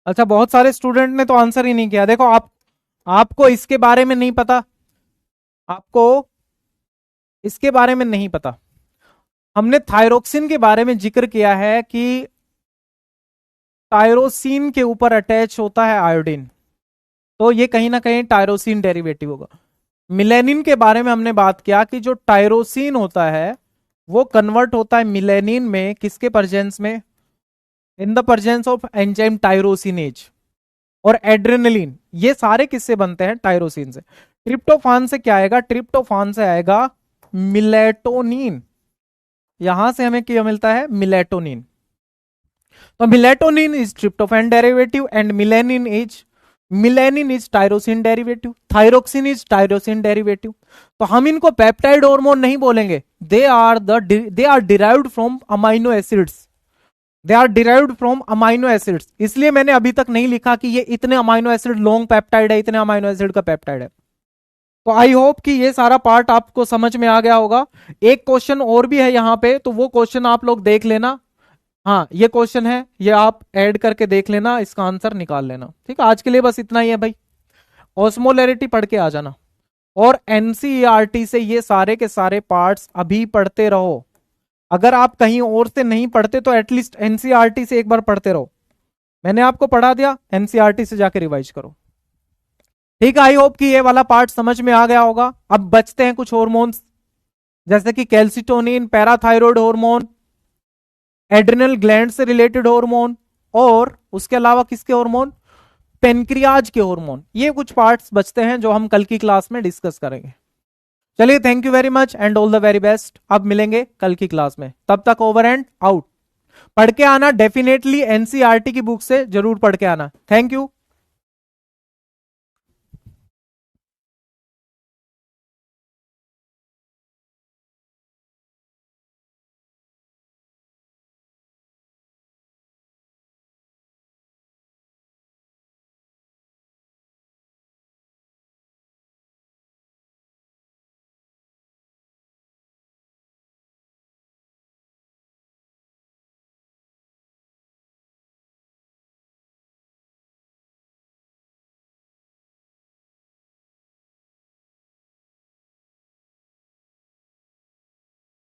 [SPEAKER 1] अच्छा, बहुत सारे स्टूडेंट ने तो आंसर ही नहीं किया। देखो आपको इसके बारे में नहीं पता, आपको इसके बारे में नहीं पता। हमने थायरोक्सिन के बारे में जिक्र किया है कि टायरोसिन के ऊपर अटैच होता है आयोडीन, तो ये कहीं ना कहीं टायरोसिन डेरिवेटिव होगा। मिलेनिन के बारे में हमने बात किया कि जो टायरोसिन होता है वो कन्वर्ट होता है मिलेनिन में, किसके प्रेजेंस में? In the presence of enzyme tyrosinase. और एड्रेनलिन, ये सारे किससे बनते हैं? टायरोसिन से। ट्रिप्टोफान से क्या आएगा? ट्रिप्टोफान से आएगा मिलेटोनिन। यहां से हमें क्या मिलता है? मिलेटोनिन। तो melatonin is tryptophan derivative and melanin is tyrosine derivative, thyroxine is tyrosine derivative. तो हम इनको पेप्टाइड हार्मोन नहीं बोलेंगे, they are derived from amino acids, they are derived from amino acids. इसलिए मैंने अभी तक नहीं लिखा कि ये इतने अमाइनो एसिड लॉन्ग पेप्टाइड है, इतने अमाइनो एसिड का पेप्टाइड है। तो आई होप कि ये सारा पार्ट आपको समझ में आ गया होगा। एक क्वेश्चन और भी है यहाँ पे, तो वो क्वेश्चन आप लोग देख लेना। हाँ, ये क्वेश्चन है, ये आप ऐड करके देख लेना, इसका आंसर निकाल लेना। ठीक है, आज के लिए बस इतना ही है भाई। ऑस्मोलैरिटी पढ़ के आ जाना, और एनसीईआरटी से ये सारे के सारे पार्ट्स अभी पढ़ते रहो। अगर आप कहीं और से नहीं पढ़ते तो एटलीस्ट एनसीईआरटी से एक बार पढ़ते रहो। मैंने आपको पढ़ा दिया, एनसीईआरटी से जाके रिवाइज करो। ठीक है, आई होप कि ये वाला पार्ट समझ में आ गया होगा। अब बचते हैं कुछ हॉर्मोन्स, जैसे कि calcitonin, parathyroid hormone, adrenal gland से रिलेटेड हार्मोन, और उसके अलावा किसके हार्मोन? पेनक्रियाज के हार्मोन। ये कुछ पार्ट्स बचते हैं जो हम कल की क्लास में डिस्कस करेंगे। चलिए, thank you very much and all the very best. अब मिलेंगे कल की क्लास में, तब तक ओवर एंड आउट। पढ़ के आना डेफिनेटली, एनसीईआरटी की बुक से जरूर पढ़ के आना। Thank you.